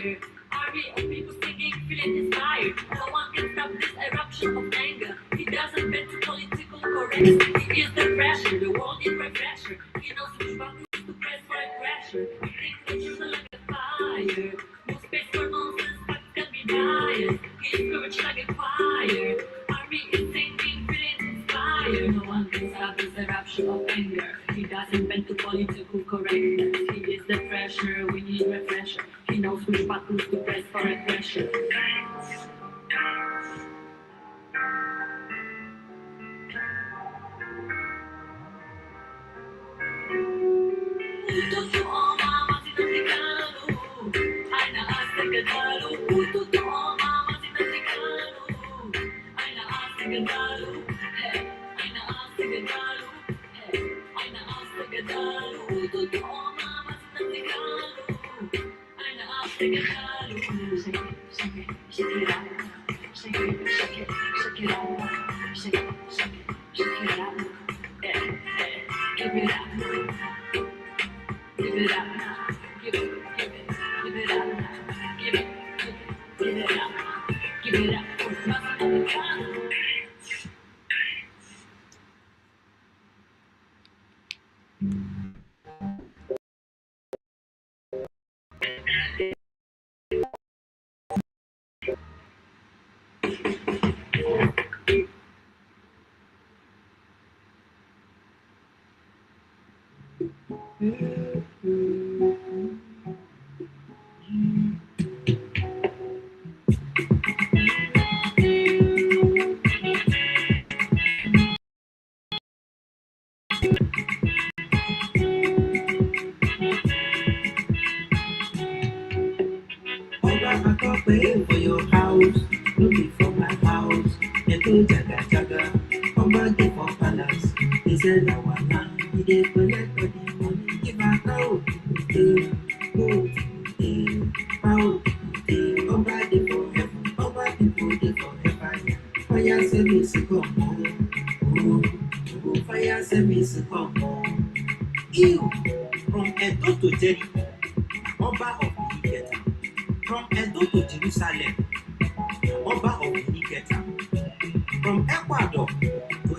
fire. Army of people singing, feeling inspired. No one can stop this eruption of anger. He doesn't bend to political correctness. He is the pressure, the world is refresher. He knows which buttons to press for a crasher. He thinks the truth is like a fire. No space for nonsense, facts can be biased. He is courage like a fire. Army is singing, feeling inspired. No one can stop this eruption of anger. He doesn't bend to political correctness. He is the pressure, we need refresher. He knows which buttons to press for aggression. Shake it, shake it out. Shake it, shake it, shake it out. Shake it, shake it, shake it out. Give it up. Give it up. Give it up. Give it up. Give it up. For your house, looking for my house. Eto jaga jaga, Oba dey for palace. He said I wanna, he dey collect all the money. Give a cow, Oba dey for heaven, Oba people dey for heaven. Fire service come on, fire service come on. Ew, from Edo to Jericho, Oba of the from Edo to Jerusalem, Oba of Niketa. From Ecuador to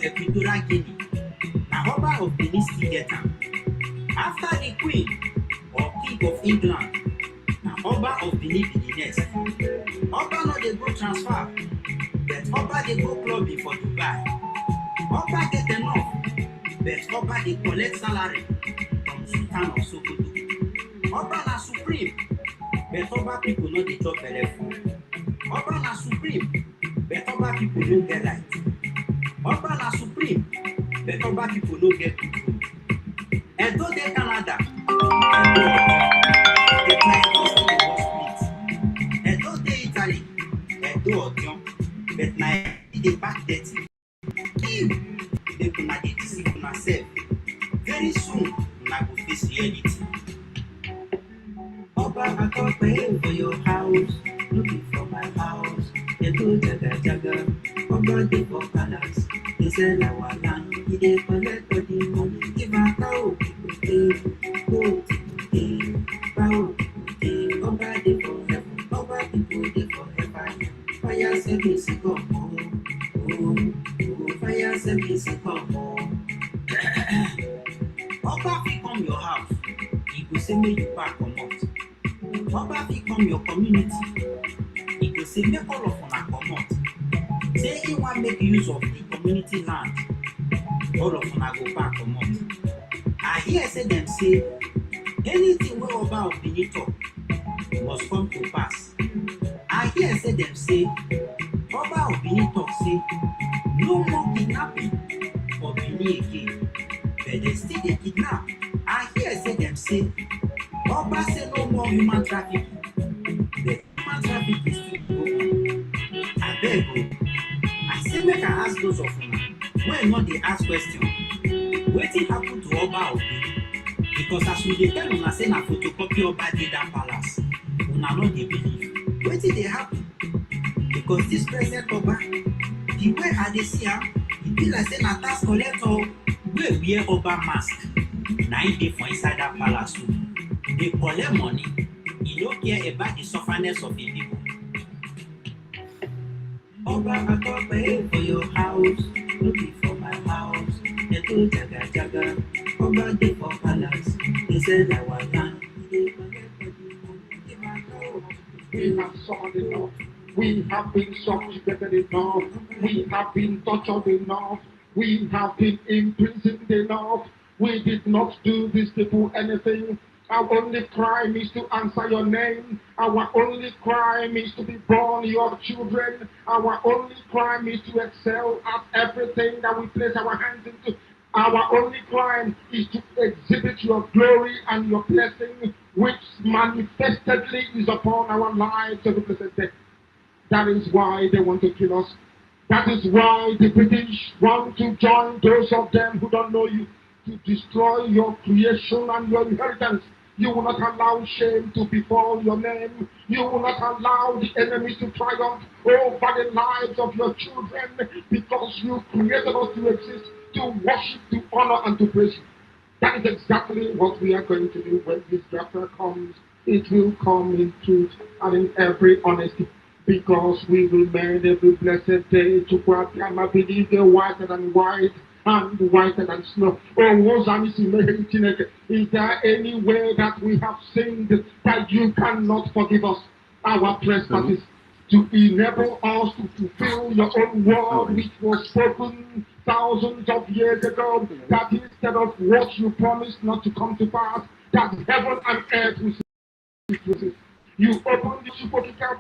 Equatorial Guinea, na Oba of Benin Stigeta. After the Queen or King of England, na Oba of Benin be the next. Oba no dey go transfer, but Oba dey go clubbing for Dubai. Oba get enough, but Oba dey collect salary from Sultan of Sokoto. Oba na supreme. But Oba people no dey chop belle food. Oba na supreme, but Oba people no get right. Oba na supreme, but Oba people no get good food. Edo dey Canada, Edo dey Italy, Edo Odion, but na dey back dirty. They una dey deceive una sef. Very soon, una go face reality. Oba, I come pay for your house, looking for my house. Edo jaga jaga, Oba dey for palace. He said I wanna, he dey collect all the money. Give a cow, Oba dey for heaven, Oba people dey for heaven. Fire service come on, fire service come on. Oba fit come your house, he go say make you pack comot. Oba fit come your community, he go say make all of una comot. Say he wan make use of the community land, all of una go pack comot. I hear say dem say anything wey Oba of Benin talk must come to pass. I hear say dem say Oba of Benin talk say no more kidnapping for Benin again, but dem still dey kidnap. I hear say dem say Oba say no more human trafficking, but human trafficking still go on. Abeg o, I say make I ask those of una wey no dey ask question, wetin happen to Oba of Benin? Because as we dey tell una say na photocopy Oba dey that palace, una no dey believe. Wetin dey happen? Because this present Oba, the way I dey see am, e be like say na tax collector wey wear Oba mask na im dey for inside that palace o. Dey collect money, e He don't care about the sufferness of the people. Oba I pay for your house, no be for my house. They go jaga jaga. Oba dey for palace. He said I was land. We have suffered enough. We have been subjugated enough. We have been tortured enough. We have been imprisoned enough. We did not do these people anything. Our only crime is to answer your name. Our only crime is to be born your children. Our only crime is to excel at everything that we place our hands into. Our only crime is to exhibit your glory and your blessing, which manifestedly is upon our lives every blessed day. That is why they want to kill us. That is why the British want to join those of them who don't know you to destroy your creation and your inheritance. You will not allow shame to befall your name. You will not allow the enemy to triumph over the lives of your children because you created us to exist, to worship, to honor, and to praise you. That is exactly what we are going to do when this chapter comes. It will come in truth and in every honesty, because we will mend every blessed day to Kwatiama believe the whiter than white and whiter than snow. Is there any way that we have sinned that you cannot forgive us our trespasses? To enable us to fulfill your own word, which was spoken thousands of years ago, that instead of what you promised not to come to pass, that heaven and earth will see. You opened the Shupokika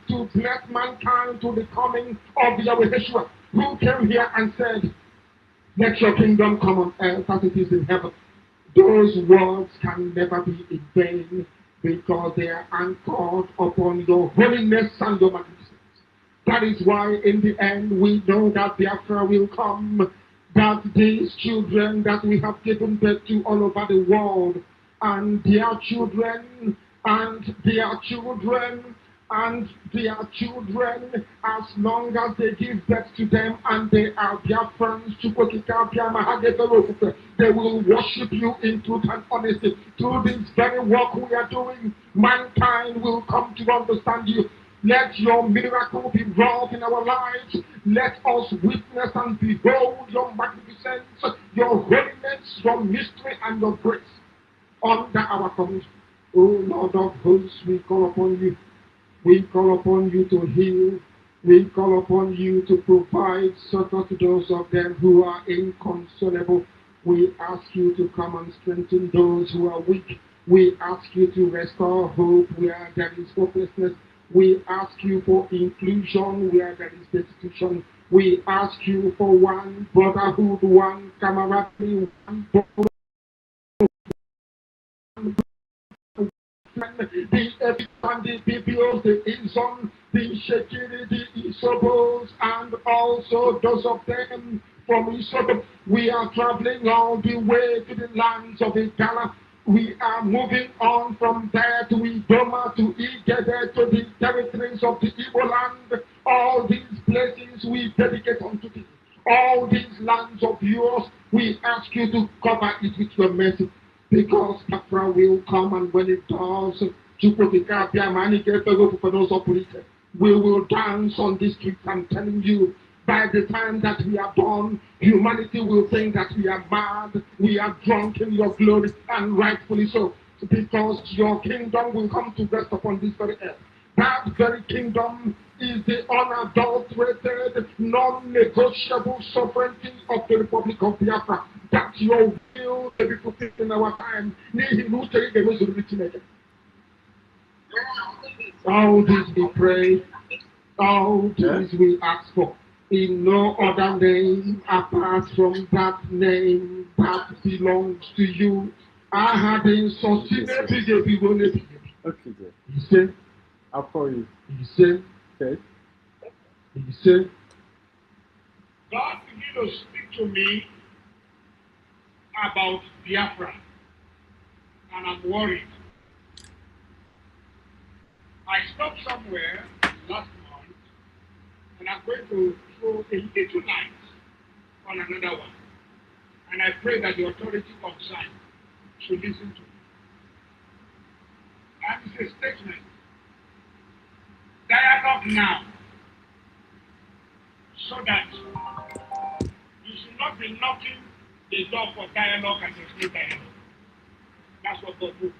to bless mankind to the coming of Yahweh Yeshua, who came here and said, let your kingdom come on earth as it is in heaven. Those words can never be in vain because they are anchored upon your holiness and your magnificence. That is why in the end we know that Biafra will come, that these children that we have given birth to all over the world, and their children, and their children, and their children, as long as they give birth to them and they are Biafrans, they will worship you in truth and honesty. Through this very work we are doing, mankind will come to understand you. Let your miracle be wrought in our lives. Let us witness and behold your magnificence, your holiness, your mystery, and your grace under our command. O Lord of hosts, we call upon you. We call upon you to heal. We call upon you to provide succor to those of them who are inconsolable. We ask you to come and strengthen those who are weak. We ask you to restore hope where there is hopelessness. We ask you for inclusion where there is destitution. We ask you for one brotherhood, one camaraderie, one bond. The and the BPOs, the Inson, the Shekiri, the Isobos, and also those of them from Isobo. We are traveling all the way to the lands of Igala. We are moving on from there to Idoma, to Igede, to the territories of the Igbo land. All these places we dedicate unto thee. All these lands of yours, we ask you to cover it with your mercy. Because Biafra will come, and when it does, we will dance on the streets. I'm telling you, by the time that we are born, humanity will think that we are mad, we are drunk in your glory, and rightfully so, because your kingdom will come to rest upon this very earth. That very kingdom is the unadulterated, non-negotiable sovereignty of the Republic of Biafra. That your will may be fulfilled in our time. All this we pray, all this we ask for, in no other name apart from that name that belongs to you. I had in Okay, he said, I'll call you. he said, Okay. he said, God began to speak to me about Biafra, and I'm worried. I stopped somewhere last month, and I'm going to throw a little light on another one. And I pray that the authority concerned should listen to me. And it's a statement. Dialogue now. So that you should not be knocking the door for dialogue and there's no dialogue. That's what God do.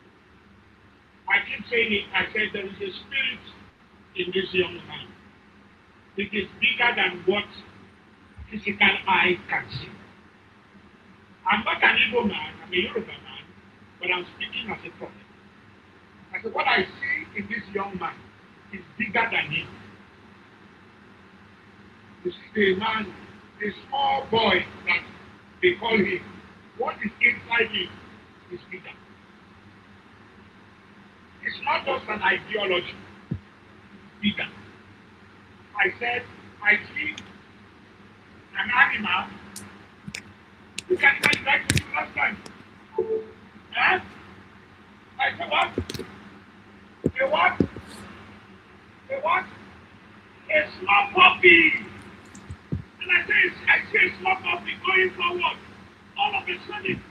I keep saying it, I said there is a spirit in this young man. It is bigger than what physical eye can see. I'm not an Igbo man, I'm a Yoruba man, but I'm speaking as a prophet. I said what I see in this young man is bigger than him. You see the man, the small boy that they call him, what is inside him is bigger. It's not just an ideology, it's bigger. I said, I see an animal. You can imagine that to you last time. Huh? I said, what? A what? A what? A small puppy. And I see a small puppy going forward. All of a sudden,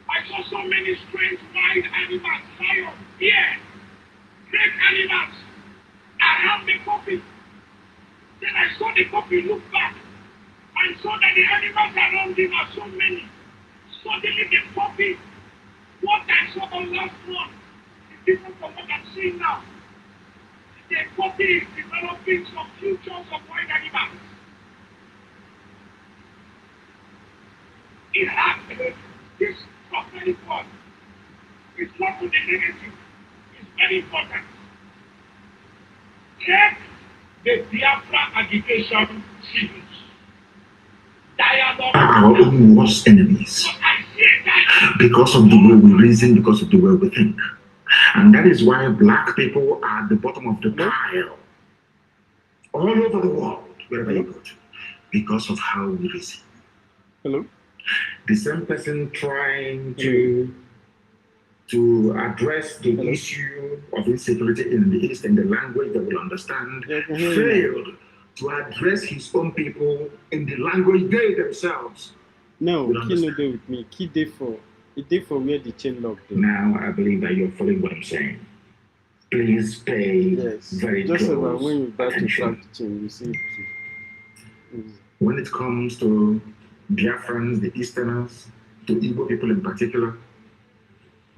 I saw so many strange wild animals, lions, deer, great animals around the puppy. Then I saw the puppy look back and saw that the animals around him are so many. Suddenly the puppy, what I saw the last one, is different from what I'm seeing now. The puppy is developing some futures of wild animals. It has this prophetic word. It's not to the negative. It's very important. Check the Biafran agitation series. Dialogue. Our own worst enemies. Because of the way we reason, because of the way we think. And that is why black people are at the bottom of the pile. All over the world, wherever you go to. Because of how we reason. Hello? The same person trying to address the issue of insecurity in the East in the language that will understand, failed to address his own people in the language they themselves. No, he no day with me. He day for where the chain lock day. Now I believe that you're following what I'm saying. Please pay very just close about when you back to attention. track the chain, you see. When it comes to Biafrans, the Easterners, to Igbo people in particular,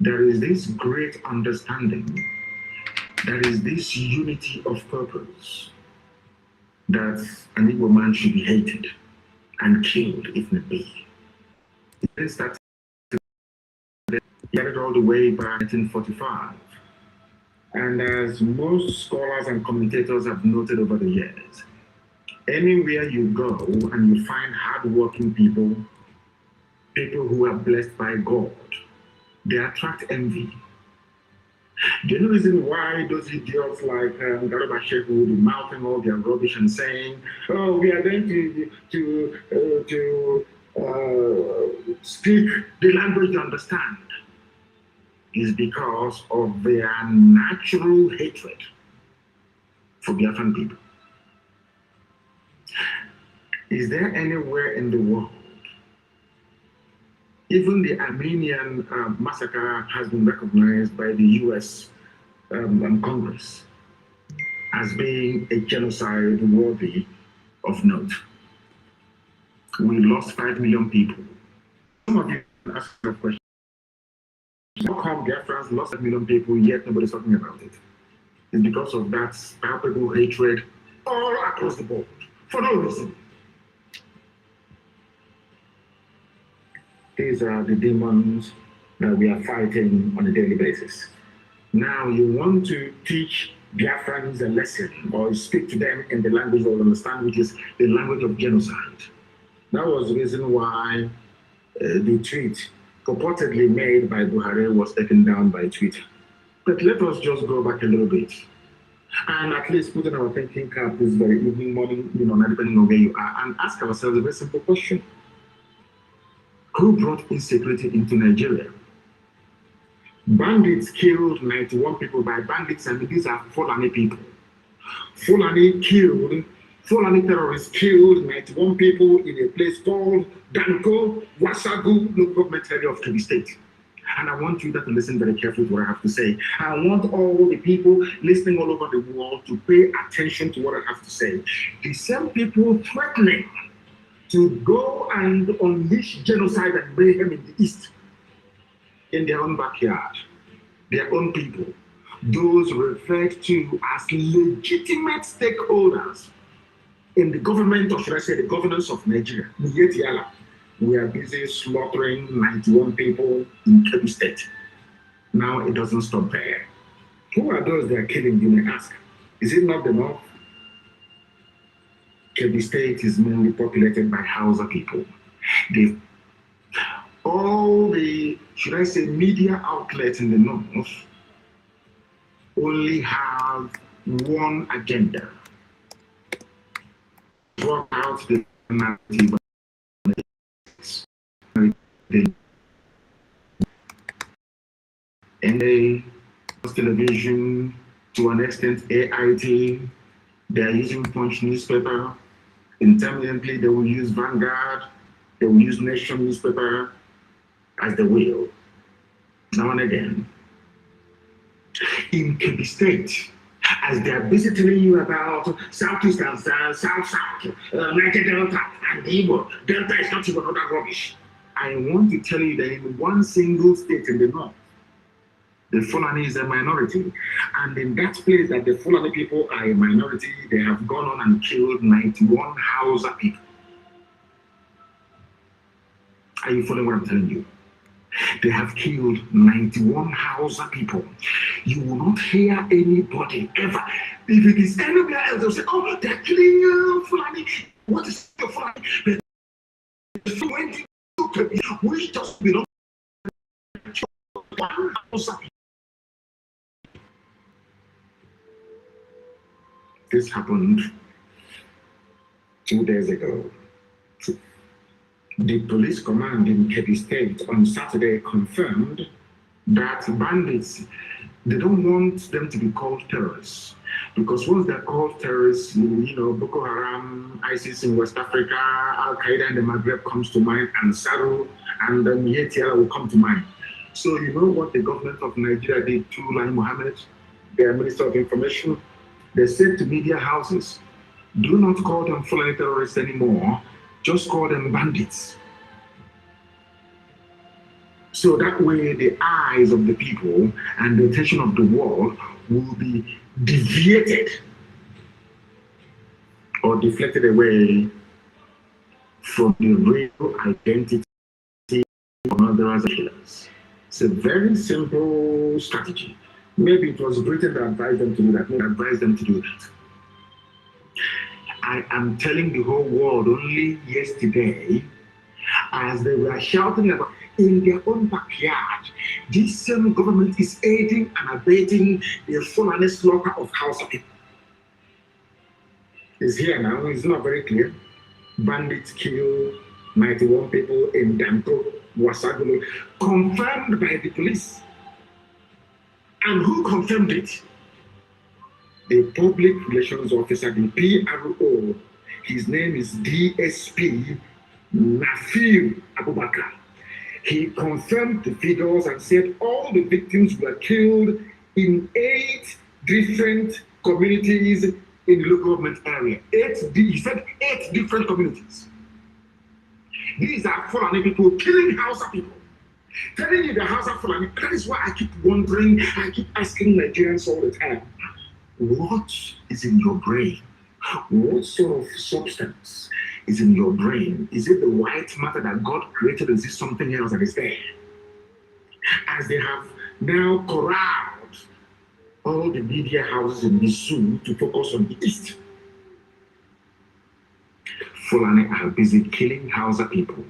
there is this great understanding, there is this unity of purpose that an Igbo man should be hated and killed if need be. It started all the way back 1945. And as most scholars and commentators have noted over the years, anywhere you go and you find hardworking people, people who are blessed by God, they attract envy. The only reason why those idiots like Garuba Sheikh will be mouthing all their rubbish and saying, "Oh, we are going to speak the language you understand," is because of their natural hatred for Biafran people. Is there anywhere in the world, even the Armenian massacre has been recognized by the US Congress as being a genocide worthy of note? We lost 5 million people. Some of you ask the question, how come Biafrans lost 5 million people yet nobody's talking about it? It's because of that palpable hatred all across the board, for no reason. These are the demons that we are fighting on a daily basis. Now you want to teach Biafrans a lesson or speak to them in the language they will understand, which is the language of genocide. That was the reason why the tweet purportedly made by Buhari was taken down by Twitter. But let us just go back a little bit and at least put in our thinking cap this very evening, morning, not depending on where you are, and ask ourselves a very simple question. Who brought insecurity into Nigeria? Bandits killed 91 people. By bandits, I mean these are Fulani people. Fulani terrorists killed 91 people in a place called Danko, Wasagu, local government area of Kebbi State. And I want you to listen very carefully to what I have to say. I want all the people listening all over the world to pay attention to what I have to say. The same people threatening to go and unleash genocide and mayhem in the East, in their own backyard, their own people, those referred to as legitimate stakeholders in the government, or should I say the governance of Nigeria, we are busy slaughtering 91 people in Kebbi State. Now it doesn't stop there. Who are those they are killing, you may ask? Is it not the North? Kebbi State is mainly populated by Hausa people. All the, should I say, media outlets in the North only have one agenda. Draw out the narrative. NA, television, to an extent AIT, they are using Punch newspaper. Intermittently, they will use Vanguard, they will use Nation newspaper as they will, now and again. In Kebbi State, as they are busy telling you about Southeast and South, Niger Delta and Igbo, Delta is not even other rubbish. I want to tell you that in one single state in the North, the Fulani is a minority. And in that place that the Fulani people are a minority, they have gone on and killed 91 Hausa people. Are you following what I'm telling you? They have killed 91 Hausa people. You will not hear anybody ever. If it is anywhere else, they'll say, oh, they're killing Fulani. What is your Fulani? We just belong to one Hausa. This happened 2 days ago. The police command in Kebbi State on Saturday confirmed that bandits, they don't want them to be called terrorists. Because once they're called terrorists, you know, Boko Haram, ISIS in West Africa, Al-Qaeda in the Maghreb comes to mind, and Saru and Yetiala will come to mind. So you know what the government of Nigeria did to Lai Mohammed, their Minister of Information? They said to media houses, do not call them Fulani terrorists anymore, just call them bandits. So that way the eyes of the people and the attention of the world will be deviated or deflected away from the real identity of others killers. It's a very simple strategy. Maybe it was Britain that advised them to do that, maybe advised them to do that. I am telling the whole world only yesterday, as they were shouting about in their own backyard, this same government is aiding and abetting the Fulani slaughter of Hausa people. It's here now, it's not very clear. Bandits kill 91 people in Danko, Wasagulu, confirmed by the police. And who confirmed it? The public relations officer, the PRO. His name is DSP Nafiu Abubakar. He confirmed the figures and said all the victims were killed in 8 different communities in the local government area. He said 8 different communities. These are Fulani people killing Hausa people. Telling you the Hausa Fulani, that is why I keep wondering, I keep asking Nigerians all the time, what is in your brain? What sort of substance is in your brain? Is it the white matter that God created, or is it something else that is there? As they have now corralled all the media houses in the zoo to focus on the East, Fulani are busy killing Hausa people.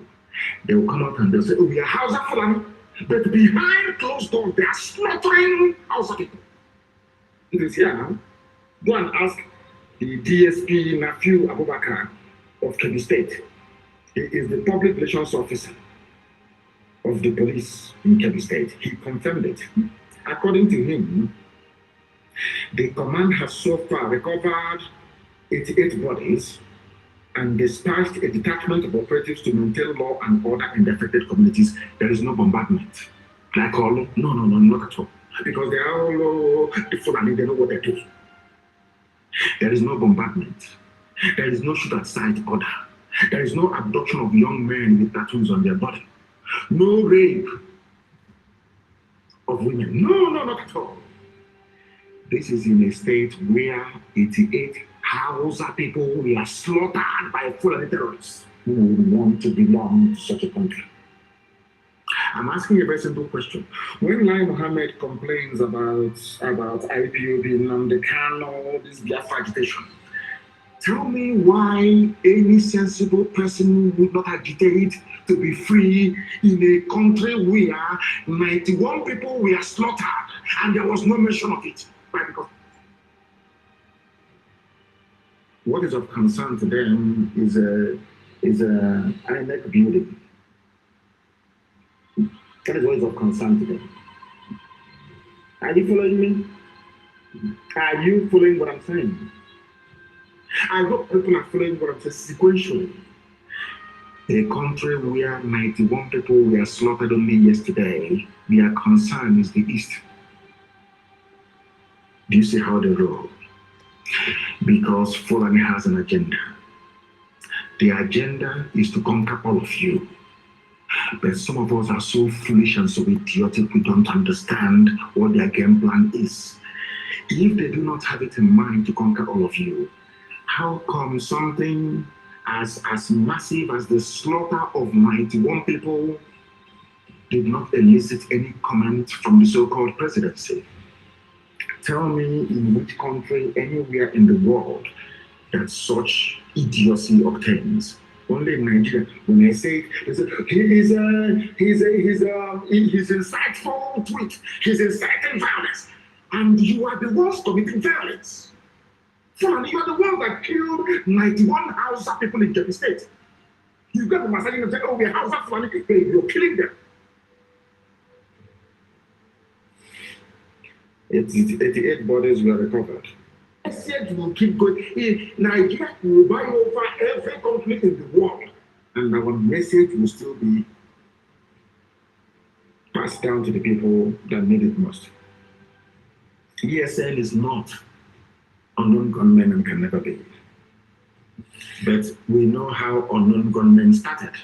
They will come out and they'll say, oh, we are Hausa Fulani, but behind closed doors, they are slaughtering Hausa people. It is here now. Go and ask the DSP Nafiu Abubakar of Kebbi State. He is the public relations officer of the police in Kebbi State. He confirmed it. According to him, the command has so far recovered 88 bodies and dispatched a detachment of operatives to maintain law and order in the affected communities. There is no bombardment. Like all, no, not at all. Because they are all the Fulani, they know what they're doing. There is no bombardment. There is no shoot at sight order. There is no abduction of young men with tattoos on their body. No rape of women. No, not at all. This is in a state where 88 Hausa people were slaughtered by Fulani terrorists who would want to belong to such a country. I'm asking a very simple question. When Lai Mohammed complains about IPOB, Nnamdi Kano, this Biafra agitation, tell me why any sensible person would not agitate to be free in a country where 91 people were slaughtered and there was no mention of it. Why? Because what is of concern to them is a INEC building. That is what is of concern to them. Are you following me? Are you following what I'm saying? I hope people are following what I'm saying sequentially. A country where 91 people were slaughtered only yesterday, their concern is the East. Do you see how they roll? Because Fulani has an agenda. The agenda is to conquer all of you. But some of us are so foolish and so idiotic, we don't understand what their game plan is. If they do not have it in mind to conquer all of you, how come something as massive as the slaughter of 91 people did not elicit any comment from the so-called presidency? Tell me in which country, anywhere in the world, that such idiocy obtains. Only in Nigeria. When I say his insightful tweet, he's inciting violence, and you are the ones committing violence. Fulani, you are the ones that killed 91 Hausa people in Kebbi State. You got the massacre and say, "Oh, we're Hausa Fulani." You're killing them. 88 bodies were recovered. Message will keep going. Nigeria will buy over every country in the world, and our message will still be passed down to the people that need it most. ESN is not unknown gunmen and can never be. But we know how unknown gunmen started.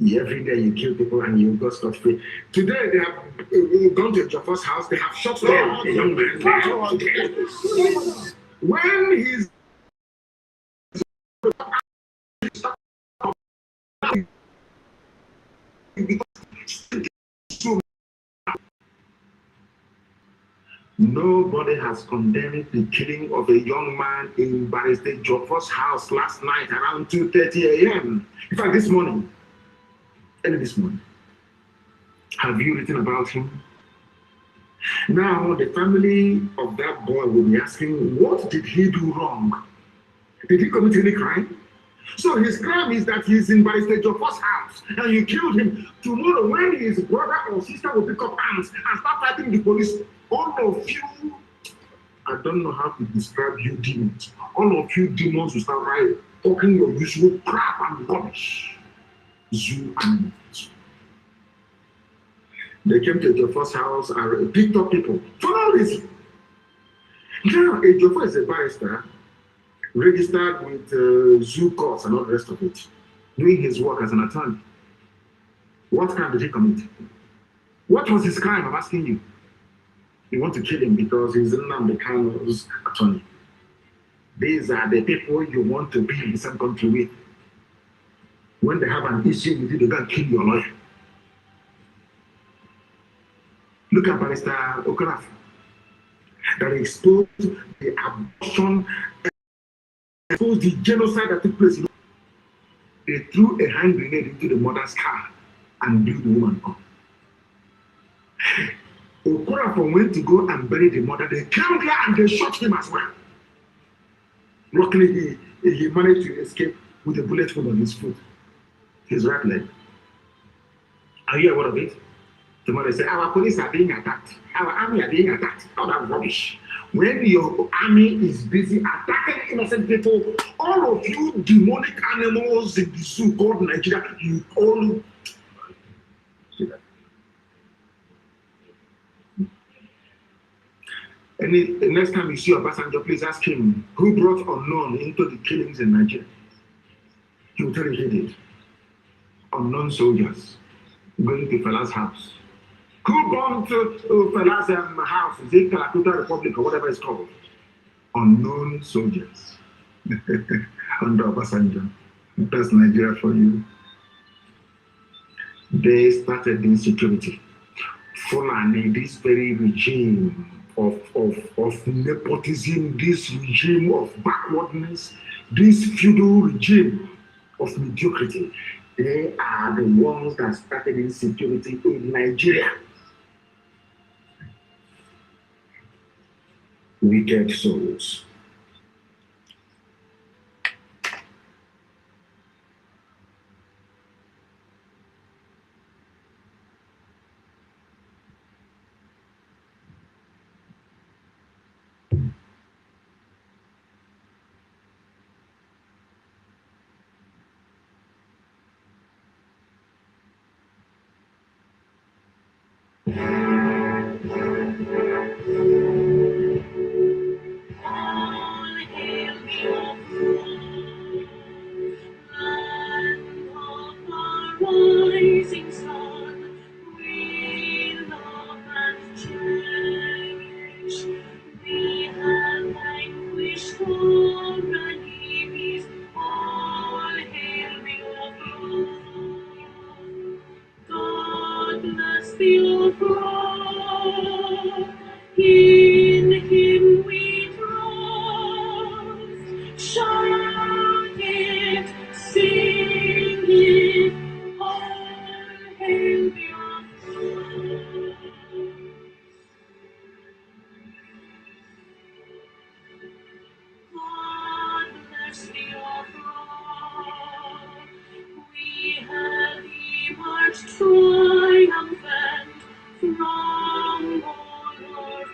Every day you kill people and you go scot free. Today they have gone to Jaffa's house, they have shot down a young man. When he's nobody has condemned the killing of a young man in Barrister Jaffa's house last night around 2:30 a.m. In fact, this morning. Early this morning. Have you written about him? Now, the family of that boy will be asking, what did he do wrong? Did he commit any crime? So his crime is that he's in Barrister Joffa's house and you killed him. Tomorrow, when his brother or sister will pick up arms and start fighting the police, all of you, I don't know how to describe you demons. All of you demons will start right, talking your usual crap and rubbish. Zoo animals. They came to Joffa's house and picked up people for no reason. Now, Joffa is a barrister, registered with zoo courts and all the rest of it, doing his work as an attorney. What crime did he commit? What was his crime? I'm asking you. You want to kill him because he's Nnamdi Kano's attorney. These are the people you want to be in the same country with. When they have an issue with you, they go kill your lawyer. Look at Barrister Okaraf that exposed the abortion, exposed the genocide that took place. They threw a hand grenade into the mother's car and blew the woman up. Okaraf went to go and bury the mother. They came there and they shot him as well. Luckily, he managed to escape with a bullet hole on his foot. His right leg. Are you aware of it? Tomorrow they say, our police are being attacked. Our army are being attacked. All that rubbish. When your army is busy attacking innocent people, all of you demonic animals in the zoo called Nigeria, you all see that. The next time you see Obasanjo, please ask him who brought unknown into the killings in Nigeria. He will tell you he did. Unknown soldiers going to Fela's house. Who bombed Fela's house? Is it Calcutta Republic or whatever it's called? Unknown soldiers under Obasanjo. That's Nigeria for you. They started insecurity. Fulani, this very regime of nepotism, this regime of backwardness, this feudal regime of mediocrity, they are the ones that started insecurity in Nigeria. Wicked souls. Rising sun, we love and cherish. We have vanquished all enemies. All hail your throne. God bless the throne. In Him we trust. Shout it, sing it. All hail your throne. God bless your throne. We have emerged triumphant from all our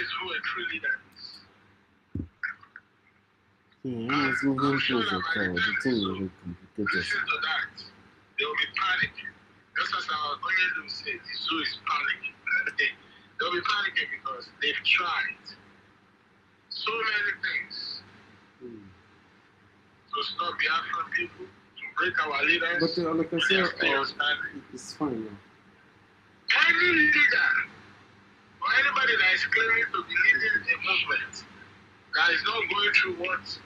is who a true leader is. It's moving closer, the thing will complicate Listen us. to that. They will be panicking. Just as our Onyelu said, the zoo is panicking. They'll be panicking because they've tried so many things to stop Biafran people, to break our leaders. But like I they said, are still standing. it's fine now. Any leader or anybody that is claiming to be leading a movement that is not going through what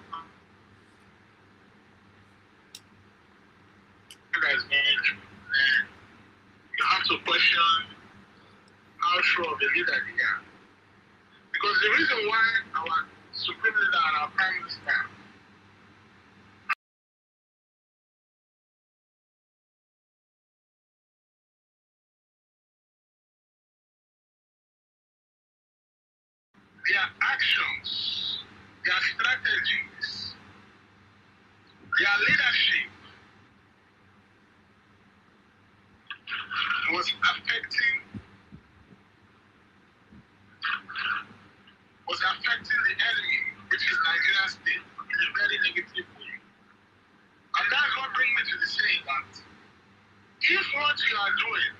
that is going through, then you have to question how true of a leader they are. Because the reason why our supreme leader and our prime minister their actions, their strategies, their leadership was affecting the enemy, which is Nigerian state, in a very negative way. And that's what brings me to the saying that if what you are doing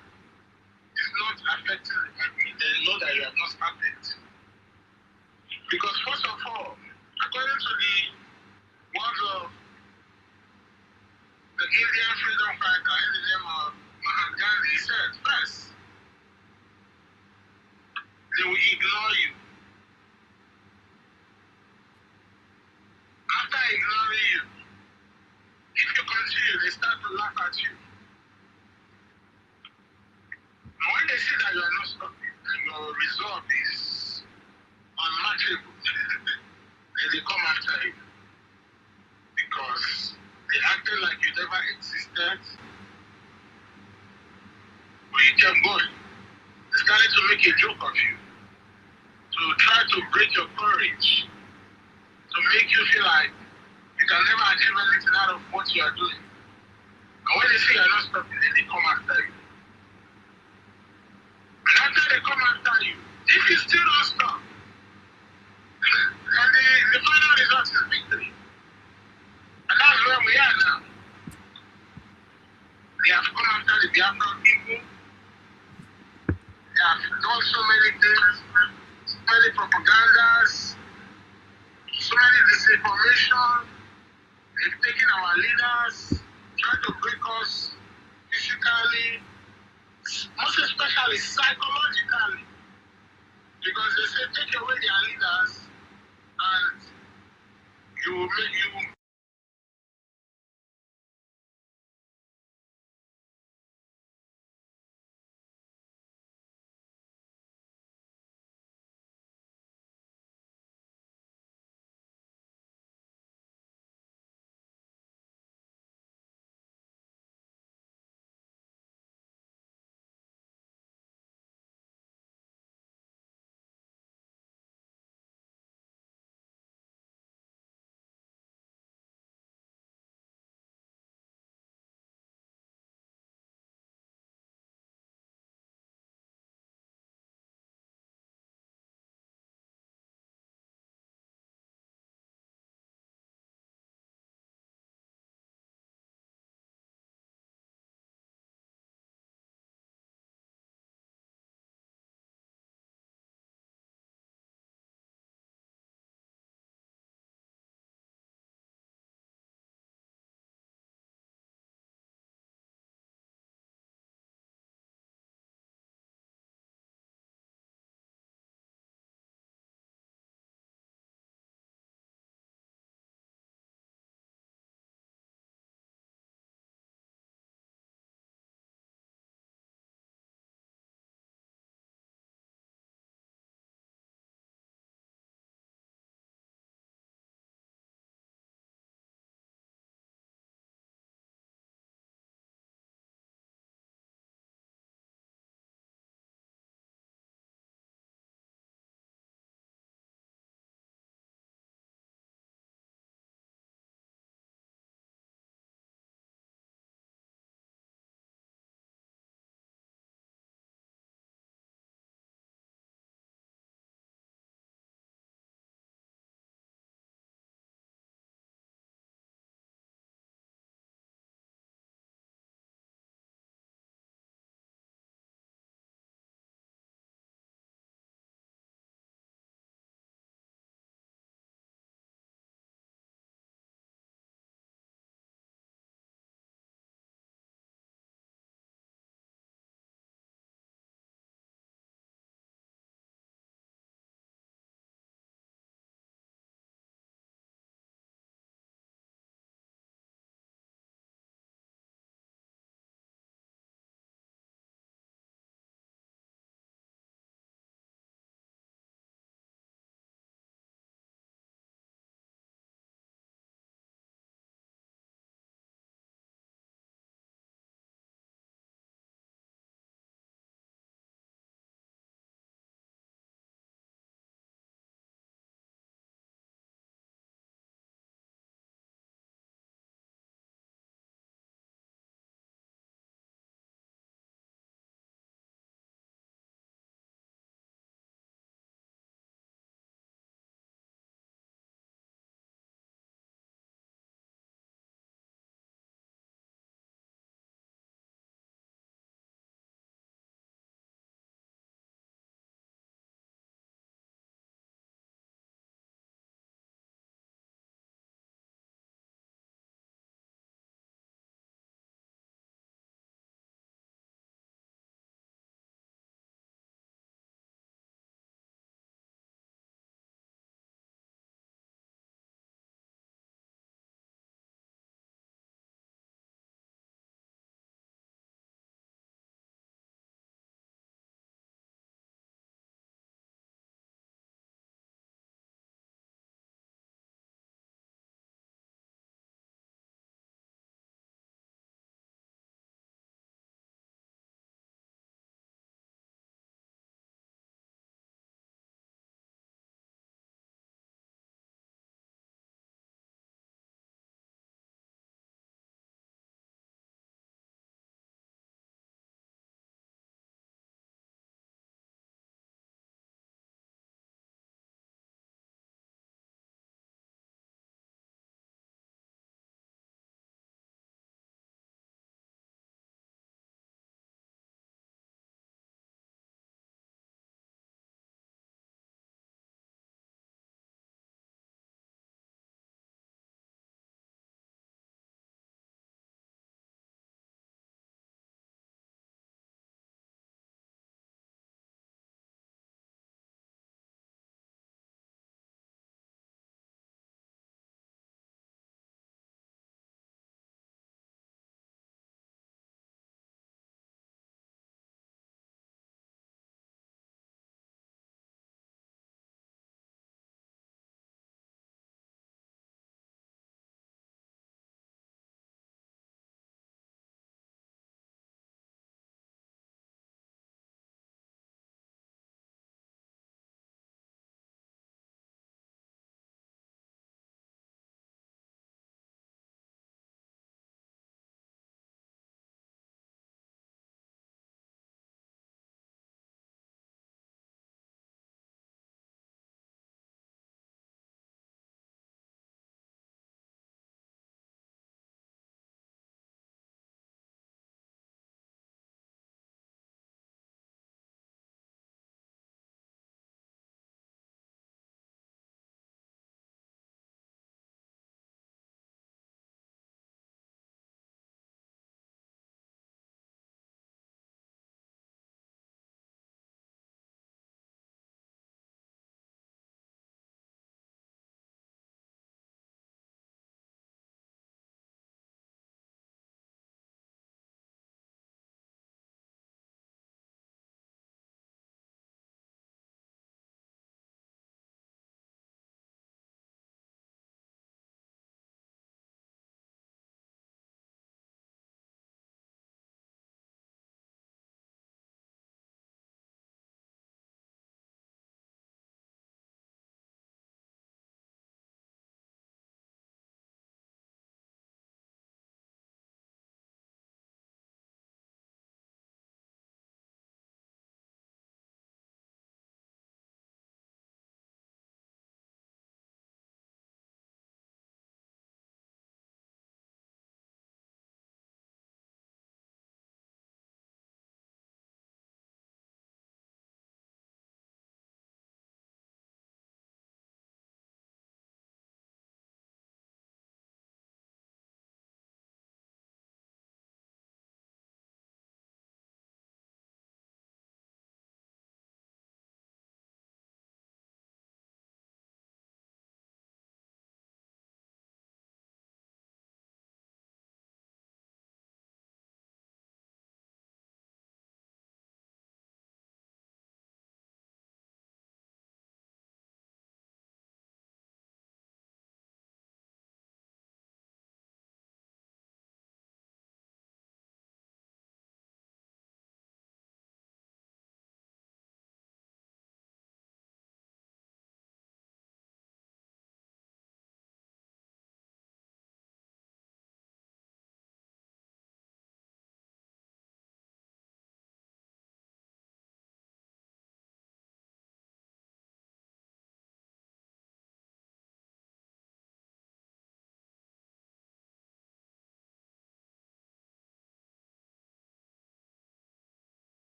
is not affecting the enemy, then know that you have not started. Because first of all, according to the words of the Indian freedom fighter in the name of Mahatma Gandhi, he said, first, they will ignore you. After ignoring you, if you continue, they start to laugh at you. And when they see that you are not stopping and your resolve is unmatchable, then they come after you. Because they acted like you never existed, but you kept going. They started to make a joke of you, to try to break your courage, to make you feel like you can never achieve anything out of what you are doing. And when they see you're not stopping, then they come after you. And after they come after you, if you still don't stop, then the final result is victory. And that's where we are now. They have come after the Biafran people. They have done so many things, so many propagandas, so many disinformation. They've taken our leaders, tried to break us physically, most especially psychologically. Because they say take away their leaders and you will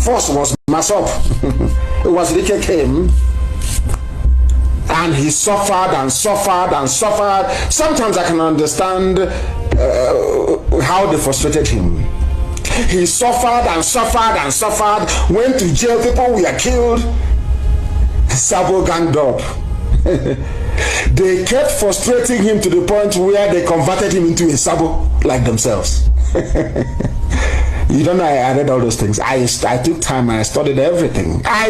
First was Masop. It was Rike came. And he suffered and suffered and suffered. Sometimes I can understand how they frustrated him. He suffered and suffered and suffered, went to jail, people were killed. Sabo ganged up. They kept frustrating him to the point where they converted him into a Sabo like themselves. You don't know, I read all those things. I took time and I studied everything. I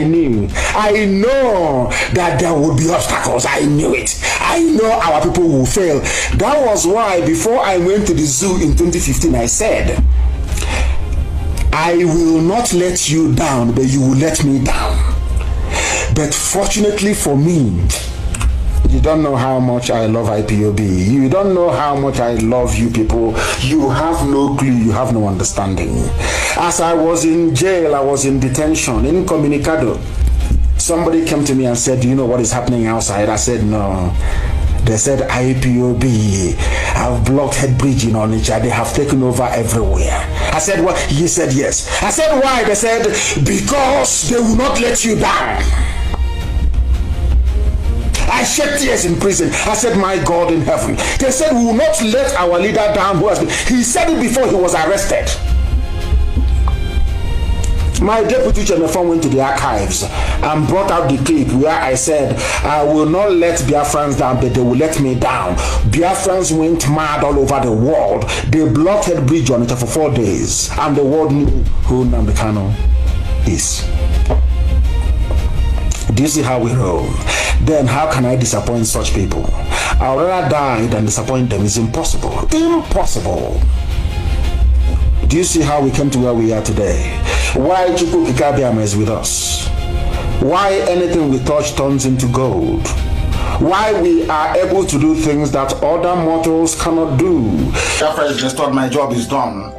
knew. I know that there would be obstacles. I knew it. I know our people will fail. That was why before I went to the zoo in 2015, I said, I will not let you down, but you will let me down. But fortunately for me, you don't know how much I love IPOB. You don't know how much I love you people. You have no clue. You have no understanding. As I was in jail, I was in detention, incommunicado. Somebody came to me and said, do you know what is happening outside? I said, no. They said IPOB have blocked Head Bridge in Onitsha. They have taken over everywhere. I said, what? He said, yes. I said, why? They said, because they will not let you down. I shed tears in prison. I said, my God in heaven. They said, we will not let our leader down. He said it before he was arrested. My deputy chairman went to the archives and brought out the clip where I said, I will not let Biafrans down, but they will let me down. Biafrans went mad all over the world. They blocked Head Bridge on it for 4 days, and the world knew who Nnamdi Kanu is. Do you see how we roll? Then how can I disappoint such people? I'd rather die than disappoint them. It's impossible. Impossible. Do you see how we came to where we are today? Why Chukwu Kikabiama is with us? Why anything we touch turns into gold? Why we are able to do things that other mortals cannot do? After it's restored, my job is done.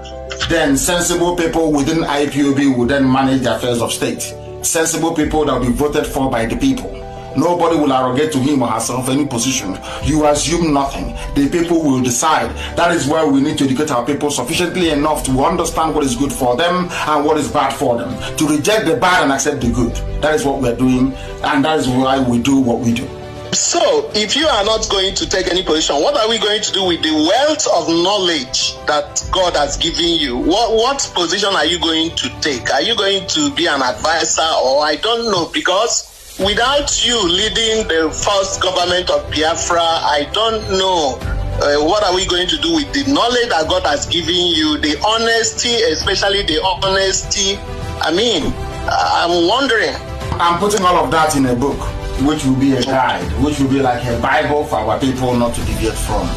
Then sensible people within IPOB will then manage the affairs of state. Sensible people that will be voted for by the people. Nobody will arrogate to him or herself any position. You assume nothing. The people will decide. That is why we need to educate our people sufficiently enough to understand what is good for them and what is bad for them. To reject the bad and accept the good. That is what we are doing, and that is why we do what we do. So, if you are not going to take any position, what are we going to do with the wealth of knowledge that God has given you? What position are you going to take? Are you going to be an advisor, or I don't know, because without you leading the first government of Biafra, I don't know what are we going to do with the knowledge that God has given you, the honesty, especially the honesty. I mean, I'm wondering. I'm putting all of that in a book, which will be a guide, which will be like a Bible for our people not to deviate from.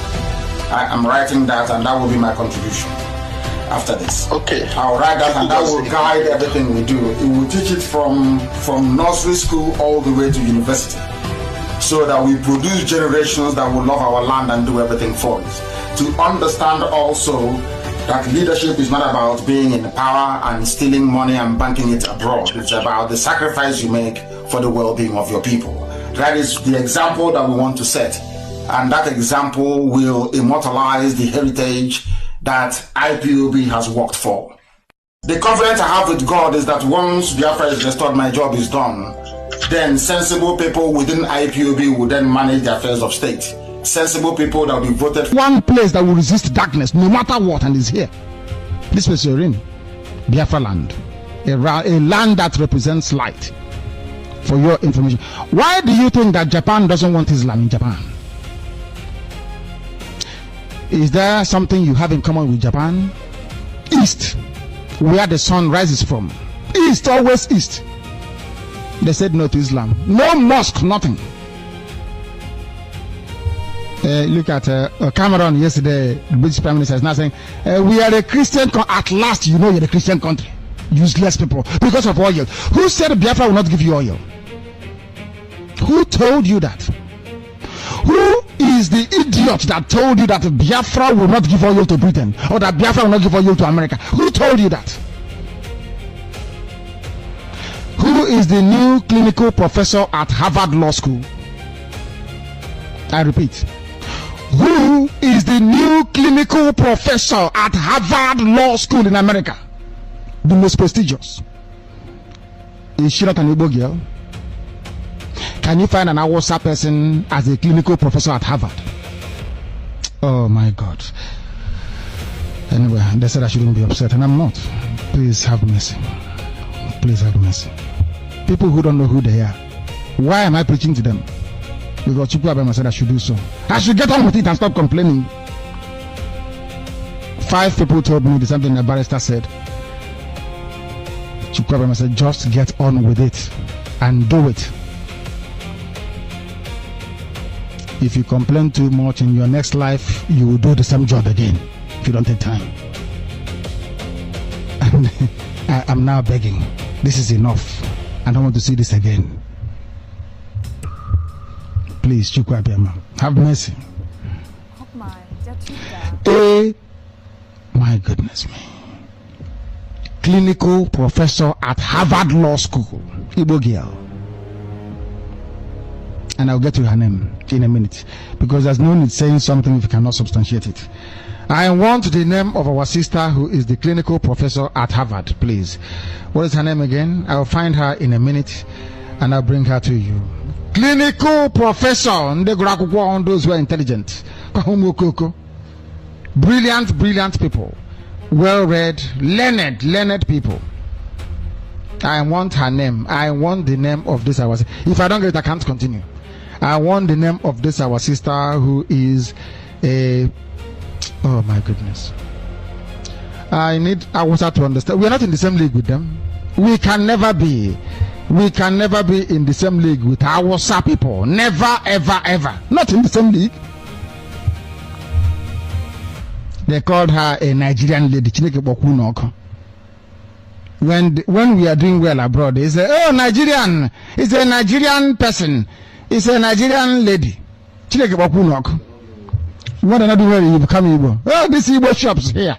I'm writing that, and that will be my contribution after this. Okay. I'll write that, and that will guide everything we do. It will teach it from nursery school all the way to university, so that we produce generations that will love our land and do everything for it. To understand also that leadership is not about being in power and stealing money and banking it abroad. It's about the sacrifice you make for the well-being of your people. That is the example that we want to set, and that example will immortalize the heritage that IPOB has worked for. The confidence I have with God is that once Biafra is restored, my job is done. Then sensible people within IPOB will then manage the affairs of state. Sensible people that will be voted. One place that will resist darkness no matter what, and is here. This place you're in, Biafra land, a land that represents light. For your information, why do you think that Japan doesn't want Islam in Japan? Is there something you have in common with Japan? East, where the sun rises from. East, always east. They said no to Islam. No mosque, nothing. Look at Cameron yesterday. The British Prime Minister is now saying, we are a Christian country. At last, you know you're a Christian country. Useless people. Because of oil. Who said Biafra will not give you oil? Who told you that? Who is the idiot that told you that Biafra will not give oil to Britain, or that Biafra will not give oil to America? Who told you that? Who is the new clinical professor at Harvard Law School? I repeat, who is the new clinical professor at Harvard Law School in America? the most prestigious. Is she not an Igbo girl? Can you find an Awusa person as a clinical professor at Harvard? Oh my God. Anyway, they said I shouldn't be upset, and I'm not. Please have mercy. Please have mercy. People who don't know who they are. Why am I preaching to them? Because Chukwuabema said I should do so. I should get on with it and stop complaining. 5 people told me the same thing the barrister said. Chukwuabema said, just get on with it and do it. If you complain too much in your next life, you will do the same job again if you don't take time. And I'm now begging. This is enough. I don't want to see this again. Please, Chukwuabema, have mercy. My goodness me. Clinical professor at Harvard Law School, Igbo girl. And I'll get to her name in a minute, because there's no need saying something if you cannot substantiate it. I want the name of our sister who is the clinical professor at Harvard, please. What is her name again? I'll find her in a minute and I'll bring her to you. Clinical professor, those who are intelligent. Brilliant people. Well-read, learned people. I want her name. I want the name of this our sister. If I don't get it, I can't continue. I want the name of this our sister who is a... Oh my goodness. I want her to understand. We're not in the same league with them. We can never be. We can never be in the same league with our people. Never, ever. Not in the same league. They called her a Nigerian lady. When we are doing well abroad, they say, oh, Nigerian. It's a Nigerian person. It's a Nigerian lady. When they're not doing well, you become Igbo. Oh, these Igbo shops here.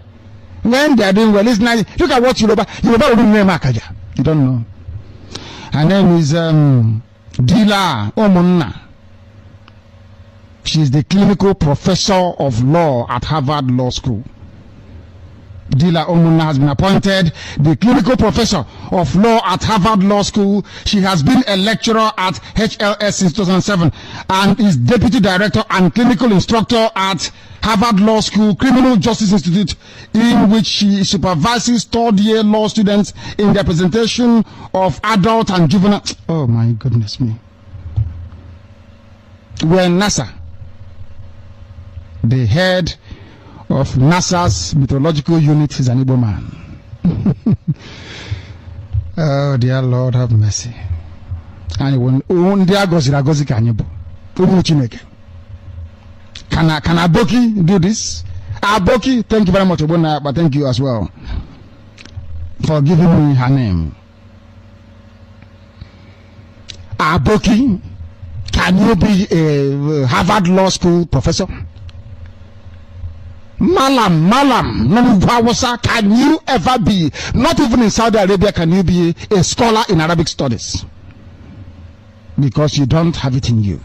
When they are doing well, it's nice. Look at what Yoruba will do in Makaja. You don't know. Her name is Dila Omunna. She's the clinical professor of law at Harvard Law School. Dila Omunna has been appointed the clinical professor of law at Harvard Law School. She has been a lecturer at HLS since 2007 and is deputy director and clinical instructor at Harvard Law School Criminal Justice Institute, in which she supervises third-year law students in the presentation of adult and juvenile... Oh my goodness me. When NASA, the head of NASA's meteorological unit, is an Igbo man. Oh dear Lord, have mercy. And when they are gozi kanyibo, can Aboki do this? Aboki, thank you very much, Obona, but thank you as well for giving me her name. Aboki, can you be a Harvard Law School professor? Malam, can you ever be, not even in Saudi Arabia, can you be a scholar in Arabic studies? Because you don't have it in you.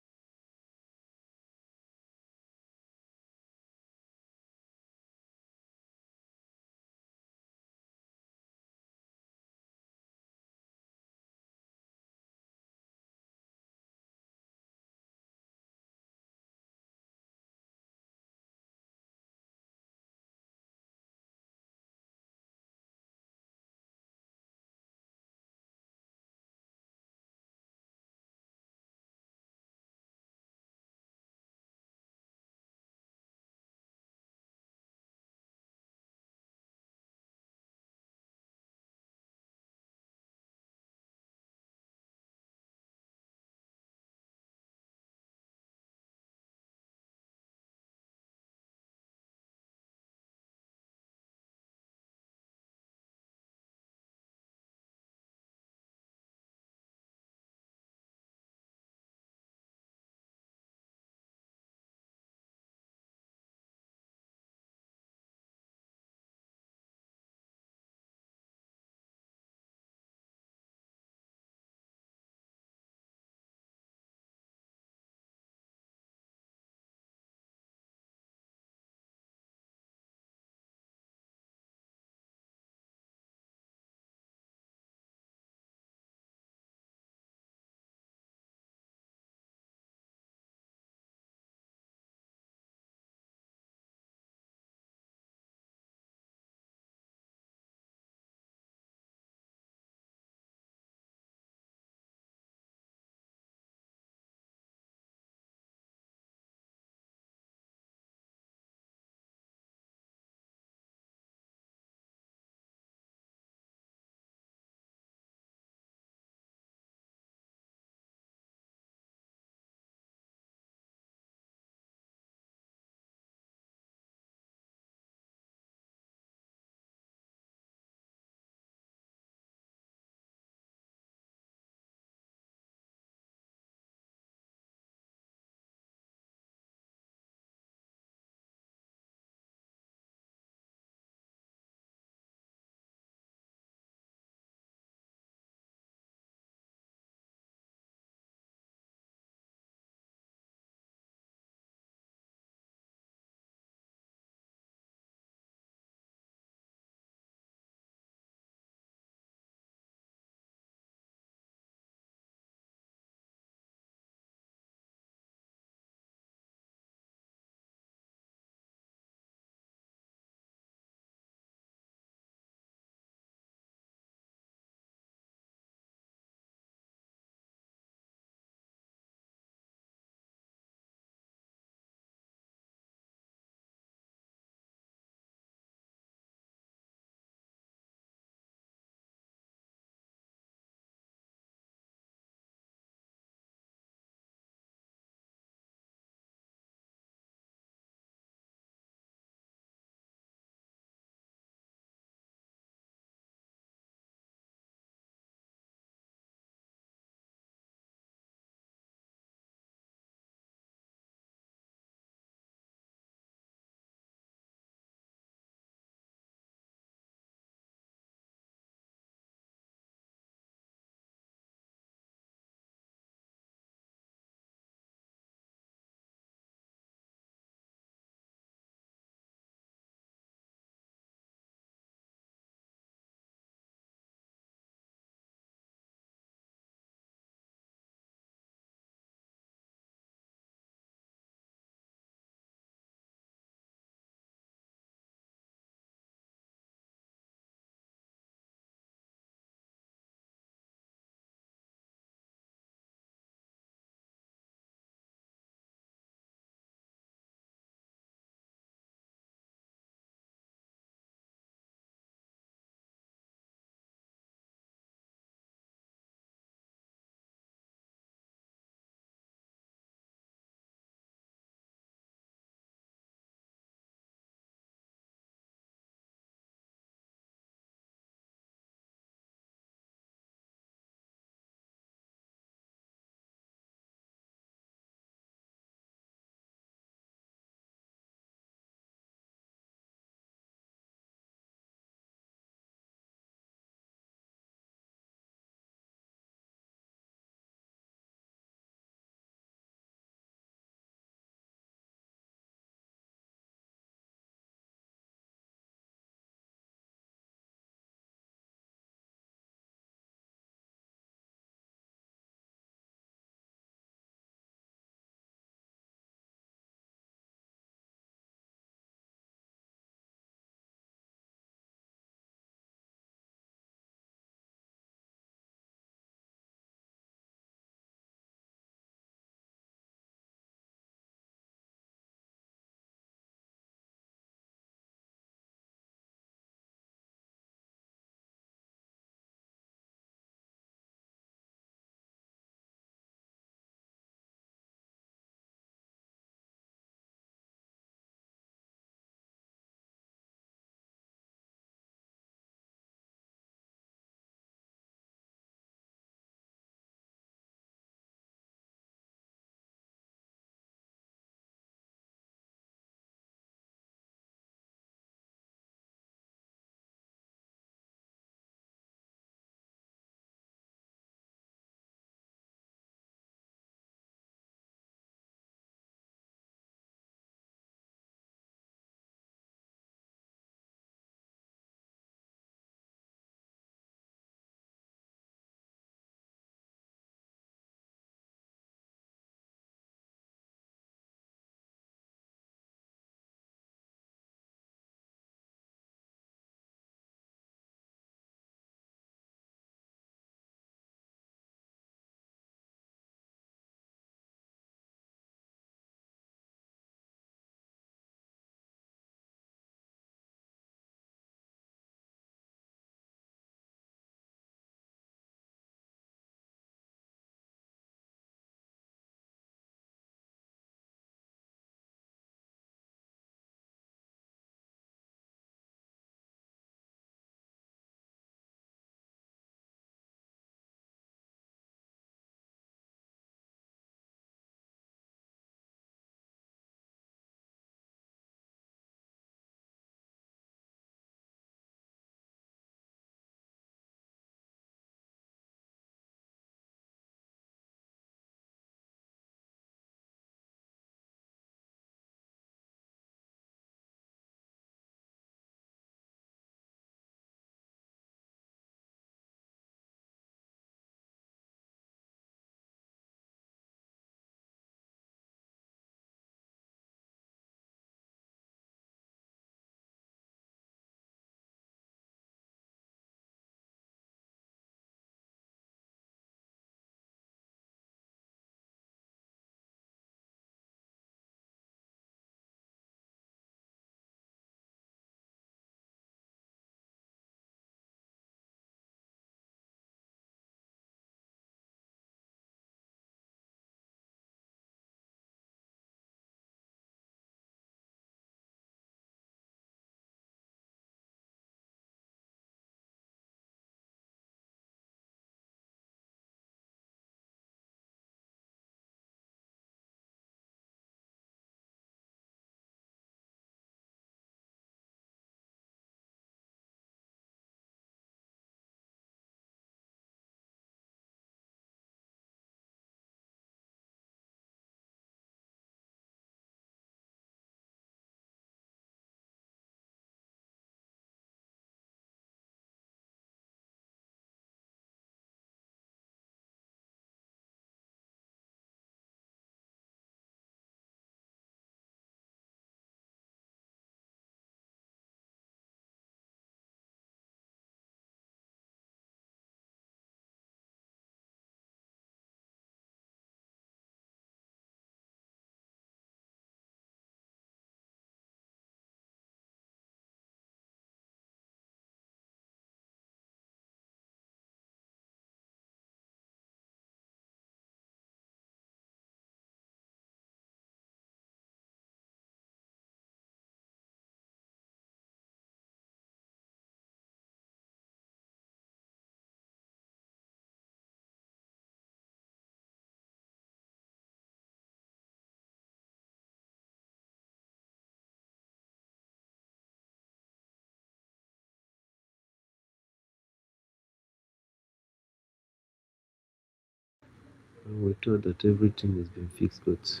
We thought that everything has been fixed, but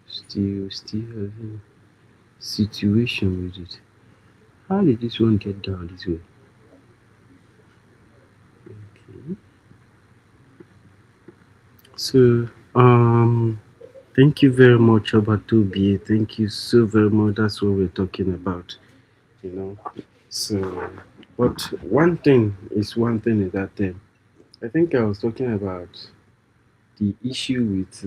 still having situation with it. How did this one get down this way? Okay. So, thank you very much, Abatobi. Thank you so very much. That's what we're talking about, you know. So, but one thing is that I think I was talking about the issue with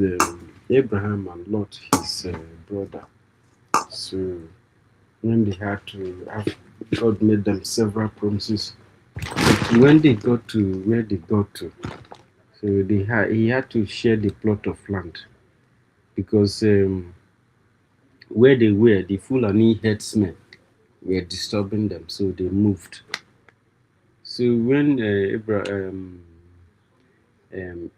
Abraham and Lot, his brother. So, when they had to have, God made them several promises. But when they got to where they got to, so he had to share the plot of land because where they were, the Fulani herdsmen were disturbing them, so they moved. So when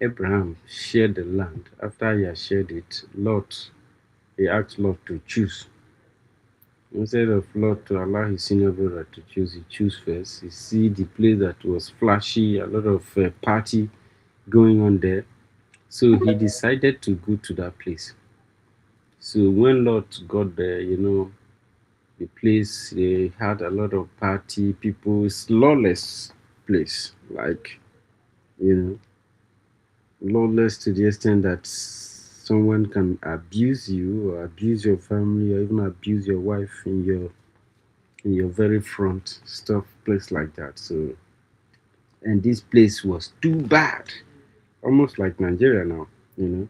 Abraham shared the land, after he had shared it, he asked Lot to choose. Instead of Lot to allow his senior brother to choose, he chose first. He see the place that was flashy, a lot of party going on there. So he decided to go to that place. So when Lot got there, the place they had a lot of party people. It's lawless place, like you know, lawless to the extent that someone can abuse you or abuse your family or even abuse your wife in your very front stuff, place like that. So, and this place was too bad, almost like Nigeria now, you know.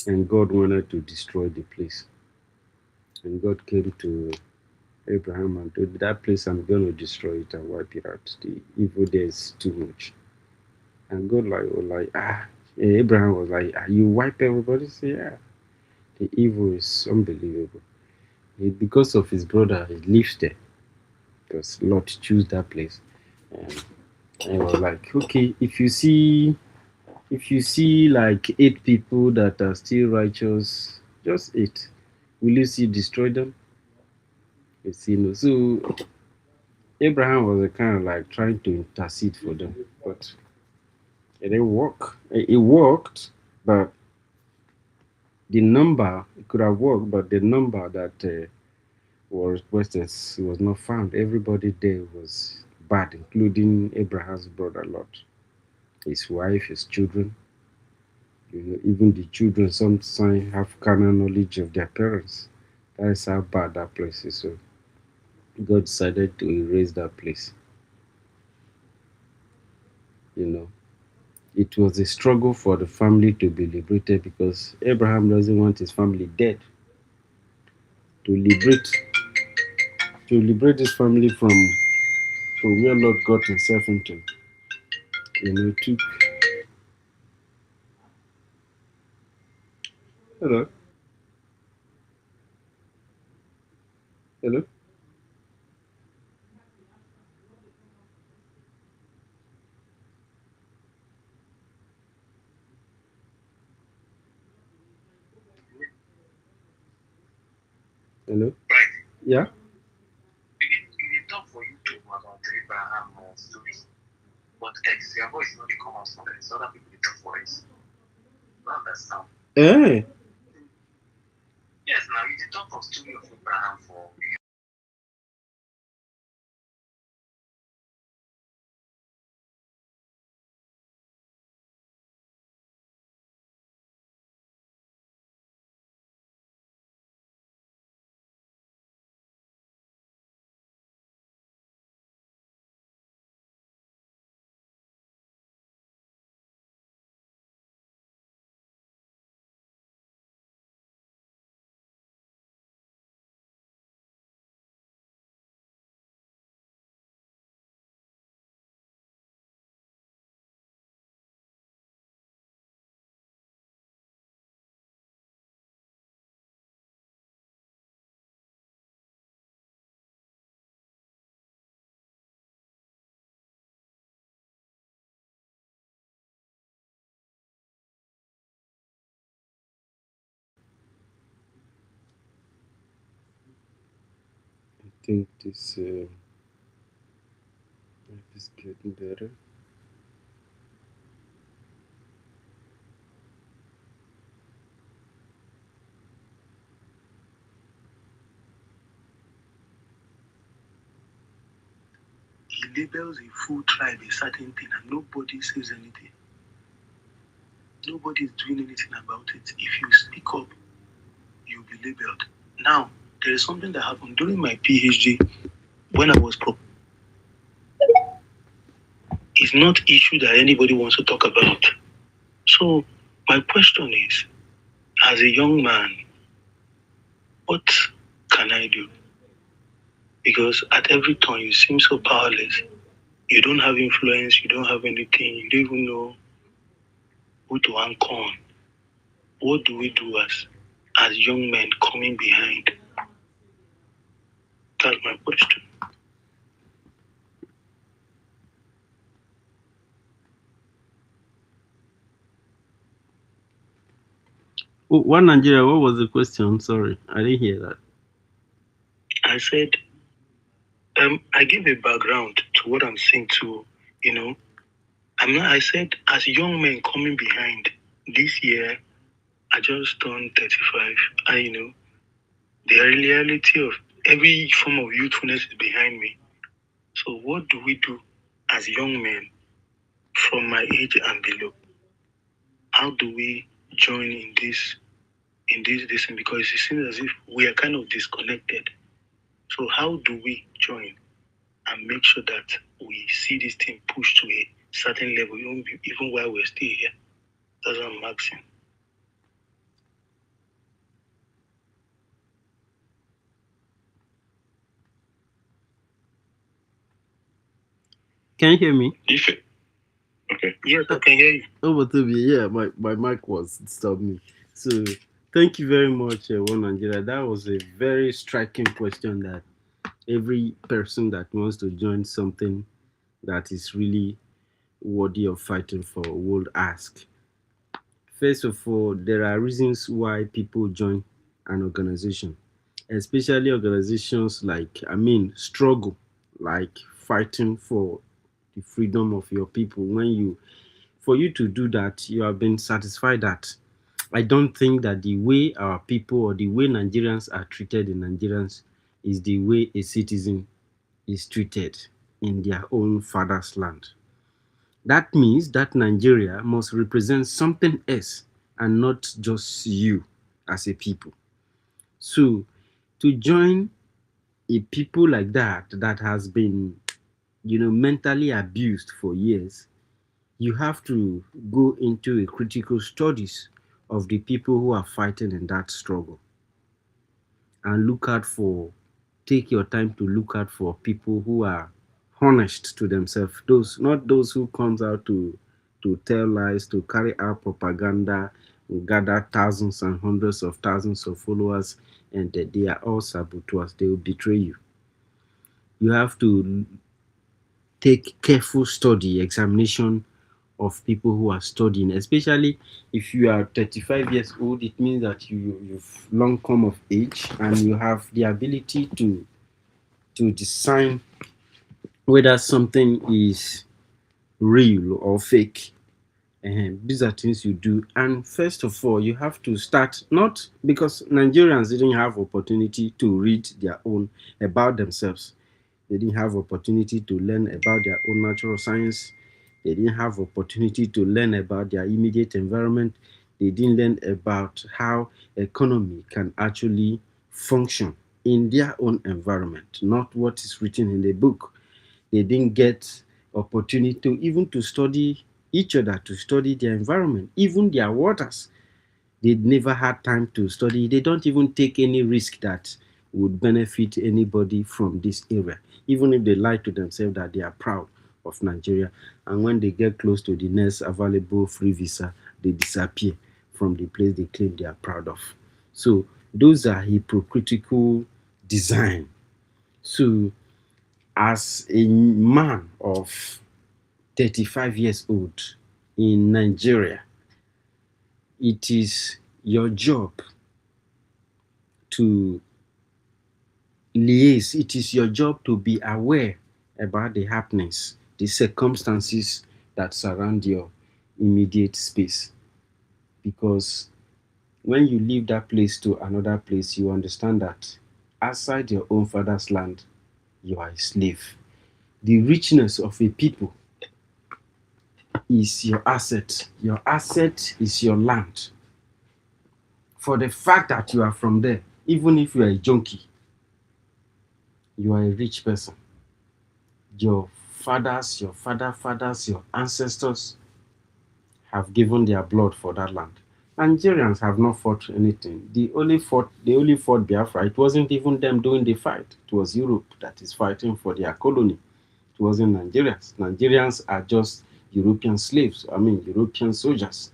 And God wanted to destroy the place, and God came to Abraham and told that place, I'm going to destroy it and wipe it out. The evil there is too much. And God Abraham was like, you wipe everybody? Say, yeah. The evil is unbelievable. Because of his brother, he lives there. Because Lot chose that place. And I was like, okay, if you see like 8 people that are still righteous, just 8, will you see destroy them? You see, no. So Abraham was a kind of like trying to intercede for them, but it didn't work. It worked, but the number it could have worked, but the number that was requested was not found. Everybody there was bad, including Abraham's brother Lot, his wife, his children. Even the children sometimes have carnal knowledge of their parents. That is how bad that place is. So God decided to erase that place. You know. It was a struggle for the family to be liberated because Abraham doesn't want his family dead. To liberate his family from where Lord got himself into. It took. Hello. Hello. Hello. Yeah. It talk for YouTube about Abraham story. But X, your voice not come out from it. So other people they talk for it. You understand? Hey. Yes, now you talk of story of Abraham for I think this is getting better. labels a full tribe a certain thing and nobody says anything. Nobody is doing anything about it. If you speak up, you'll be labeled. Now, there is something that happened during my PhD when I was it's not issue that anybody wants to talk about. So my question is, as a young man, what can I do? Because at every turn you seem so powerless. You don't have influence, you don't have anything, you don't even know who to anchor on. What do we do as young men coming behind? That's my question. Oh, One Nigeria, what was the question? Sorry, I didn't hear that. I said, I give a background to what I'm saying to, I said, as young men coming behind, this year, I just turned 35. The reality of every form of youthfulness is behind me. So what do we do as young men from my age and below? How do we join in this because it seems as if we are kind of disconnected. So how do we join and make sure that we see this thing pushed to a certain level, even while we're still here? That's what I'm asking. Can you hear me? Okay. Yes, I can hear you. Over to me. Yeah, my mic was disturbing me. So thank you very much, One Nigeria. That was a very striking question that every person that wants to join something that is really worthy of fighting for would ask. First of all, there are reasons why people join an organization, especially organizations struggle, like fighting for the freedom of your people. For you to do that, you have been satisfied that I don't think that the way our people or the way Nigerians are treated in Nigerians is the way a citizen is treated in their own father's land. That means that Nigeria must represent something else and not just you as a people. So, to join a people like that has been, mentally abused for years, you have to go into a critical studies of the people who are fighting in that struggle and take your time to look out for people who are honest to themselves, those not those who comes out to tell lies, to carry out propaganda, gather thousands and hundreds of thousands of followers, and that they are all saboteurs. They will betray you. You have to take careful study, examination of people who are studying, especially if you are 35 years old. It means that you've long come of age and you have the ability to discern whether something is real or fake. These are things you do. And first of all, you have to start, not because Nigerians didn't have opportunity to read their own about themselves. They didn't have opportunity to learn about their own natural science. They didn't have opportunity to learn about their immediate environment. They didn't learn about how economy can actually function in their own environment, not what is written in the book. They didn't get opportunity to even to study each other, to study their environment, even their waters. They never had time to study. They don't even take any risk that would benefit anybody from this area, even if they lie to themselves that they are proud of Nigeria. And when they get close to the next available free visa, they disappear from the place they claim they are proud of. So those are hypocritical design. So as a man of 35 years old in Nigeria, it is your job to liaise. It is your job to be aware about the happenings, the circumstances that surround your immediate space. Because when you leave that place to another place, you understand that outside your own father's land, you are a slave. The richness of a people is your asset. Your asset is your land. For the fact that you are from there, even if you are a junkie, you are a rich person. Your fathers, your fathers, your ancestors have given their blood for that land. Nigerians have not fought anything. They only fought Biafra. It wasn't even them doing the fight. It was Europe that is fighting for their colony. It wasn't Nigerians. Nigerians are just European slaves. European soldiers.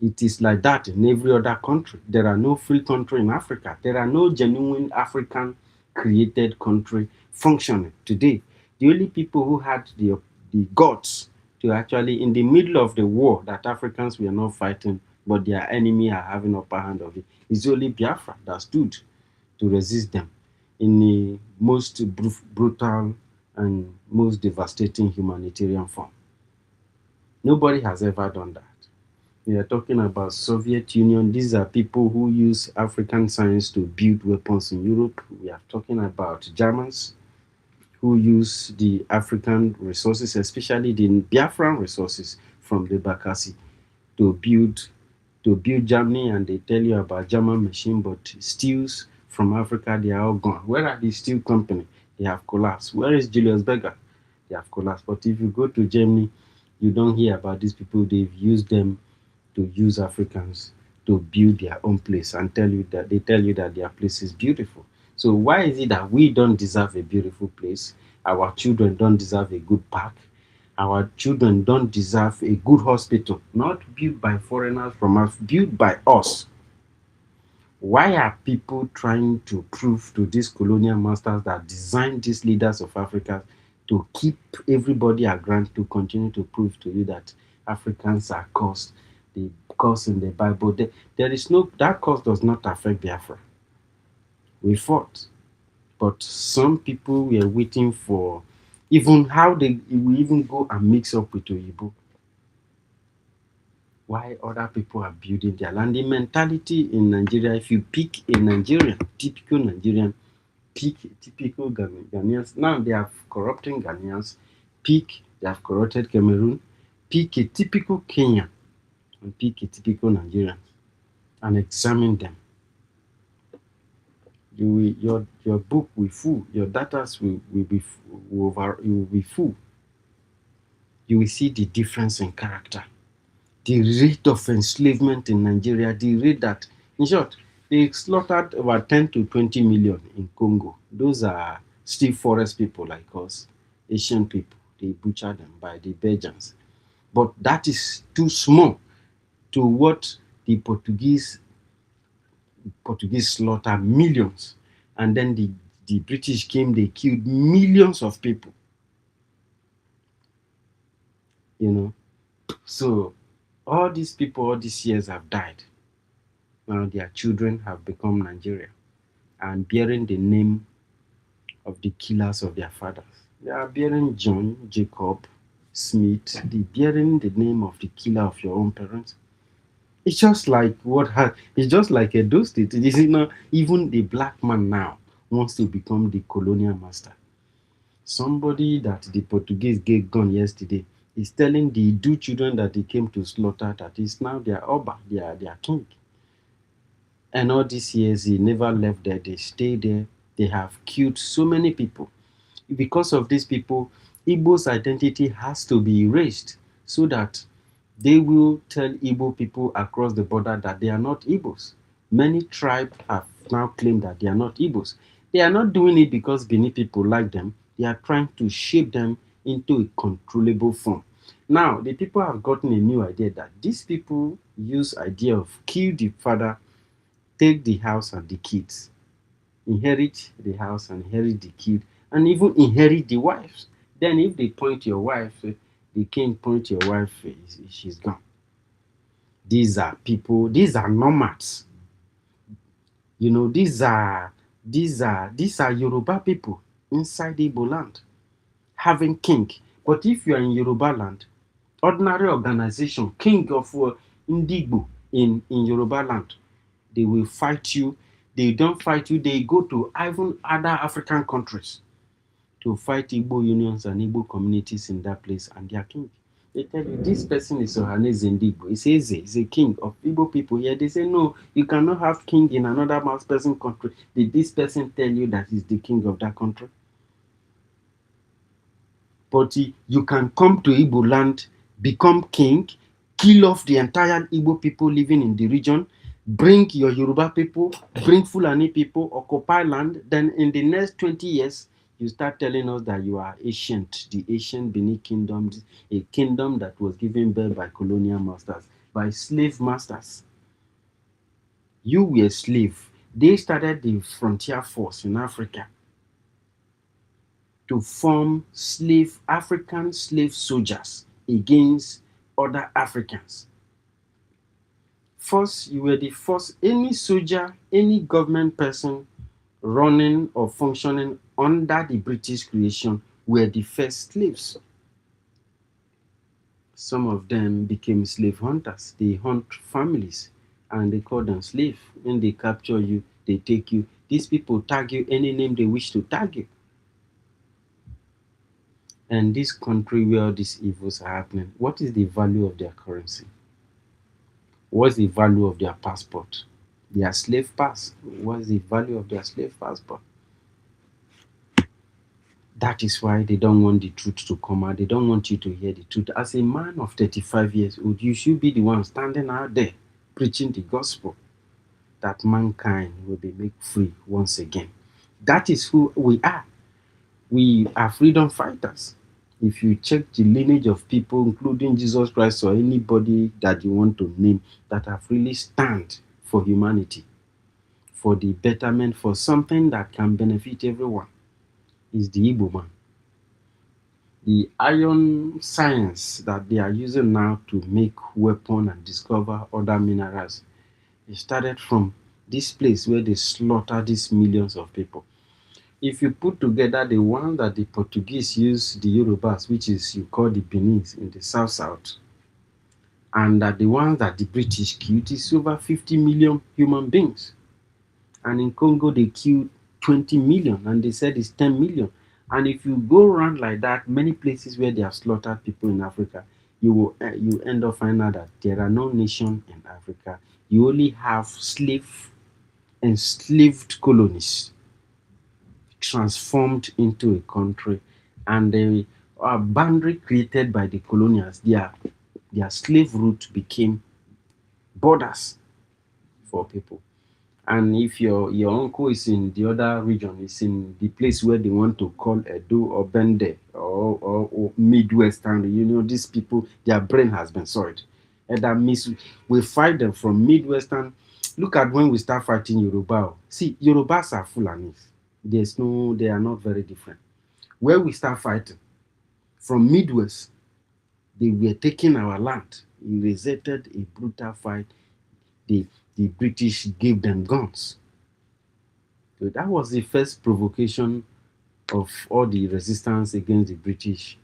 It is like that in every other country. There are no free country in Africa. There are no genuine African created country functioning today. The only people who had the guts to actually, in the middle of the war that Africans were not fighting, but their enemy are having upper hand of it, is only Biafra that stood to resist them in the most brutal and most devastating humanitarian form. Nobody has ever done that. We are talking about Soviet Union. These are people who use African science to build weapons in Europe. We are talking about Germans who use the African resources, especially the Biafran resources from the Bakassi, to build Germany, and they tell you about German machine, but steels from Africa, they are all gone. Where are the steel company? They have collapsed. Where is Julius Berger? They have collapsed. But if you go to Germany, you don't hear about these people. They've used them to use Africans to build their own place and tell you that their place is beautiful. So why is it that we don't deserve a beautiful place? Our children don't deserve a good park. Our children don't deserve a good hospital, not built by foreigners from us, built by us. Why are people trying to prove to these colonial masters that designed these leaders of Africa to keep everybody at ground, to continue to prove to you that Africans are cursed? The curse in the Bible, there is no, that curse does not affect Biafra. We fought, but some people were waiting for even how they will even go and mix up with Oyibo. Why other people are building their land? The mentality in Nigeria, if you pick a Nigerian, typical Nigerian, pick typical Ghanaians. Now they are corrupting Ghanaians. They have corrupted Cameroon. Pick a typical Kenyan and pick a typical Nigerian and examine them. Your book will full. Your data will be full. You will see the difference in character. The rate of enslavement in Nigeria, the rate that, in short, they slaughtered about 10 to 20 million in Congo. Those are still forest people like us, Asian people. They butcher them by the Belgians. But that is too small to what the Portuguese slaughtered millions. And then the British came, they killed millions of people. So all these people, all these years have died. Now their children have become Nigeria and bearing the name of the killers of their fathers. They are bearing John, Jacob, Smith. They bearing the name of the killer of your own parents. It's just like it's just like Edo State. It is even the black man now wants to become the colonial master. Somebody that the Portuguese gave gun yesterday is telling the Idu children that they came to slaughter that is now their Oba, their king. And all these years he never left there. They stayed there. They have killed so many people. Because of these people, Igbo's identity has to be erased so that they will tell Igbo people across the border that they are not Igbos. Many tribes have now claimed that they are not Igbos. They are not doing it because Benin people like them. They are trying to shape them into a controllable form. Now, the people have gotten a new idea that these people use idea of kill the father, take the house and the kids, inherit the house and inherit the kid, and even inherit the wives. Then if they point your wife, the king point your wife, she's gone. These are people, these are nomads. These are Yoruba people inside Igbo land having king. But if you are in Yoruba land, ordinary organization, king of Ndigbo in Yoruba land, they will fight you. They don't fight you. They go to even other African countries to fight Igbo unions and Igbo communities in that place and their king. They tell you, this person is Ohaneze Ndigbo. It's Eze, he's a king of Igbo people here. They say, no, you cannot have king in another mouse person country. Did this person tell you that he's the king of that country? But you can come to Igbo land, become king, kill off the entire Igbo people living in the region, bring your Yoruba people, bring Fulani people, occupy land. Then in the next 20 years, you start telling us that you are ancient, the ancient Benin kingdom, a kingdom that was given birth by colonial masters, by slave masters. You were a slave. They started the frontier force in Africa to form African slave soldiers against other Africans. First, you were the first, any soldier, any government person running or functioning under the British creation were the first slaves. Some of them became slave hunters. They hunt families and they call them slaves. When they capture you, they take you. These people tag you any name they wish to tag you. And this country where all these evils are happening, what is the value of their currency? What's the value of their passport? Their slave pass. What's the value of their slave passport? That is why they don't want the truth to come out. They don't want you to hear the truth. As a man of 35 years old, you should be the one standing out there preaching the gospel that mankind will be made free once again. That is who we are. We are freedom fighters. If you check the lineage of people, including Jesus Christ or anybody that you want to name, that have really stand for humanity, for the betterment, for something that can benefit everyone, is the Igbo man. The iron science that they are using now to make weapons and discover other minerals, it started from this place where they slaughter these millions of people. If you put together the one that the Portuguese use, the Yorubas, which is you call the Benin in the south, and that the ones that the British killed, is over 50 million human beings. And in Congo, they killed 20 million, and they said it's 10 million. And if you go around like that, many places where they have slaughtered people in Africa, you end up finding out that there are no nations in Africa. You only have enslaved colonies transformed into a country, and the boundary created by the colonials, their slave route became borders for people. And if your uncle is in the other region, is in the place where they want to call Edo or Bende or Midwestern, these people, their brain has been soiled. And that means we fight them from Midwestern. Look at when we start fighting Yoruba. See, Yorubas are Fulanis. They are not very different. Where we start fighting, from Midwest, they were taking our land. It resulted a brutal fight. The British gave them guns. So that was the first provocation of all the resistance against the British,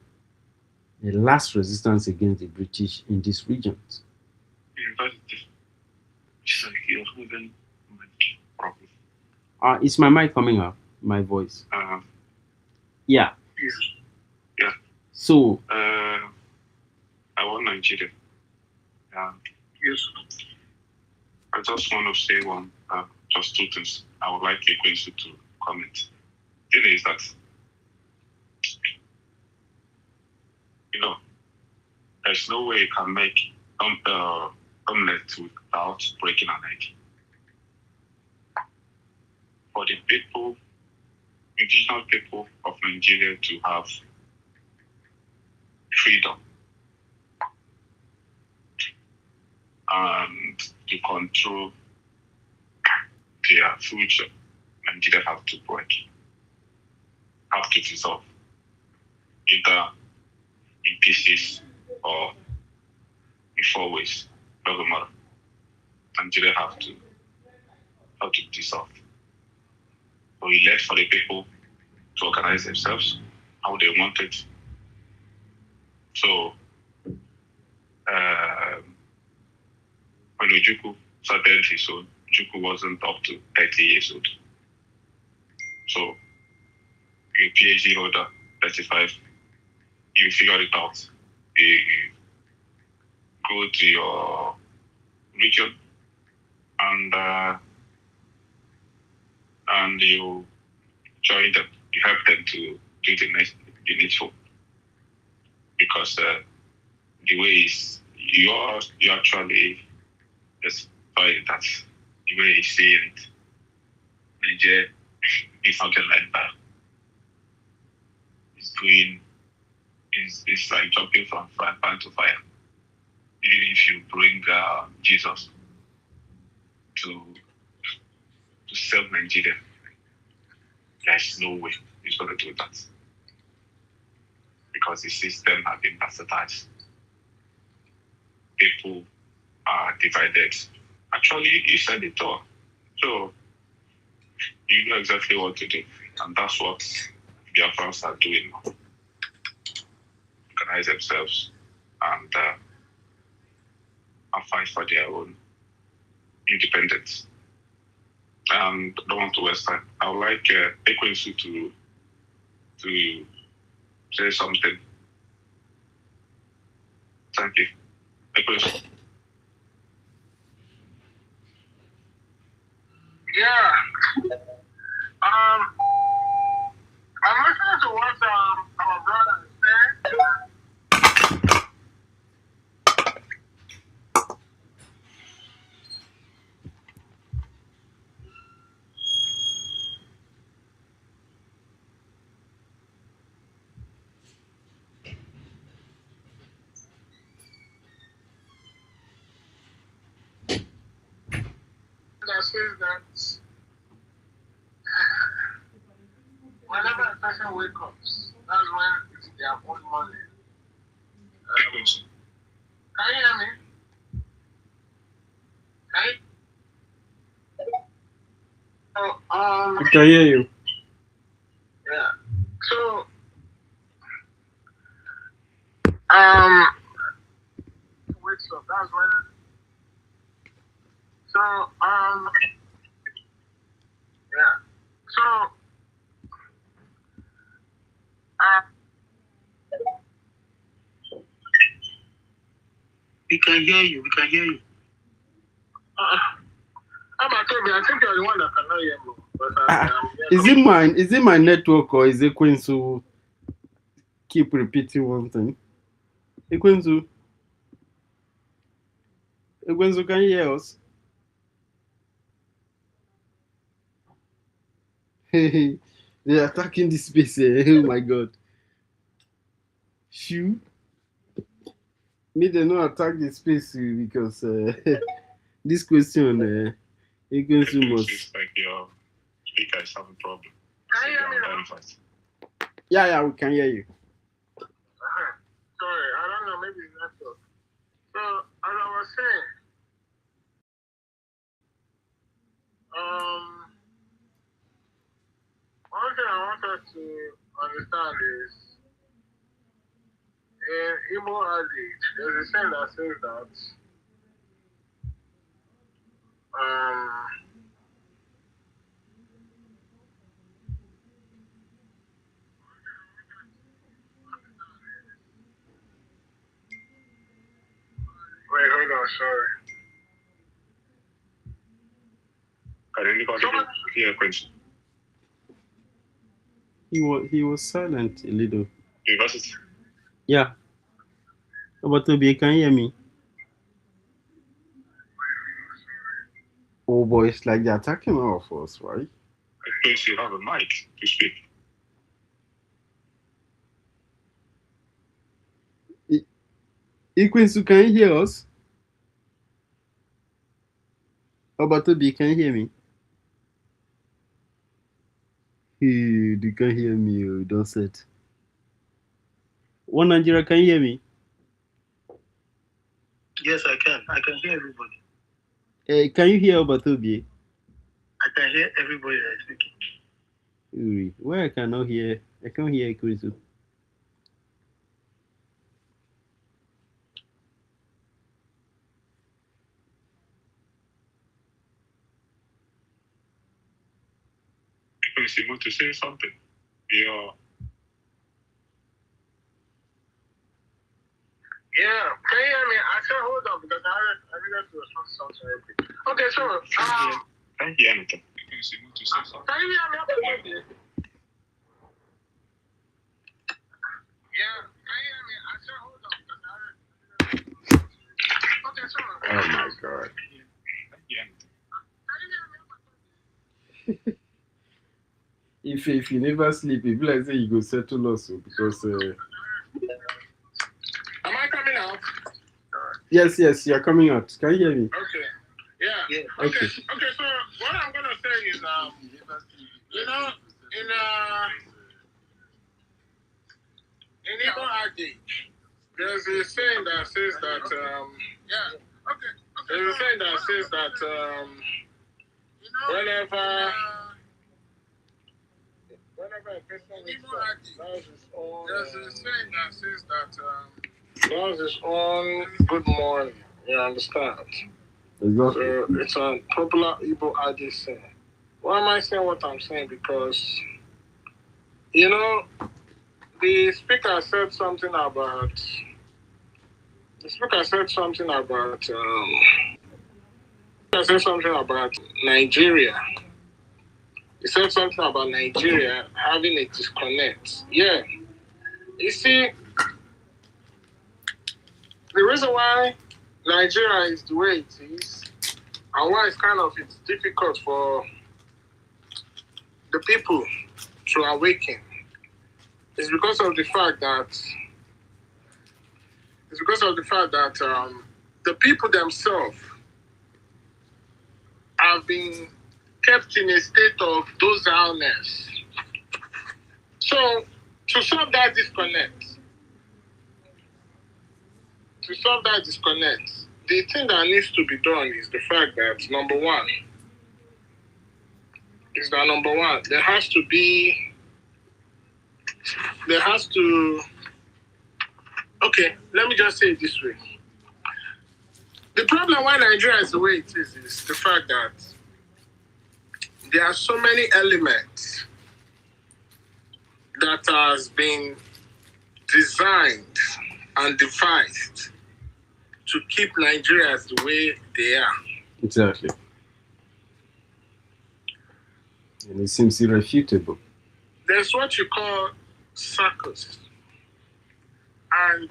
the last resistance against the British in these regions. Is my mic coming up? My voice? Yeah. Yeah. So. I want Nigeria. Yes. I just want to say just two things. I would like Ekwensu to comment. The thing is that, there's no way you can make omelette without breaking an egg. For the people, indigenous people of Nigeria to have freedom and to control their future, Nigeria have to dissolve, either in pieces or in 4 ways. Doesn't matter. Nigeria have to dissolve. So we left for the people to organize themselves how they want it. So when Ojukwu started his own, Ojukwu wasn't up to 30 years old. So you're a PhD holder, 35, you figure it out. You go to your region and you join them. You help them to do the needful. Because the way is you actually justify that the way he's saying it. Nigeria is something like that. It's like jumping from frying pan to fire. Even if you bring Jesus to save Nigeria, there's no way he's going to do that. Because the system has been bastardized. People are divided. Actually, you said it all. So you know exactly what to do. And that's what Biafrans are doing now. Organize themselves and fight for their own independence. And I don't want to waste time. I would like Ekwensu to say something. Thank you. Ekwensu. Yeah. I'm listening to what our brother is saying. That says that whenever a person wakes up, that's when it's their own money. Ekwensu. Can you hear me? Can you? So, I can hear you. yeah. So, wakes up. That's when. So, yeah. So, We can hear you. We can hear you. I think you're the one that cannot hear me. But Is it my network or is it Queen to keep repeating one thing? Ekwensu, can you hear us? They're attacking this space. Oh my god. Shoo. Me, they not attack the space because this question, Ekwensu must. It's like your speaker is having a problem. can you hear me now? Yeah, we can hear you. Sorry, I don't know. Maybe it's network. So, as I was saying, one thing I want us to understand is in Igbo adage, there's a saying that says that wait, hold on, sorry. Can anybody hear Ekwensu? He was silent a little. University. Yeah. But Toby, can you hear me? Oh boy, it's like they're attacking all of us, right? Ekwensu, you have a mic to speak. Ekwensu, can you hear us? Toby, can you hear me? Hey, they can't hear me. Oh, don't say it. One Nigeria, can you hear me? Yes, I can. I can hear everybody. Can you hear Toby? I can hear everybody that is speaking. Where I cannot hear, I can't hear Ekwensu. Ekwensu, you want to say something? your Yeah, can you hear me? I said hold on because I needed to respond to something real quick. Okay, so can't hear anything. You can see what you say. can you hear me? Yeah, can you hear me? I said hold on because I needed to respond to okay, so Oh my God. If you never sleep, if like say you go settle also because am I coming out? yes, you're coming out. Can you hear me? Okay. Yeah. Okay. Okay, so what I'm gonna say is you know, in Igbo adage, there's a saying that says that there's a saying that says that whenever a person does his own, there's a saying that says that does his own good morning. You understand? Exactly. So it's a popular Igbo adage saying. Why am I saying what I'm saying? Because the speaker said something about Nigeria. He said something about Nigeria having a disconnect. Yeah. You see, the reason why Nigeria is the way it is, and why it's difficult for the people to awaken, is because of the fact that the people themselves have been kept in a state of docilness. So, to solve that disconnect, the thing that needs to be done is the fact that number one, there has to okay, let me just say it this way. The problem why Nigeria is the way it is the fact that there are so many elements that has been designed and devised to keep Nigeria the way they are. Exactly. And it seems irrefutable. There's what you call circus. And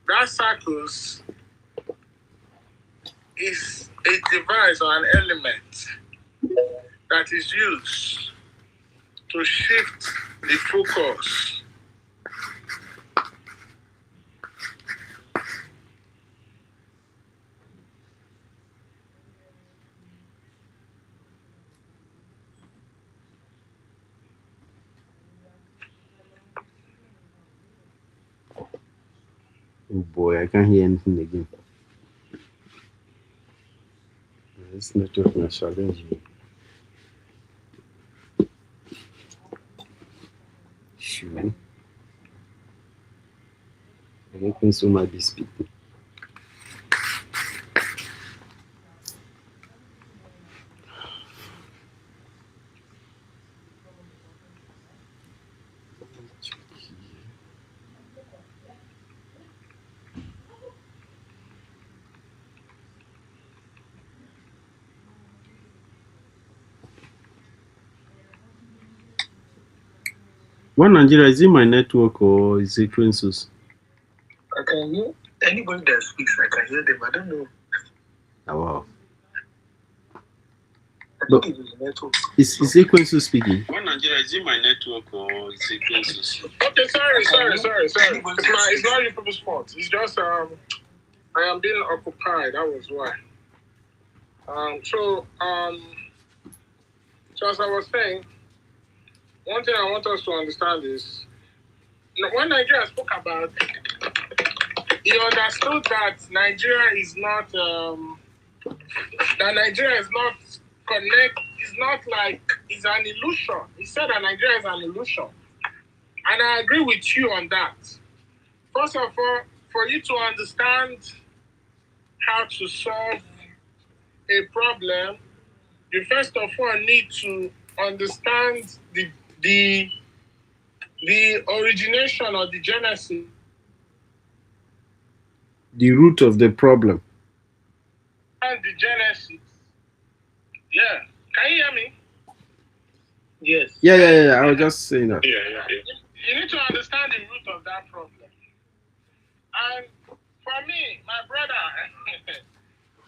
that circus is a device or an element that is used to shift the focus Oh boy, I can't hear anything again. This network is challenging. Sure. I don't think so might be speaking. One Nigeria, is it my network or is it Quintus? I can hear anybody that speaks, I can hear them. I don't know. Oh, wow. I think it is the network. Is it Quintus speaking? One Nigeria, is it my network or is it Quintus? Okay, sorry. It's not your people's fault. It's just I am being occupied. That was why. So as I was saying, one thing I want us to understand is when Nigeria spoke about, he understood that Nigeria is not connect. It's not like it's an illusion. He said that Nigeria is an illusion, and I agree with you on that. First of all, for you to understand how to solve a problem, you first of all need to understand the the origination or the genesis. The root of the problem. And the genesis. Yeah. Can you hear me? Yes. Yeah. I was just saying that. Yeah. You need to understand the root of that problem. And for me, my brother,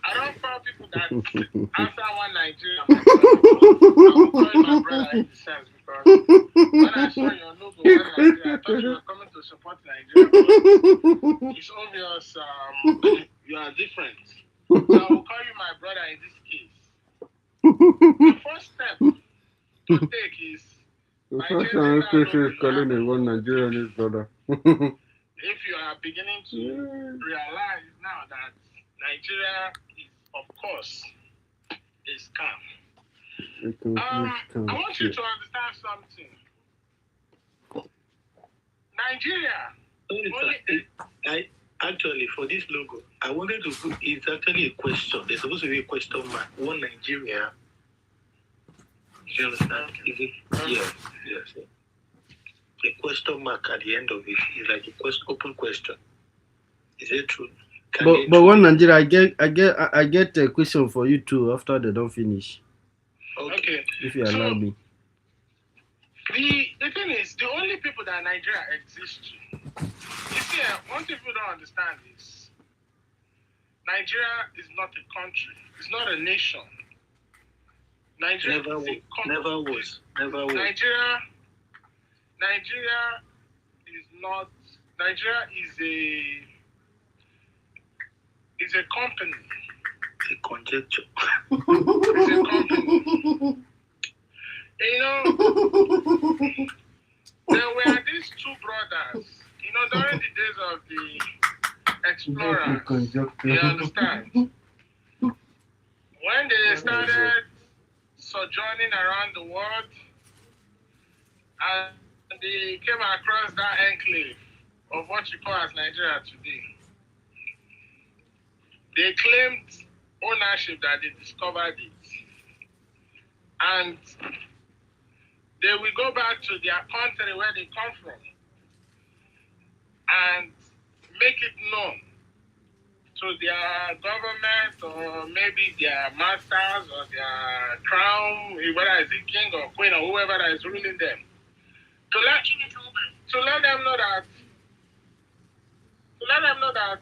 I don't call people that answer one Nigeria, my brother. I will call you my brother in the sense because when I saw your logo, one Nigeria, I thought you were coming to support Nigeria, but it's obvious you are different. So I will call you my brother in this case. The first step to take is by changing that logo, calling a one Nigerian his brother. if you are beginning to realize now that Nigeria is, of course, a scam. I want you to understand something. Nigeria. Actually, for this logo, I wanted to put it's actually a question. There's supposed to be a question mark. One Nigeria. Do you understand? Is it? Yes. A question mark at the end of it is like a open question. Is it true? But one Nigeria, I get a question for you too after they don't finish. Okay. If you allow me. The thing is, the only people that Nigeria exists to. You see, one thing people don't understand is Nigeria is not a country. It's not a nation. Nigeria never was. Nigeria is not. Nigeria is a company. A conjecture. It's a company. You know, there were these two brothers. You know, during the days of the explorers. You understand? When they started sojourning around the world, and they came across that enclave of what you call as Nigeria today. They claimed ownership that they discovered it. And they will go back to their country where they come from and make it known to their government or maybe their masters or their crown, whether it's the king or queen or whoever that is ruling them. To let them know that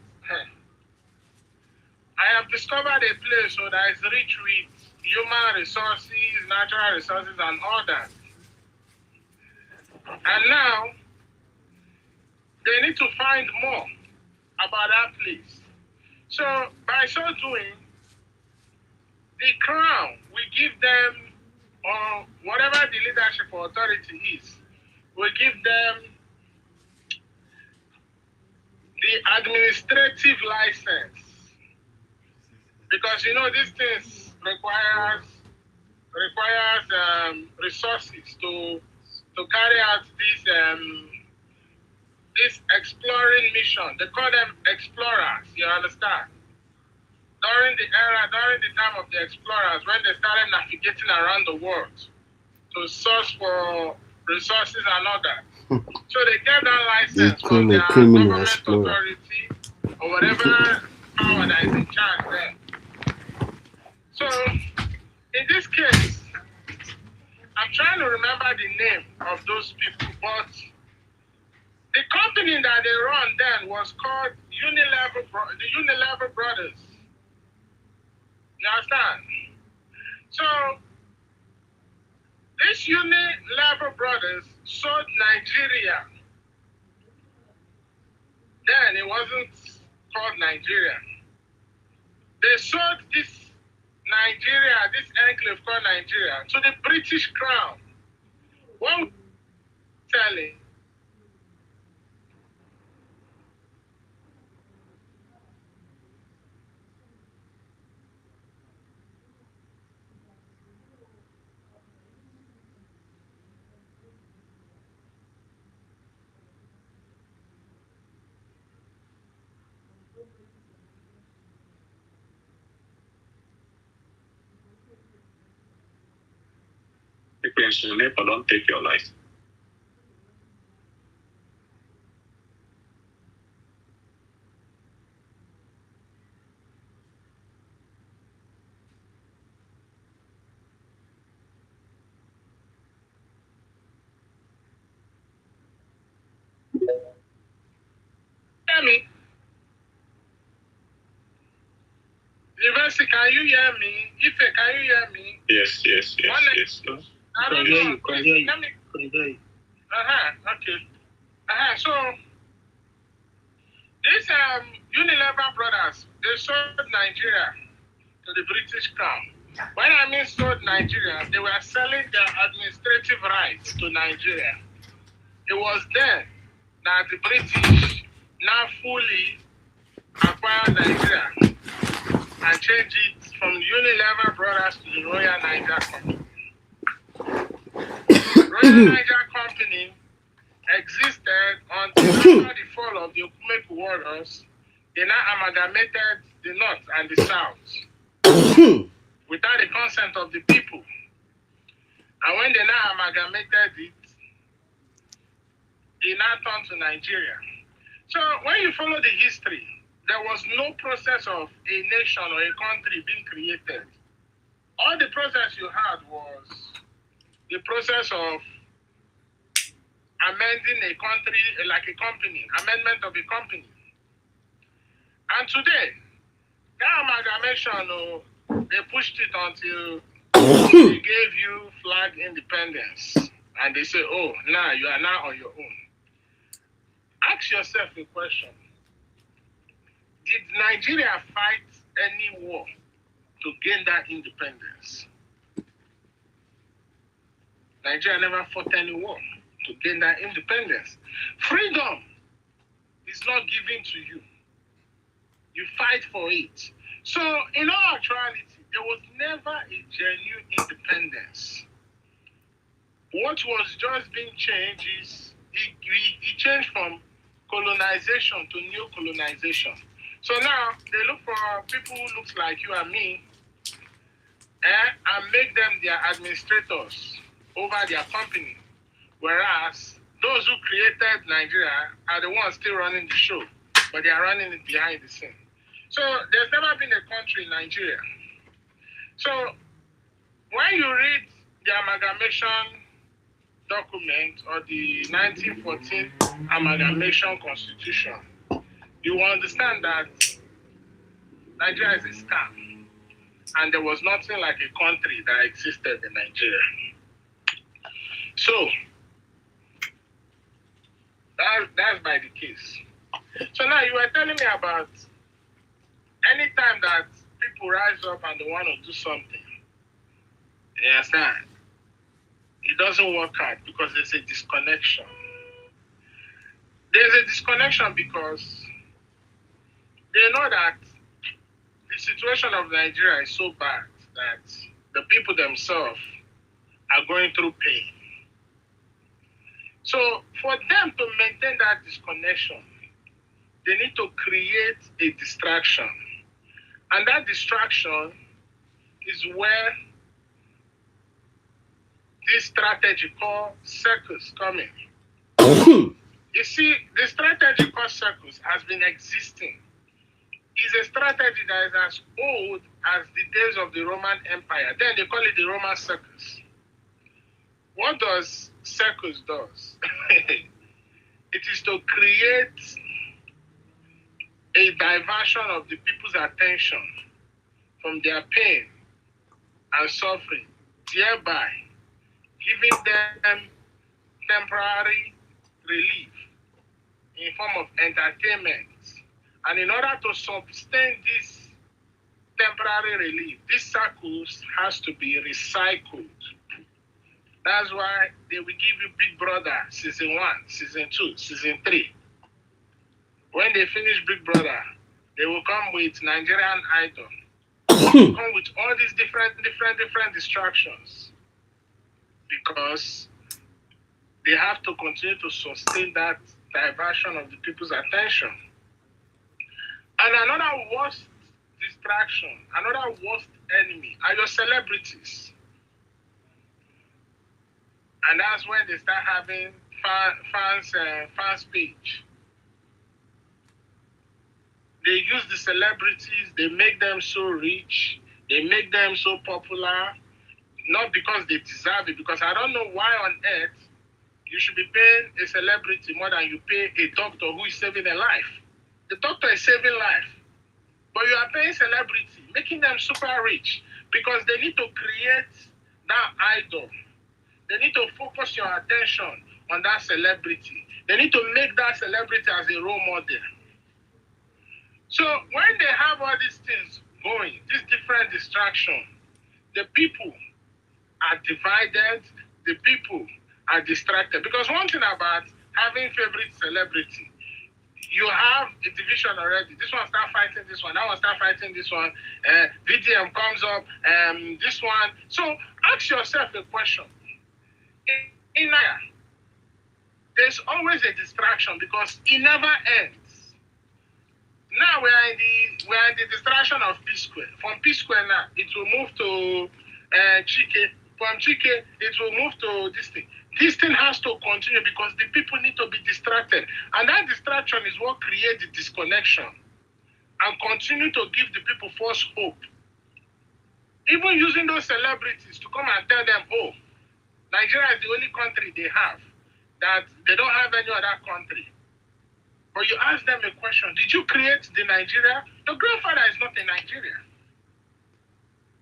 I have discovered a place that is rich with human resources, natural resources, and all that. And now they need to find more about that place. So by so doing, the crown will give them, or whatever the leadership or authority is, will give them the administrative license. Because you know these things requires resources to carry out this exploring mission. They call them explorers, you understand? During the time of the explorers, when they started navigating around the world to search for resources and all that. So they get that license from their government authority or whatever power that is in charge there. So in this case, I'm trying to remember the name of those people, but the company that they run then was called the Unilever Brothers. You understand? So this Unilever Brothers sold Nigeria. Then it wasn't called Nigeria. They sold this Nigeria, this enclave called Nigeria, to the British Crown. What selling? Neighbor, don't take your life. me? University, can you hear me? Ife, can you hear me? Yes. I don't know. Please, let me. Okay. So these Unilever brothers, they sold Nigeria to the British crown. When I mean sold Nigeria, they were selling their administrative rights to Nigeria. It was then that the British now fully acquired Nigeria and changed it from the Unilever brothers to the Royal Niger Company. Royal Niger Company existed until after the fall of the Okumeku warriors. They now amalgamated the North and the South without the consent of the people. And when they now amalgamated it, they now turned to Nigeria. So when you follow the history, there was no process of a nation or a country being created. All the process you had was the process of amending a country, like a company, amendment of a company. And today, that amalgamation, they pushed it until they gave you flag independence. And they say, oh, now you are now on your own. Ask yourself a question. Did Nigeria fight any war to gain that independence? Nigeria never fought any war to gain that independence. Freedom is not given to you. You fight for it. So, in all actuality, there was never a genuine independence. What was just being changed is it changed from colonization to new colonization. So now they look for people who look like you and me and make them their administrators over their company. Whereas those who created Nigeria are the ones still running the show, but they are running it behind the scene. So there's never been a country in Nigeria. So when you read the amalgamation document or the 1914 amalgamation constitution, you will understand that Nigeria is a scam. And there was nothing like a country that existed in Nigeria. So that's by the case. So now you were telling me about any time that people rise up and they want to do something, you understand? It doesn't work out because there's a disconnection. There's a disconnection because they know that the situation of Nigeria is so bad that the people themselves are going through pain. So for them to maintain that disconnection, they need to create a distraction. And that distraction is where this strategy called circus come in. You see, the strategy called circus has been existing. It's a strategy that is as old as the days of the Roman Empire. Then they call it the Roman circus. What does circus do? It is to create a diversion of the people's attention from their pain and suffering, thereby giving them temporary relief in form of entertainment. And in order to sustain this temporary relief, this circus has to be recycled. That's why they will give you Big Brother season 1, season 2, season 3. When they finish Big Brother, they will come with Nigerian Idol. Come with all these different distractions because they have to continue to sustain that diversion of the people's attention. And another worst distraction, another worst enemy are your celebrities. And that's when they start having fans page. They use the celebrities, they make them so rich, they make them so popular, not because they deserve it, because I don't know why on earth you should be paying a celebrity more than you pay a doctor who is saving a life. The doctor is saving life. But you are paying celebrity, making them super rich because they need to create that idol. They need to focus your attention on that celebrity. They need to make that celebrity as a role model. So when they have all these things going, these different distractions, the people are divided, the people are distracted. Because one thing about having favorite celebrity, you have a division already. This one start fighting this one, that one start fighting this one. VDM comes up, this one. So ask yourself a question. In there's always a distraction because it never ends. Now we are in the distraction of P Square. From P Square now, it will move to Chike. From Chike, it will move to this thing. This thing has to continue because the people need to be distracted. And that distraction is what creates the disconnection and continue to give the people false hope. Even using those celebrities to come and tell them, oh, Nigeria is the only country they have, that they don't have any other country. But you ask them a question, did you create the Nigeria? Your grandfather is not a Nigerian.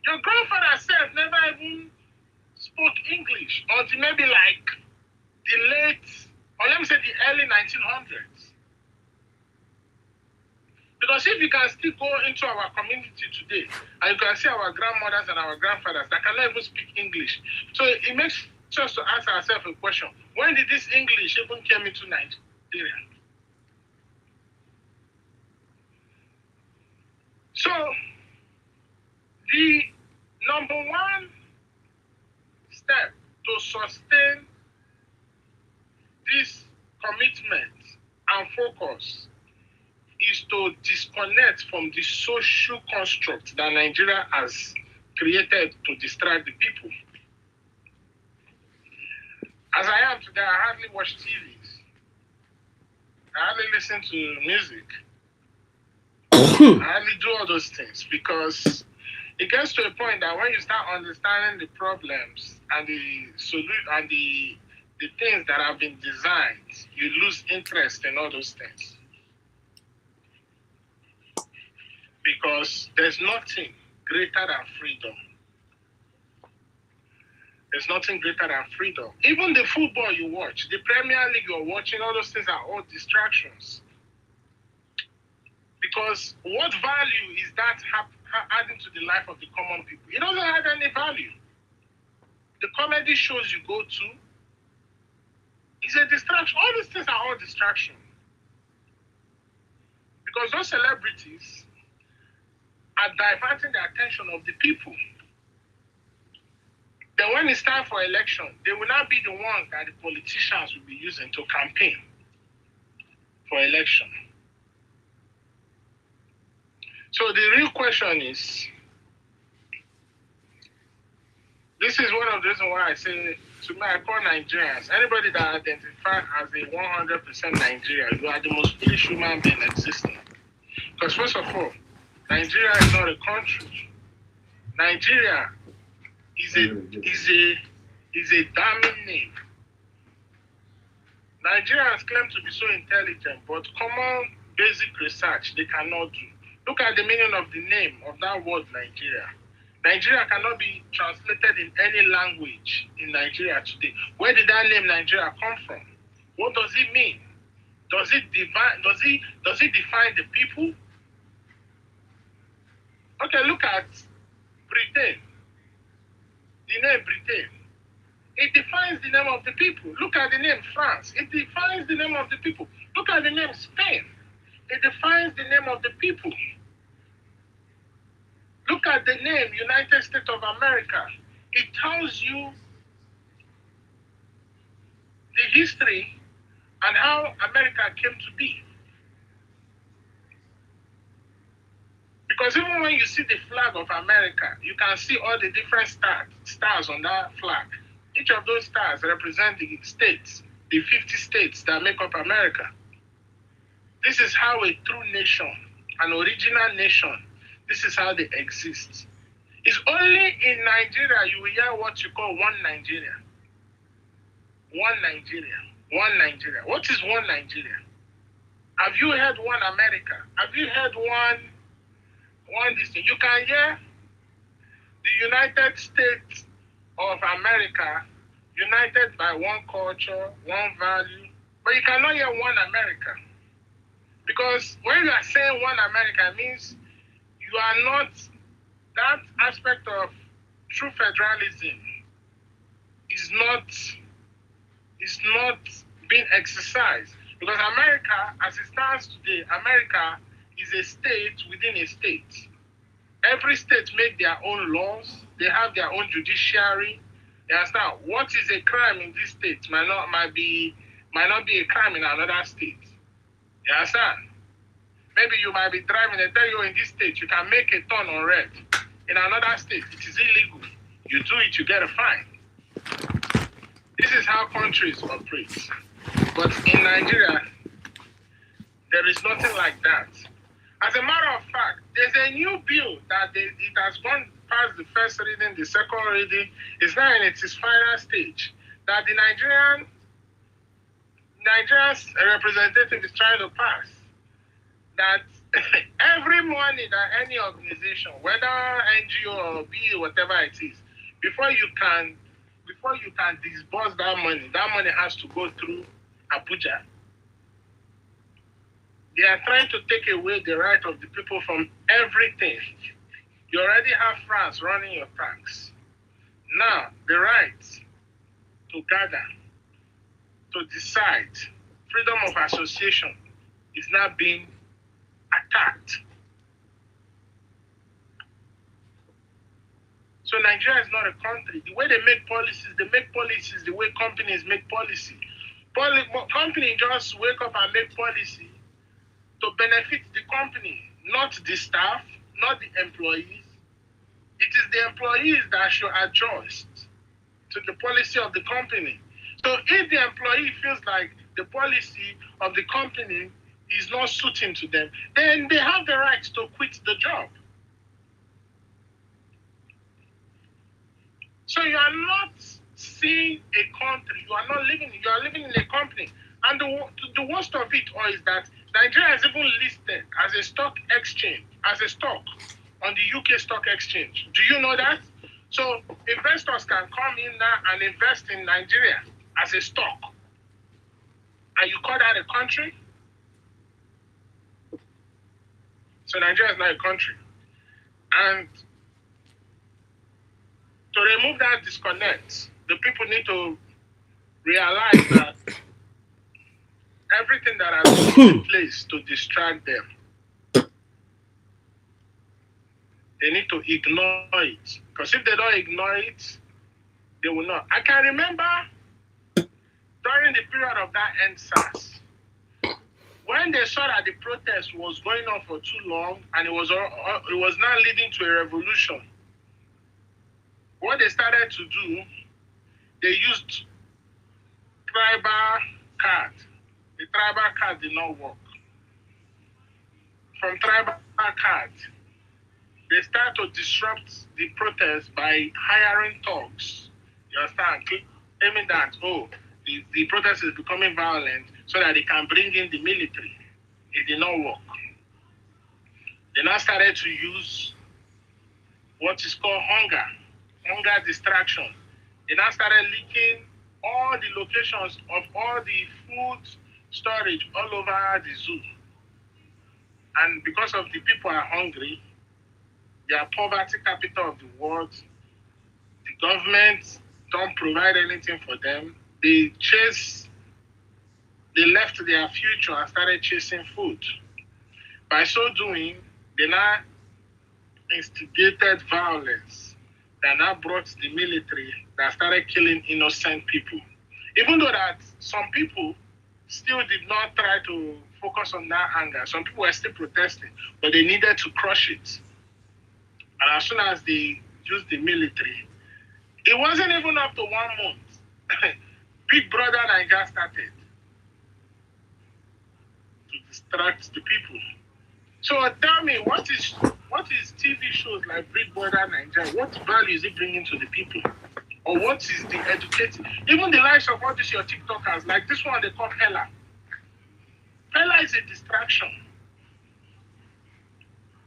Your grandfather self never even spoke English until maybe like the late, or let me say the early 1900s. Because if you can still go into our community today, and you can see our grandmothers and our grandfathers that cannot even speak English. So it makes us to ask ourselves a question, when did this English even come into Nigeria? So the number one step to sustain this commitment and focus is to disconnect from the social construct that Nigeria has created to distract the people. As I am today, I hardly watch TVs. I hardly listen to music. I hardly do all those things because it gets to a point that when you start understanding the problems and the solution and the things that have been designed, you lose interest in all those things. Because there's nothing greater than freedom. There's nothing greater than freedom. Even the football you watch, the Premier League you're watching, all those things are all distractions. Because what value is that adding to the life of the common people? It doesn't add any value. The comedy shows you go to is a distraction. All these things are all distraction. Because those celebrities are diverting the attention of the people. Then when it's time for election, they will not be the ones that the politicians will be using to campaign for election. So the real question is, this is one of the reasons why I say, to me, I call Nigerians, anybody that identifies as a 100% Nigerian, you are the most foolish human being existing. Because first of all, Nigeria is not a country. Nigeria is a damning name. Nigerians claim to be so intelligent, but common basic research they cannot do. Look at the meaning of the name of that word Nigeria. Nigeria cannot be translated in any language in Nigeria today. Where did that name Nigeria come from? What does it mean? Does it define the people? Okay, look at Britain. The name Britain. It defines the name of the people. Look at the name France. It defines the name of the people. Look at the name Spain. It defines the name of the people. Look at the name United States of America. It tells you the history and how America came to be. Because even when you see the flag of America, you can see all the different stars on that flag. Each of those stars represent the states, the 50 states that make up America. This is how a true nation, an original nation, this is how they exist. It's only in Nigeria you will hear what you call one Nigeria. One Nigeria. One Nigeria. What is one Nigeria? Have you heard one America? Have you heard one this thing? You can hear the United States of America united by one culture, one value, but you cannot hear one America. Because when you are saying one America, it means you are not, that aspect of true federalism is not being exercised. Because America, as it stands today, America is a state within a state. Every state make their own laws. They have their own judiciary. You understand? What is a crime in this state might not be a crime in another state. You understand? Maybe you might be driving and tell you in this state you can make a turn on red. In another state, it is illegal. You do it, you get a fine. This is how countries operate. But in Nigeria, there is nothing like that. As a matter of fact, there's a new bill that it has gone past the first reading, the second reading, is now in its final stage, that the Nigeria's representative is trying to pass. That every money that any organization, whether NGO or BA, whatever it is, before you can disburse that money has to go through Abuja. They are trying to take away the right of the people from everything. You already have France running your tax. Now, the right to gather, to decide, freedom of association is now being attacked. So Nigeria is not a country. The way they make policies the way companies make policy. Company just wake up and make policy to benefit the company, not the staff, not the employees. It is the employees that should adjust to the policy of the company. So if the employee feels like the policy of the company is not suiting to them, then they have the right to quit the job. So you are not seeing a country, you are living in a company. And the worst of it all is that Nigeria is even listed as a stock exchange, as a stock on the UK stock exchange. Do you know that? So investors can come in now and invest in Nigeria as a stock. And you call that a country? So Nigeria is not a country. And to remove that disconnect, the people need to realize that everything that has been put in place to distract them, they need to ignore it. Because if they don't ignore it, they will not. I can remember during the period of that EndSARS, when they saw that the protest was going on for too long and it was now leading to a revolution, what they started to do, they used tribal card. The tribal card did not work. From tribal card, they start to disrupt the protest by hiring thugs. You understand? Claiming that, the protest is becoming violent so that they can bring in the military. It did not work. They now started to use what is called hunger distraction. They now started leaking all the locations of all the food storage all over the zoo. And because of the people are hungry, they are poverty capital of the world. The government don't provide anything for them. They left their future and started chasing food. By so doing, they now instigated violence that now brought the military that started killing innocent people. Even though that some people still did not try to focus on that anger. Some people were still protesting, but they needed to crush it. And as soon as they used the military, it wasn't even up to 1 month. Big Brother Nigeria started to distract the people. So tell me, what is TV shows like Big Brother Nigeria? What value is it bringing to the people? Or what is the educating? Even the likes of all these your TikTokers, like this one they call Hella. Pella is a distraction.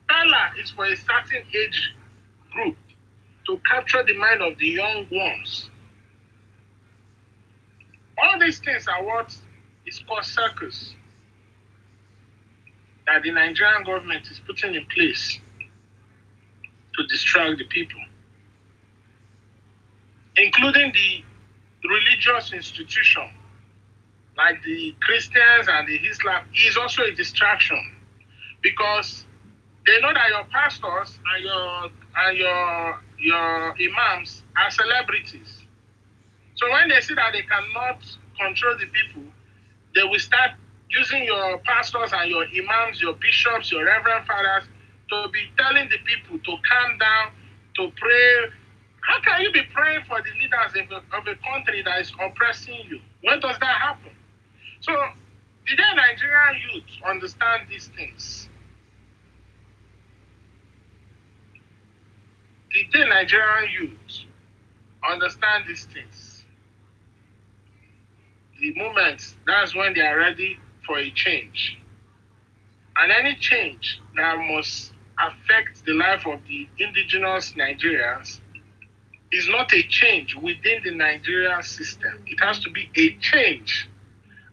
Pella is for a certain age group to capture the mind of the young ones. All these things are what is called circus that the Nigerian government is putting in place to distract the people, including the religious institution like the Christians and the Islam is also a distraction because they know that your pastors and your imams are celebrities. So when they see that they cannot control the people, they will start using your pastors and your imams, your bishops, your reverend fathers to be telling the people to calm down, to pray. How can you be praying for the leaders of a country that is oppressing you? When does that happen? So, did the Nigerian youth understand these things? Did the Nigerian youth understand these things? The moment, that's when they are ready for a change. And any change that must affect the life of the indigenous Nigerians is not a change within the Nigerian system. It has to be a change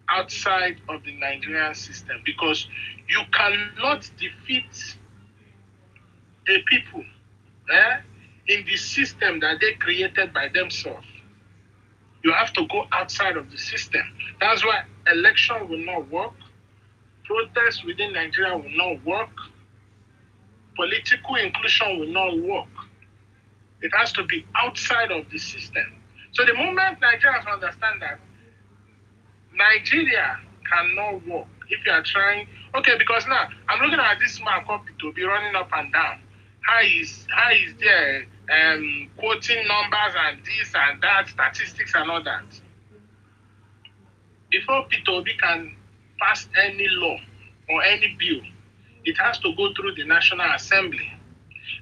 outside of the Nigerian system because you cannot defeat a people in the system that they created by themselves. You have to go outside of the system. That's why election will not work. Protests within Nigeria will not work. Political inclusion will not work. It has to be outside of the system. So the moment Nigerians understand that Nigeria cannot work if you are trying, okay, because now I'm looking at this man called to be running up and down. How is there quoting numbers and this and that, statistics and all that. Before P2B can pass any law or any bill, it has to go through the National Assembly.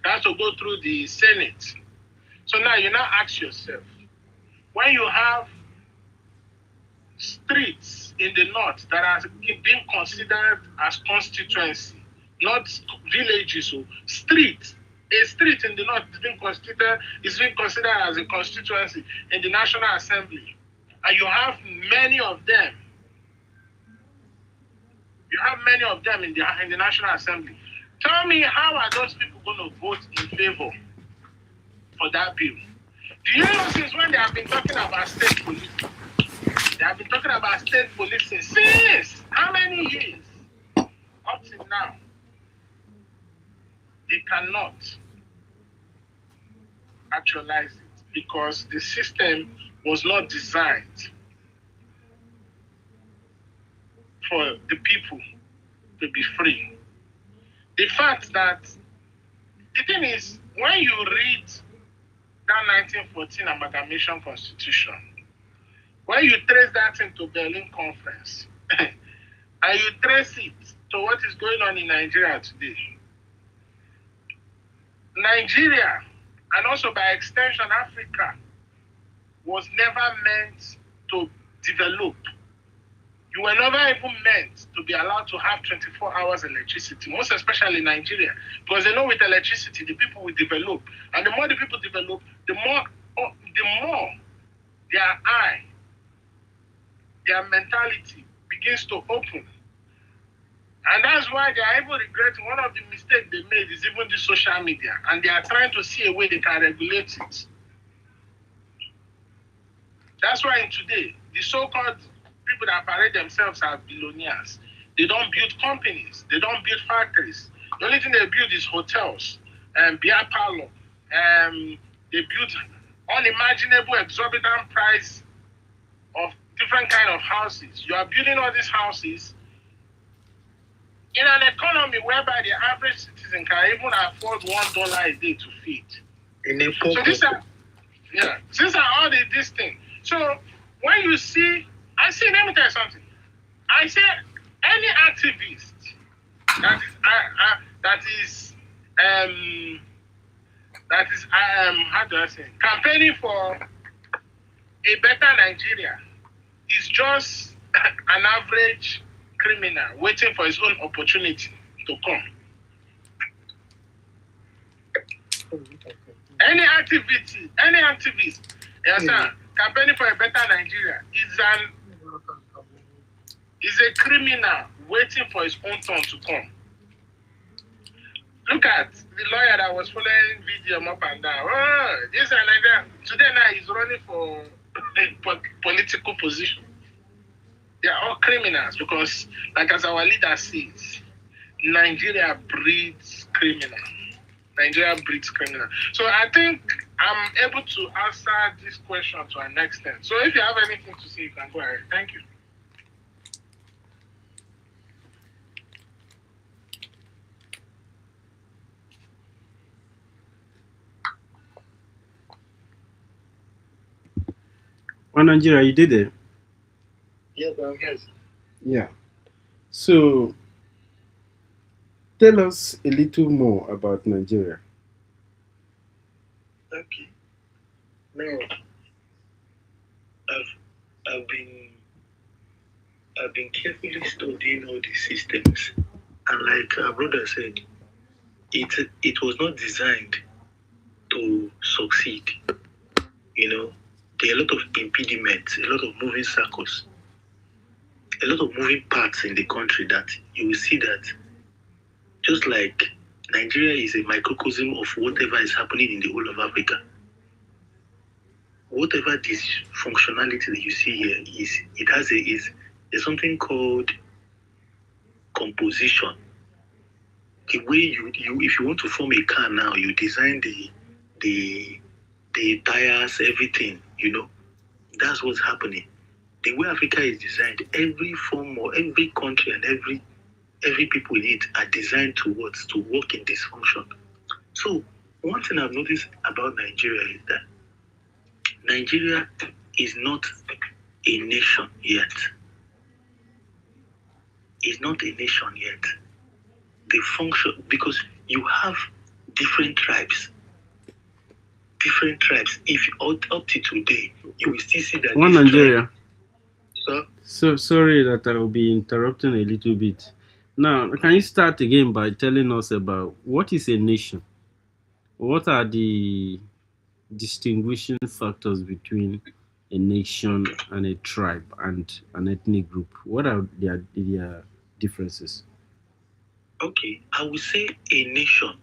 It has to go through the Senate. So now you now ask yourself, when you have streets in the north that are being considered as constituency, not villages, or streets. A street in the north is being considered as a constituency in the National Assembly, and you have many of them. You have many of them in the National Assembly. Tell me, how are those people going to vote in favor for that bill? Do you know since when they have been talking about state police? They have been talking about state policing since how many years? Up till now. They cannot actualize it because the system was not designed for the people to be free. The fact that, the thing is, when you read that 1914 amalgamation constitution, when you trace that into Berlin Conference, and you trace it to what is going on in Nigeria today, Nigeria, and also by extension Africa, was never meant to develop. You were never even meant to be allowed to have 24 hours electricity, most especially Nigeria, because they know with electricity, the people will develop. And the more the people develop, the more their eye, their mentality begins to open. And that's why they are even regretting one of the mistakes they made is even the social media. And they are trying to see a way they can regulate it. That's why today, the so-called people that parade themselves as billionaires, they don't build companies, they don't build factories. The only thing they build is hotels and beer parlor. They build unimaginable exorbitant price of different kind of houses. You are building all these houses in an economy whereby the average citizen can even afford $1 a day to feed. So these are all these things. So when you see, let me tell you something. I say any activist that is how do I say, campaigning for a better Nigeria is just an average criminal waiting for his own opportunity to come. Any activist, yes, sir, campaigning for a better Nigeria is a criminal waiting for his own turn to come. Look at the lawyer that was following video up and down. Oh, this and like that. Today now he's running for a political position. They are all criminals because, like as our leader says, Nigeria breeds criminal. Nigeria breeds criminal. So I think I'm able to answer this question to an extent. So if you have anything to say, you can go ahead. Thank you. Oh, Nigeria, you did it? Yes, yes. Yeah. So, tell us a little more about Nigeria. Okay. Now, I've been carefully studying all the systems, and like our brother said, it was not designed to succeed. You know, there are a lot of impediments, a lot of moving circles, a lot of moving parts in the country that you will see that just like Nigeria is a microcosm of whatever is happening in the whole of Africa. Whatever dysfunctionality that you see here there's something called composition. The way you if you want to form a car now, you design the tires, everything, you know. That's what's happening. The way Africa is designed, every form or every country and every people in it are designed to work in dysfunction. So one thing I've noticed about Nigeria is that Nigeria is not a nation yet. It's not a nation yet. The function, because you have different tribes. If up to today, you will still see that One Nigeria. So sorry that I will be interrupting a little bit. Now, can you start again by telling us about what is a nation? What are the distinguishing factors between a nation and a tribe and an ethnic group? What are their differences? Okay, I would say a nation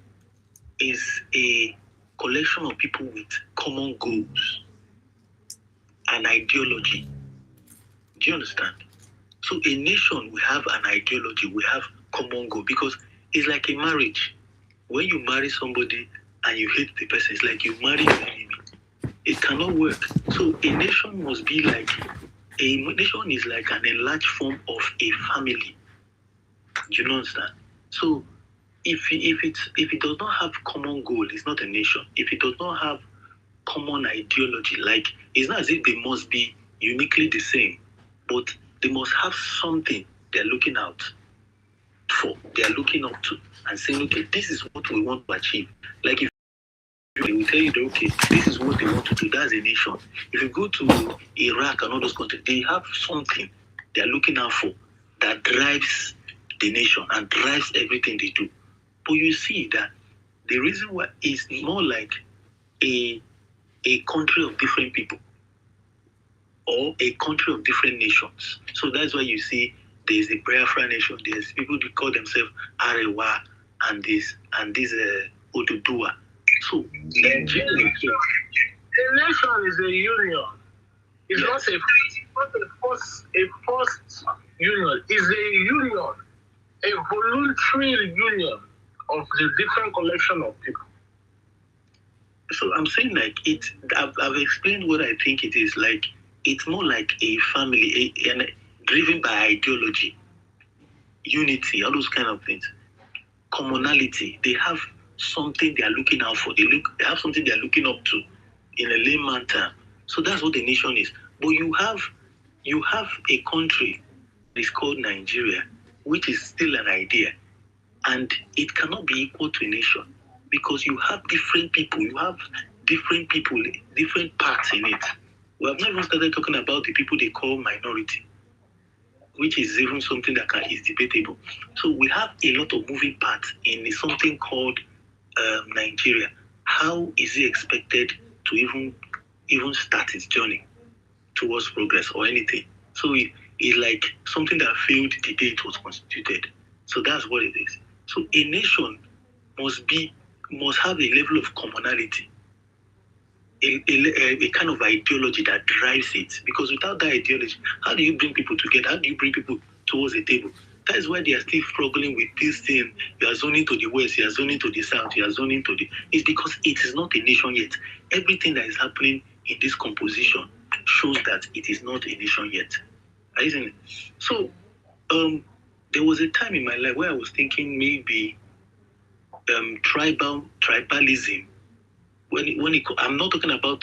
is a collection of people with common goals and ideology. Do you understand? So a nation, we have an ideology, we have common goal, because it's like a marriage. When you marry somebody and you hate the person, it's like you marry your enemy. It cannot work. So a nation must be like, a nation is like an enlarged form of a family. Do you understand? So if it does not have common goal, it's not a nation. If it does not have common ideology, like it's not as if they must be uniquely the same, but they must have something they're looking out for, they're looking up to, and saying, okay, this is what we want to achieve. Like if they will tell you that, okay, this is what they want to do, that's a nation. If you go to Iraq and all those countries, they have something they're looking out for that drives the nation and drives everything they do. But you see that the reason why is more like a country of different people or a country of different nations. So that's why you see there's the Biafran nation, there's people who call themselves Arewa and this Oduduwa. So a nation is a union. It's not a forced union. It's a union, a voluntary union of the different collection of people. So I'm saying like I've explained what I think it is. Like it's more like a family, driven by ideology, unity, all those kind of things. Commonality. They have something they are looking out for. They have something they are looking up to in a layman term. So that's what the nation is. But you have a country that is called Nigeria, which is still an idea, and it cannot be equal to a nation because you have different people. You have different people, different parts in it. We have not even started talking about the people they call minority. which is even something that is debatable. So we have a lot of moving parts in something called Nigeria. How is it expected to even start its journey towards progress or anything? So it's like something that failed the day it was constituted. So that's what it is. So a nation must have a level of commonality, a kind of ideology that drives it. Because without that ideology, how do you bring people together? How do you bring people towards a table? That is why they are still struggling with this thing. You are zoning to the west, you are zoning to the south, you are zoning to the. It's because it is not a nation yet. Everything that is happening in this composition shows that it is not a nation yet. Isn't it? So, there was a time in my life where I was thinking maybe tribalism. I'm talking about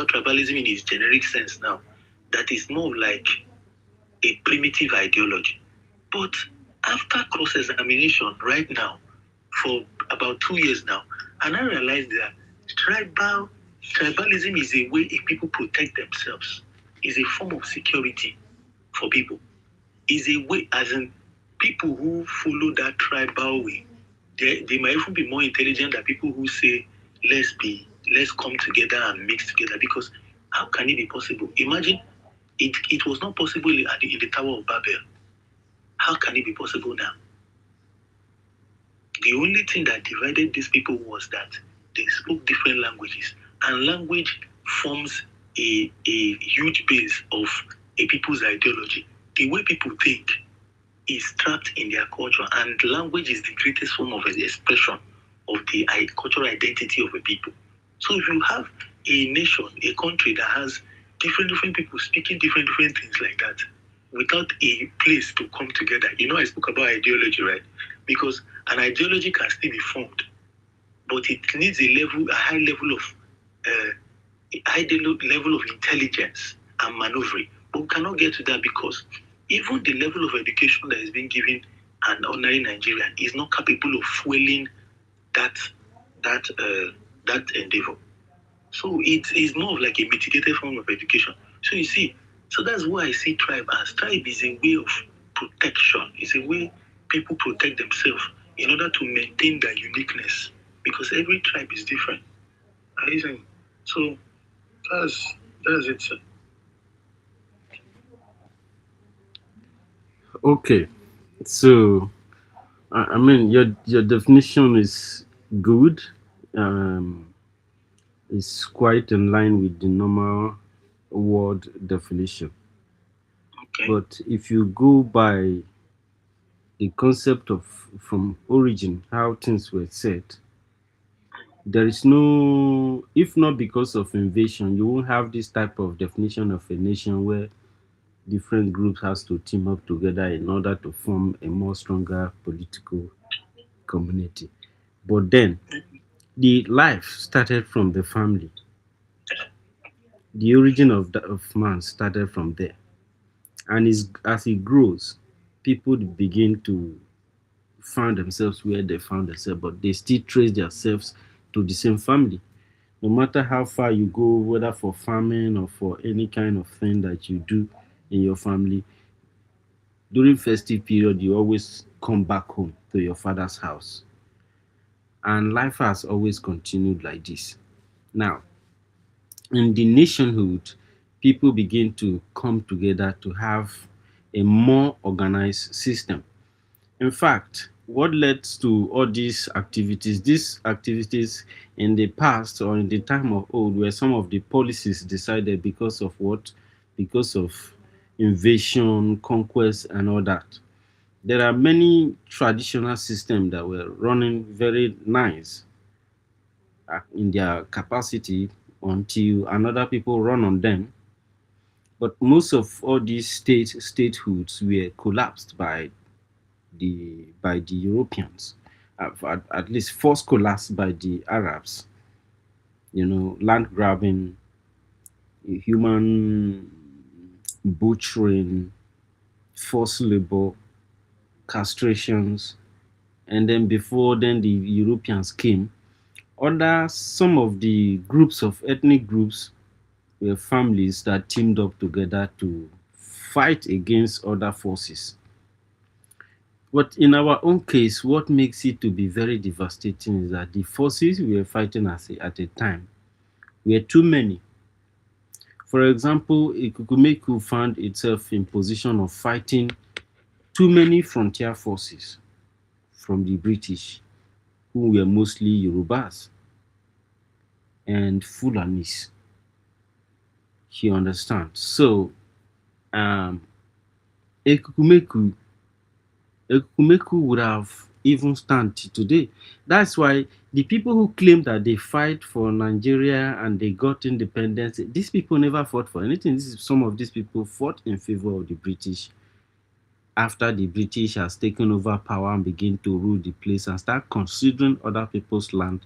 tribalism in its generic sense now. That is more like a primitive ideology. But after cross-examination right now, for about 2 years now, and I realized that tribalism is a way people protect themselves, is a form of security for people. Is a way, as in people who follow that tribal way, they might even be more intelligent than people who say, let's come together and mix together. Because how can it be possible? Imagine it was not possible in the Tower of Babel. How can it be possible now? The only thing that divided these people was that they spoke different languages, and language forms a huge base of a people's ideology. The way people think is trapped in their culture, and language is the greatest form of expression of the cultural identity of a people. So if you have a nation, a country that has different people speaking different things like that, without a place to come together, I spoke about ideology, right? Because an ideology can still be formed, but it needs a high level of intelligence and maneuvering. But we cannot get to that because even the level of education that is being given an ordinary Nigerian is not capable of fueling that endeavor. So it is more of like a mitigated form of education. So you see, so that's why I see tribe is a way of protection. It's a way people protect themselves in order to maintain their uniqueness, because every tribe is different. So that's it, sir. Okay, so I mean your definition is good. Um, it's quite in line with the normal word definition. Okay. But if you go by the concept of from origin, how things were set, there is no, if not because of invasion, you won't have this type of definition of a nation where different groups has to team up together in order to form a more stronger political community. But then the life started from the family. The origin of man started from there. And as it grows, people begin to find themselves where they found themselves, but they still trace themselves to the same family. No matter how far you go, whether for farming or for any kind of thing that you do in your family, during festive period, you always come back home to your father's house. And life has always continued like this. Now, in the nationhood, people begin to come together to have a more organized system. In fact, what led to all these activities in the past or in the time of old were some of the policies decided because of what? Because of invasion, conquest, and all that. There are many traditional systems that were running very nice in their capacity until another people run on them. But most of all these statehoods were collapsed by the Europeans, at least forced collapse by the Arabs. Land grabbing, human butchering, forced labor, castrations, and then before then the Europeans came. Some of the groups of ethnic groups were families that teamed up together to fight against other forces. But in our own case, what makes it to be very devastating is that the forces we were fighting at a time were too many. For example, Ikukumeku found itself in position of fighting too many frontier forces from the British, who were mostly Yorubas and Fulanis. You understand? So, um, Ekukumeku, Ekukumeku would have even stand today. That's why the people who claim that they fight for Nigeria and they got independence, these people never fought for anything. Some of these people fought in favor of the British after the British has taken over power and begin to rule the place and start considering other people's land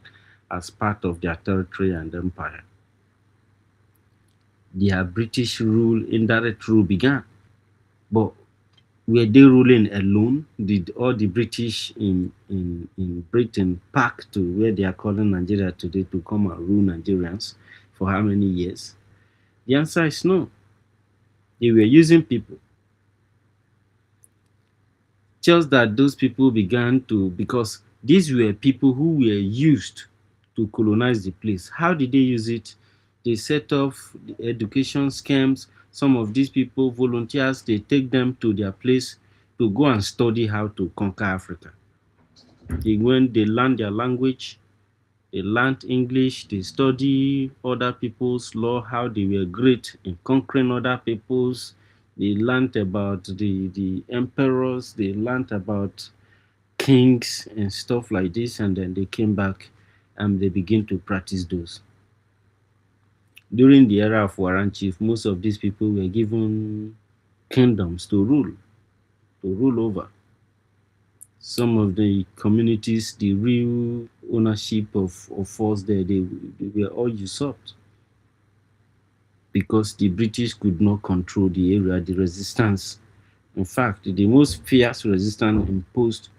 as part of their territory and empire. Their British rule, indirect rule began. But were they ruling alone? Did all the British in Britain pack to where they are calling Nigeria today to come and rule Nigerians for how many years? The answer is no. They were using people. Just that those people began to, because these were people who were used to colonize the place. How did they use it? They set up the education scams. Some of these people, volunteers, they take them to their place to go and study how to conquer Africa. They went, they learned their language, they learned English, they study other people's law, how they were great in conquering other people's. They learned about the emperors, they learned about kings and stuff like this, and then they came back and they began to practice those. During the era of Warren Chief, most of these people were given kingdoms to rule over. Some of the communities, the real ownership of force there, they were all usurped because the British could not control the area, the resistance. In fact, the most fierce resistance imposed,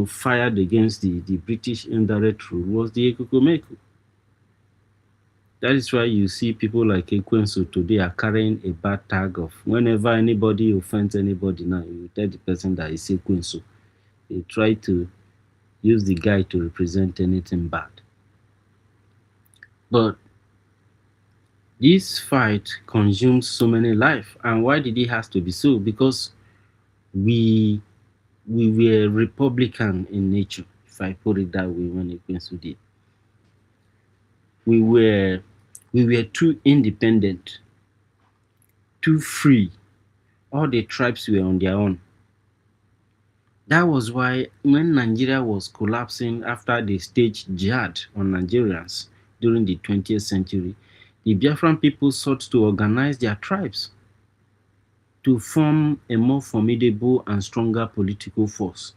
fired against the British indirect rule was the Ekukumeku. That is why you see people like Ekwensu today are carrying a bad tag of whenever anybody offends anybody now, you tell the person that is Ekwensu. They try to use the guy to represent anything bad. But this fight consumes so many lives. And why did it have to be so? Because we were Republican in nature, if I put it that way, when Ekwensu did. We were too independent, too free. All the tribes were on their own. That was why when Nigeria was collapsing after they staged jihad on Nigerians during the 20th century, the Biafran people sought to organize their tribes to form a more formidable and stronger political force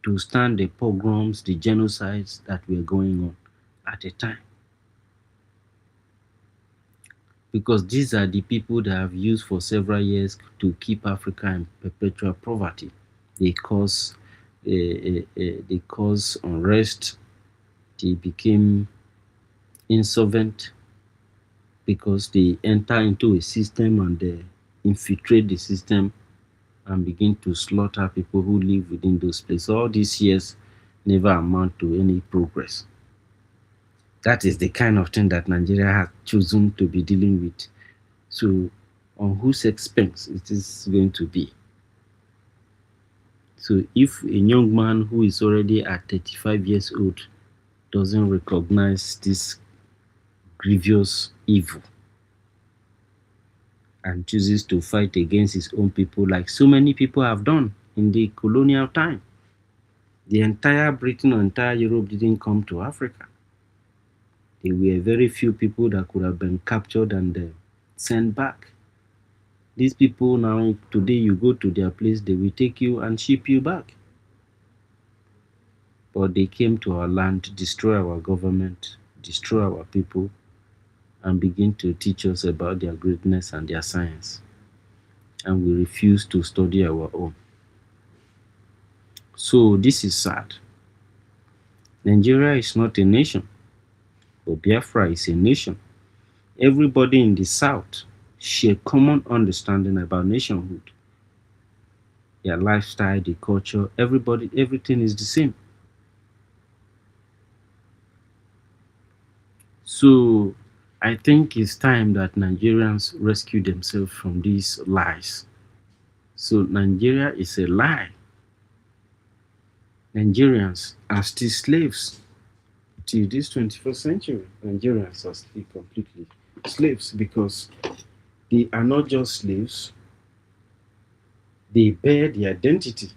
to stand the pogroms, the genocides that were going on at the time. Because these are the people that have used for several years to keep Africa in perpetual poverty. They cause unrest. They became insolvent because they enter into a system and they infiltrate the system and begin to slaughter people who live within those places. All these years never amount to any progress. That is the kind of thing that Nigeria has chosen to be dealing with. So, on whose expense it is going to be? So, if a young man who is already at 35 years old doesn't recognize this grievous evil and chooses to fight against his own people, like so many people have done in the colonial time, the entire Britain or entire Europe didn't come to Africa. There were very few people that could have been captured and sent back. These people now, today you go to their place, they will take you and ship you back. But they came to our land, destroy our government, destroy our people, and begin to teach us about their greatness and their science. And we refuse to study our own. So this is sad. Nigeria is not a nation, but Biafra is a nation. Everybody in the south share common understanding about nationhood. Their lifestyle, the culture, everything is the same. So I think it's time that Nigerians rescue themselves from these lies. So Nigeria is a lie. Nigerians are still slaves till this 21st century. Nigerians are still completely slaves because they are not just slaves, they bear the identity.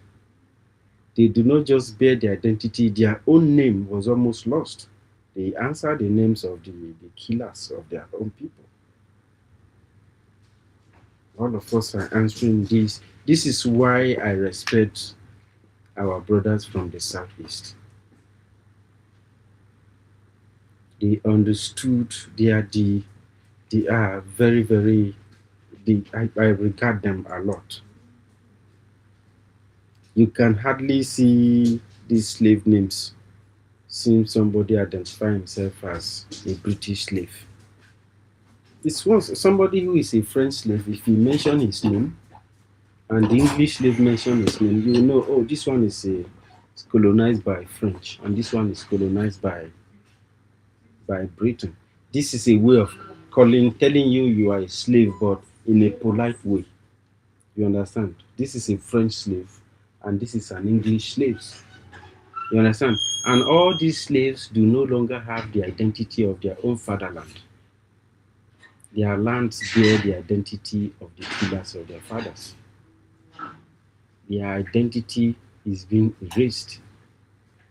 They do not just bear the identity, their own name was almost lost. They answer the names of the killers of their own people. All of us are answering this. This is why I respect our brothers from the southeast. They understood, they are very, very, I regard them a lot. You can hardly see these slave names, seeing somebody identify himself as a British slave. It's once somebody who is a French slave, if you mention his name and the English slave mention his name, you will know, oh, this one is colonized by French and this one is colonized by Britain. This is a way of telling you you are a slave, but in a polite way. You understand? This is a French slave and this is an English slave. You understand? And all these slaves do no longer have the identity of their own fatherland. Their lands bear the identity of the killers of their fathers. Their identity is being erased.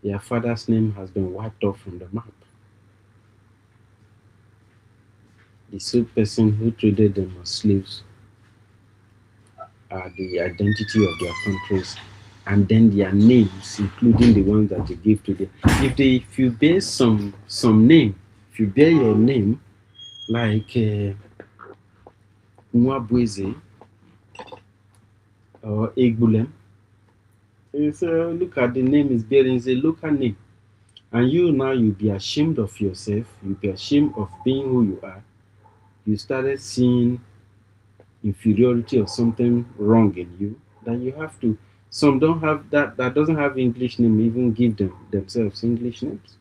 Their father's name has been wiped off from the map. The sole person who traded them as slaves are the identity of their countries and then their names, including the ones that they give to them. If you bear some name, if you bear your name like Nwabweze or Egbulem, you say, look at the name is bearing, it's a local name. And you'll be ashamed of yourself, you'll be ashamed of being who you are. You started seeing inferiority or something wrong in you, then you have to. Some don't have that doesn't have English name, even give themselves English names.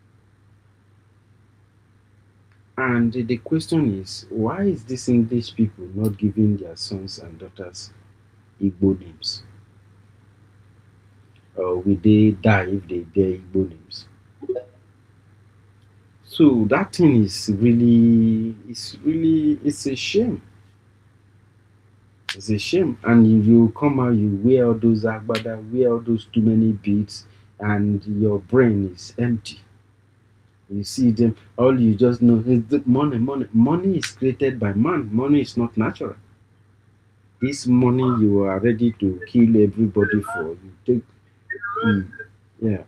And the question is, why is this English people not giving their sons and daughters Igbo names? Or will they die if they bear Igbo names? So that thing is it's a shame. It's a shame. And you come out, you wear all those agbada, wear all those too many beads, and your brain is empty. You see them, all you just know is the money. Money is created by man. Money is not natural. This money you are ready to kill everybody for. You take, yeah.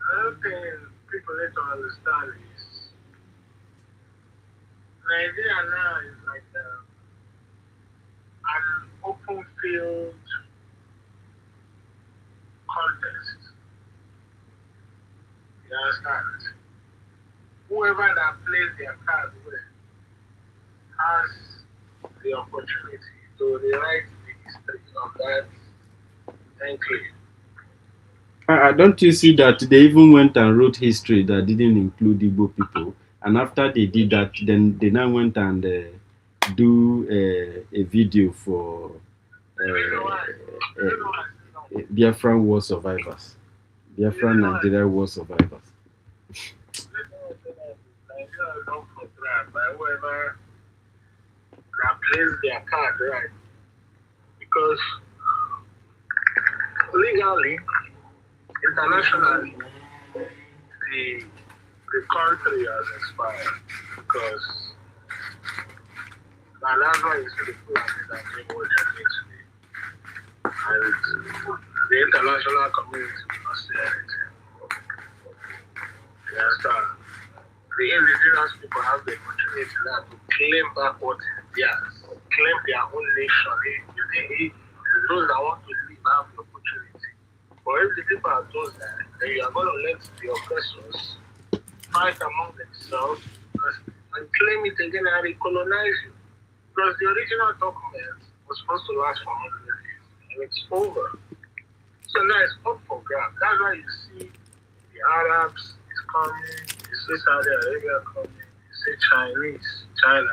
Another thing people need to understand is Nigeria now is like an open field contest. You understand? Whoever that plays their card with has the opportunity to rewrite the history of that enclave. Don't you see that they even went and wrote history that didn't include Igbo people? And after they did that, then they now went and do a video for Biafran war survivors. Biafran Nigeria war survivors. Nigeria don't contract by whoever that plays their card right. Because legally, internationally, the country has expired because that's why you see the Fulani that bring what they're doing today. And the international community will not say anything. You understand? The indigenous people have the opportunity now to claim back what is theirs, claim their own nation. Those that want to live have the opportunity. But if the people are those that, then you are going to let the oppressors fight among themselves. and claim it again and recolonize you. Because the original document was supposed to last for 100 years, and it's over. So now it's up for grabs. That's why you see the Arabs is coming, you see Saudi Arabia coming, you see China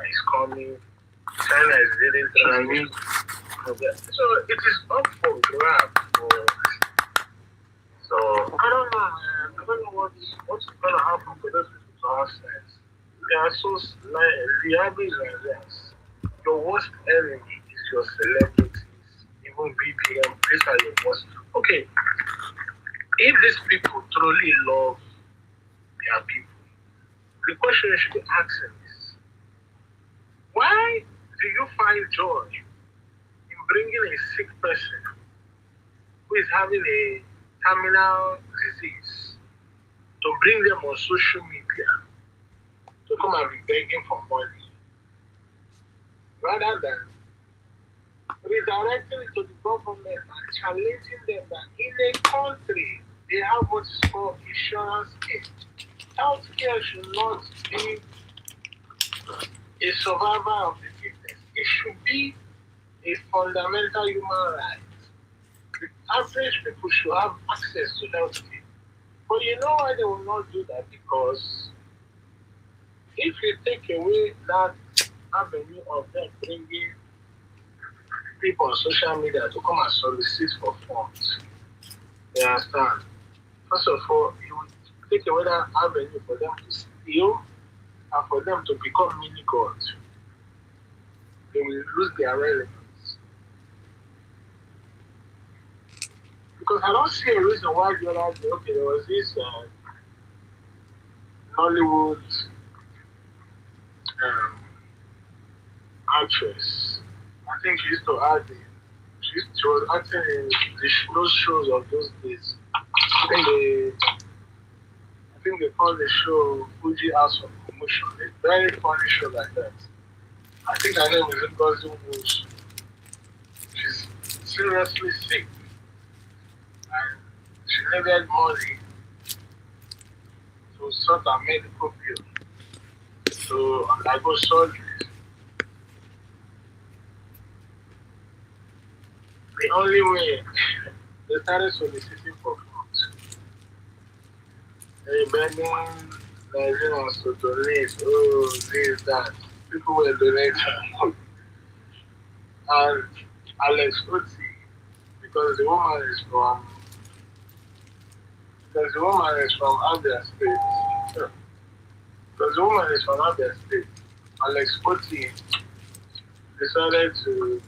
is coming, China is leading Chinese. So it is up for grabs. So I don't know, man. I don't know what's going to happen to those people to our sense. They are so the average like this. Your worst enemy is your celebrities, even BPM. These are your worst. Okay, if these people truly love their people, the question you should be asking is, why do you find joy in bringing a sick person who is having a terminal disease to bring them on social media to come and be begging for money, rather than redirecting it to the government and challenging them that in a country they have what is called insurance care. Healthcare should not be a survivor of the fittest. It should be a fundamental human right. The average people should have access to healthcare. But you know why they will not do that? Because if you take away that avenue of them bringing people on social media to come and solicit for funds, you understand? First of all, you would take away that avenue for them to steal and for them to become mini gods. They will lose their relevance. Because I don't see a reason why the other day, okay, there was this Nollywood actress. I think she used to act she was acting in those shows of those days. I think they call the show Fuji House of Commotion. A very funny show like that. I think her name is Ngozi Nwuchi. She's seriously sick. And she needed money to sort her medical bill. So I go surgery. The only way they started soliciting for funds. They begging Nigerians to donate, this, that. People were donating. And Alex Oti, because the woman is from Abia State. Because the woman is from Abia State. Alex Oti decided to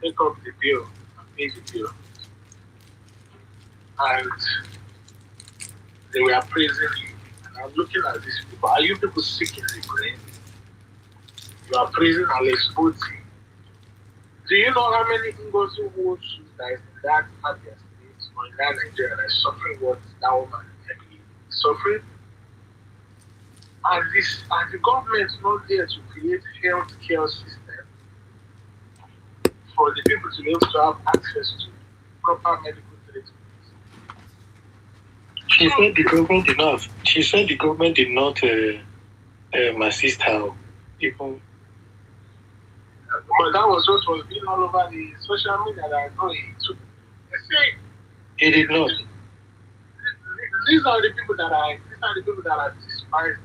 take up the bill and pay the bill. And they were praising him. And I'm looking at these people. Are you people sick in the brain? You are praising Alex Oti. Do you know how many Ngozi Nwuchi that is in that Abia State or in that Nigeria that is suffering what that woman is suffering? And the government is not there to create health care system for the people to be able to have access to proper medical treatment. She said the government did not assist her people. But that was what was being all over the social media that I know it took. He did not. These are the people that are despised.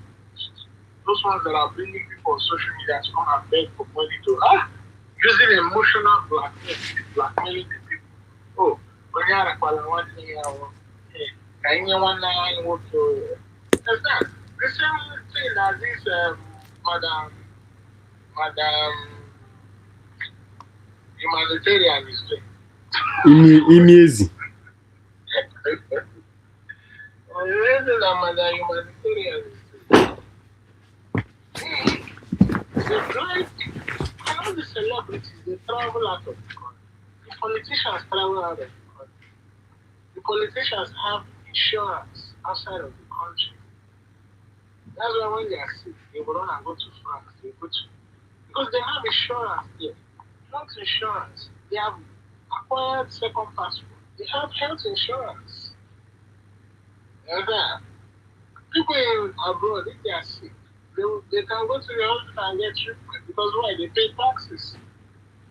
Those ones that are bringing people on social media to come and beg for money to using emotional blackmailing the people. Oh, when you are one thing, can you one night work to understand? The same thing as this Madam humanitarian is doing. Easy. Madam humanitarian is doing. All the celebrities, they travel out of the country. The politicians travel out of the country. The politicians have insurance outside of the country. That's why when they are sick, they will run and go to France. Because they have insurance there. Health insurance. They have acquired second passport. They have health insurance. And people abroad, if they are sick, they can go to the hospital and get treatment because why? They pay taxes.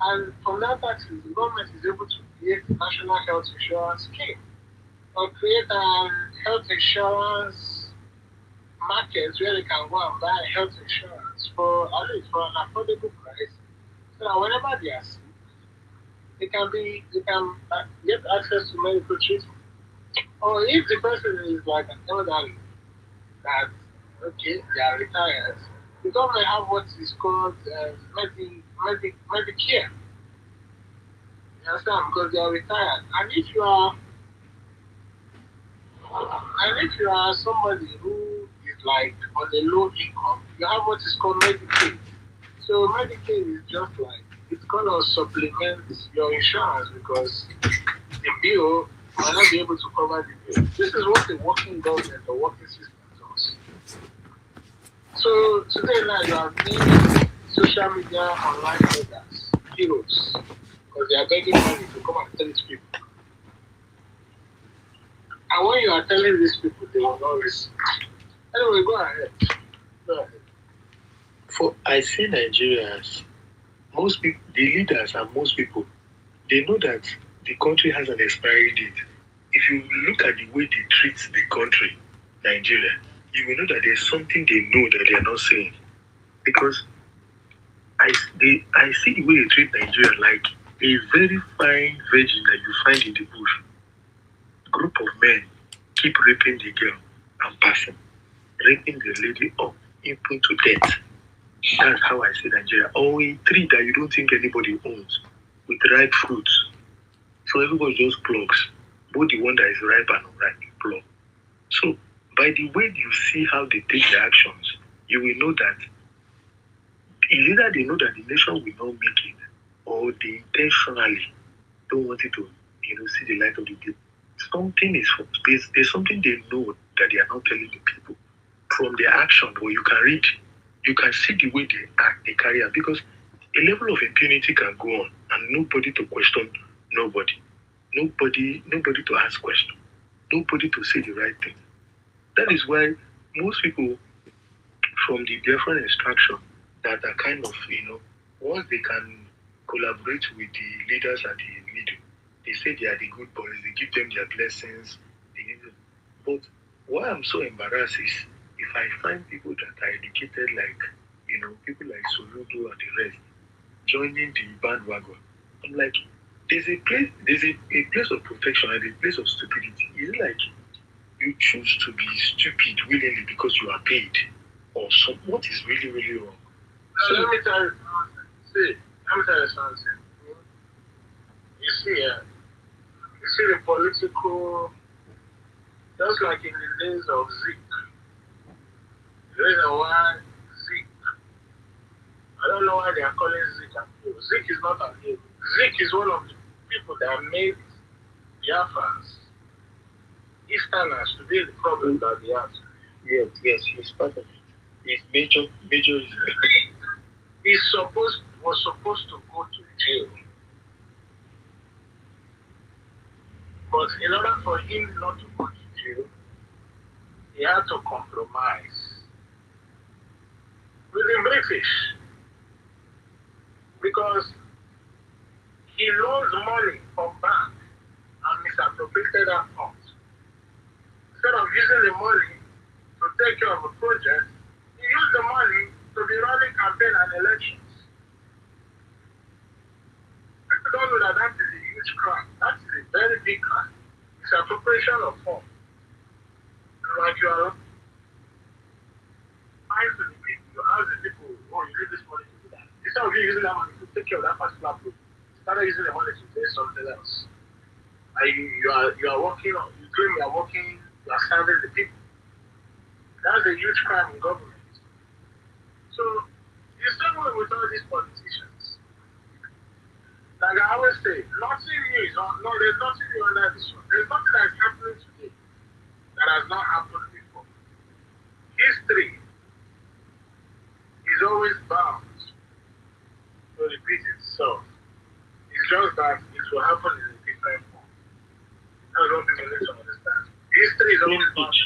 And from that taxes, the government is able to create a national health insurance scheme or create an health insurance market where they can go and buy health insurance for at least for an affordable price. So that whenever they are sick, they can get access to medical treatment. Or if the person is like an elderly that okay, they are retired, the government have what is called Medicare. You understand? Because they are retired. And if you are somebody who is like on a low income, you have what is called Medicaid. So Medicaid is just like it's gonna supplement your insurance because the bill might not be able to cover the bill. This is what the working government or working system does. So today now you have many social media online beggars, heroes, because they are begging money to come and tell these people. And when you are telling these people, they will not listen. Anyway, go ahead. For I see Nigerians, most people, the leaders and most people, they know that the country has an expiry date. If you look at the way they treat the country, Nigeria, you will know that there's something they know that they are not saying. Because I see the way they treat Nigeria like a very fine virgin that you find in the bush. Group of men keep raping the girl and passing, raping the lady up, even to death. That's how I see Nigeria. Or a tree that you don't think anybody owns, with ripe fruits. So everybody just plucks, both the one that is ripe and unripe, plug. So by the way you see how they take their actions, you will know that either they know that the nation will not make it, or they intentionally don't want it to, see the light of the day. There's something they know that they are not telling the people from their action, where you can read, you can see the way they act, they carry out, because a level of impunity can go on and nobody to question nobody to ask questions, nobody to say the right thing. That is why most people from the Biafran extraction that are kind of, once they can collaborate with the leaders at the middle, they say they are the good boys, they give them their blessings. But why I'm so embarrassed is if I find people that are educated like, people like Soludo and the rest, joining the bandwagon, I'm like, there's a place of protection and a place of stupidity. Is it like you choose to be stupid willingly because you are paid, or what is really, really wrong? So let me tell you something. You see the political, just like in the days of Zeke. The reason why Zeke, I don't know why they are calling Zeke an hero. Zeke is not an hero. Zeke is one of the people that made Biafrans, Easterners, to be the problem that they have. Yes, he's part of it. His major He was supposed to go to jail. But in order for him not to go to jail, he had to compromise with the British. Because he loaned money from bank and misappropriated that fund. Instead of using the money to take care of a project, he used the money to be running campaign and elections. People don't know that is a huge crime. That is a very big crime. It's appropriation of funds. Like you are lying to the people, you ask the people, oh, you need this money to do that. Instead of you using that money to take care of that particular project, you started using the money to do something else. And you are working, you claim you are working, you are serving the people. That's a huge crime in government. So, you start with all these politicians. Like I always say, nothing new is there's nothing new under the sun. There's nothing that is happening today that has not happened before. History is always bound to repeat itself. It's just that it will happen in a different form. That's what people need to understand. History is always bound.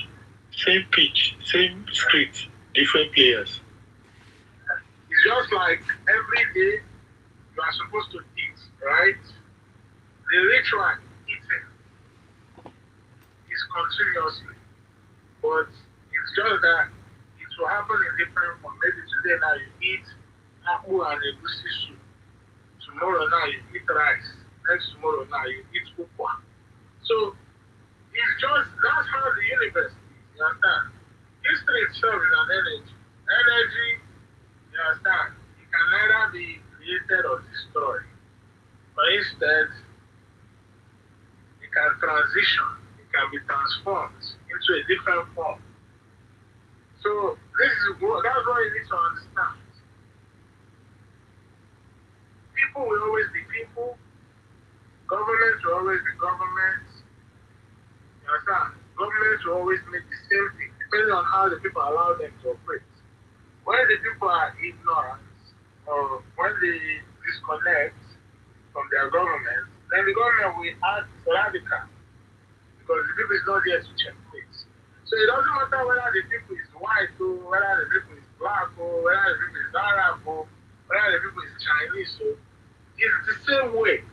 Same pitch, same script, different players. just like every day you are supposed to eat, right? The ritual eating is continuously, but it's just that it will happen in different form. Maybe today now you eat apple and a goosey soup. Tomorrow now you eat rice. Next tomorrow now you eat ukwa. So it's just that's how the universe is. You understand? History itself is an energy. Energy, you understand? It can neither be created or destroyed. But instead, it can transition. It can be transformed into a different form. So that's what you need to understand. People will always be people. Government will always be government. You understand? Government will always make the same thing, depending on how the people allow them to operate. When the people are ignorant, or when they disconnect from their government, then the government will act radical, because the people is not there to checkmate. So it doesn't matter whether the people is white, or whether the people is black, or whether the people is Arab, or whether the people is Chinese, so it's the same way.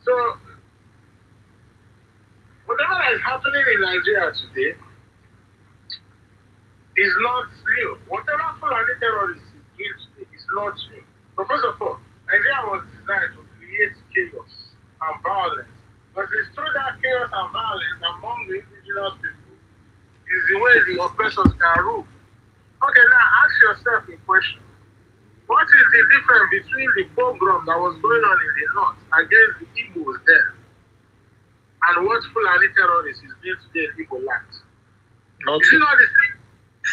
So whatever is happening in Nigeria today is not new. Whatever Fulani terrorists is doing today is not new. But first of all, Nigeria was designed to create chaos and violence. But it's through that chaos and violence among the indigenous people is the way the oppressors can rule. Okay, now ask yourself a question. What is the difference between the pogrom that was going on in the north against the Igbos there and what Fulani terrorists is doing today in Igbo land? Is it not the same?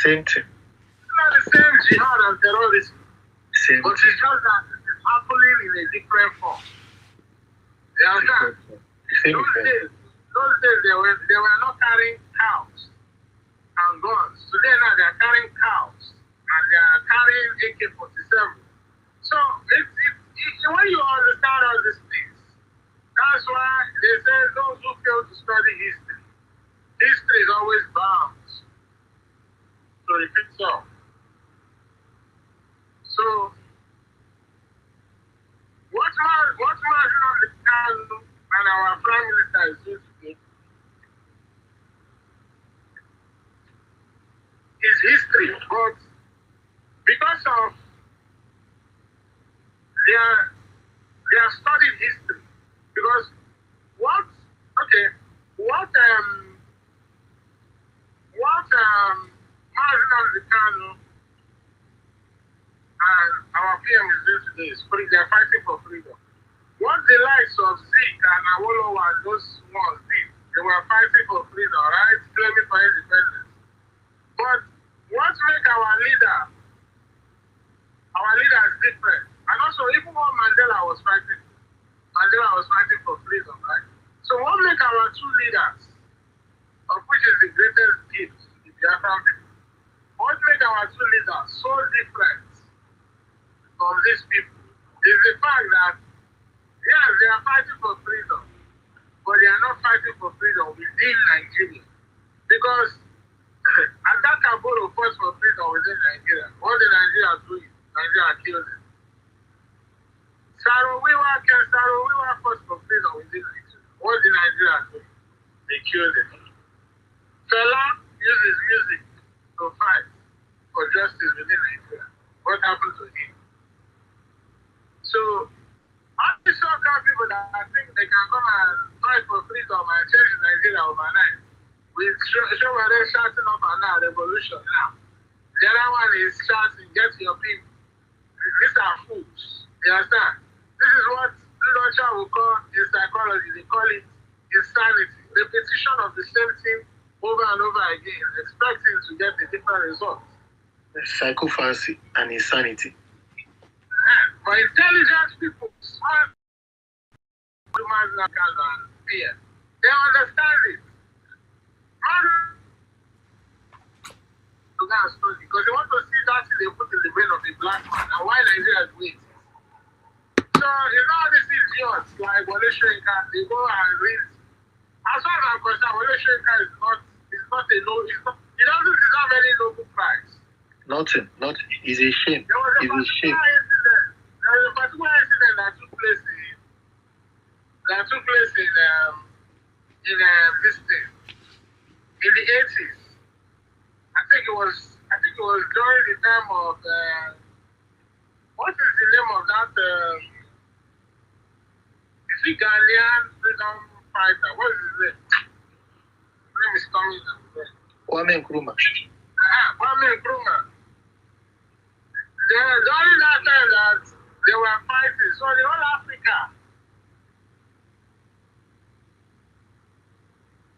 Same thing. It's not the same jihad and terrorism. Same But it's just that it is happening in a different form. You understand? Those days they were not carrying cows and guns. Today now they are carrying cows and they are carrying AK-47. So when you understand all these things, that's why they say those who fail to study history is always bound to repeat itself. So what Martin and our Prime Minister is doing today is history, but because of their studied history, because what Martin and our PM is doing today is free. They're fighting for freedom. What the likes of Zeke and Awolowo and those ones did, they were fighting for freedom, right? Claiming for independence. But what make our leader is different. And also, even when Mandela was fighting for freedom, right? So what make our two leaders, of which is the greatest gift to the Biafran people, what make our two leaders so different from these people is the fact that, yes, they are fighting for freedom, but they are not fighting for freedom within Nigeria. Because Adakaboro fought for freedom within Nigeria. What did Nigeria do? Nigeria killed them. Sarowiwa fought for freedom within Nigeria. What did Nigeria do? They killed them. Fela uses music to fight for justice within Nigeria. What happened to him? So, all these so-called people that I think they can come and fight for freedom and change Nigeria overnight, with Showere shouting up and now, revolution now. The other one is shouting, get your people. These are fools. You understand? This is what Lucha will call in psychology, they call it insanity. Repetition of the same thing over and over again, expecting to get a different result. Psychophancy and insanity. For intelligent people, smart humans and fear, they understand it. Because they want to see that thing they put in the brain of a black man and why Nigeria is waiting. So it's not these idiots like Wole Soyinka, they go and read. As far as I'm concerned, Wole Soyinka he doesn't deserve any Nobel Prize. Nothing. It's a shame. There was a It's a shame. particular incident that took place in this thing in the 80s. I think it was during the time of what is the name of that? Is it Ghanaian freedom fighter? What is his name? His name is coming up there. Kwame Nkrumah. Kwame Nkrumah. During that time that they were fighting, so the whole Africa,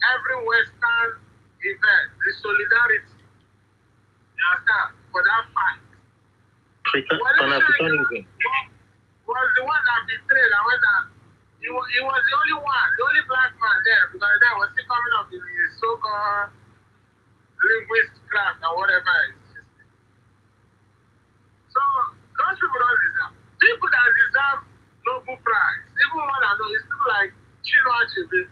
every Western event, the solidarity, you understand, for that fight. Pan-Africanism. Was the one that betrayed and went and he was the only black man there, because there was still coming up in his so-called linguist craft and whatever it is. So those people don't deserve. People that deserve Nobel Prize, even one I know, is people like Chinua Achebe.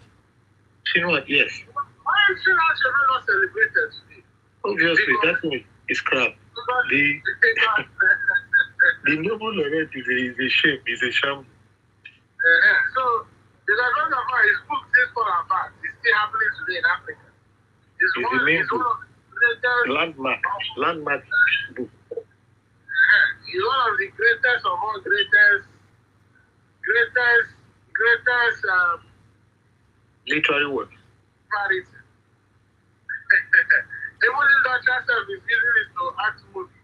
Chinua, yes. Why is Chinua Achebe not celebrated today? Obviously, that thing is crap. The Nobel laureate is a shame, is a sham. So, because one of his book still fall apart. It's still happening today in Africa. It's one of the greatest landmark book. He's one of the greatest of all greatest literary work. Even the Dutch herself is using it to act movies.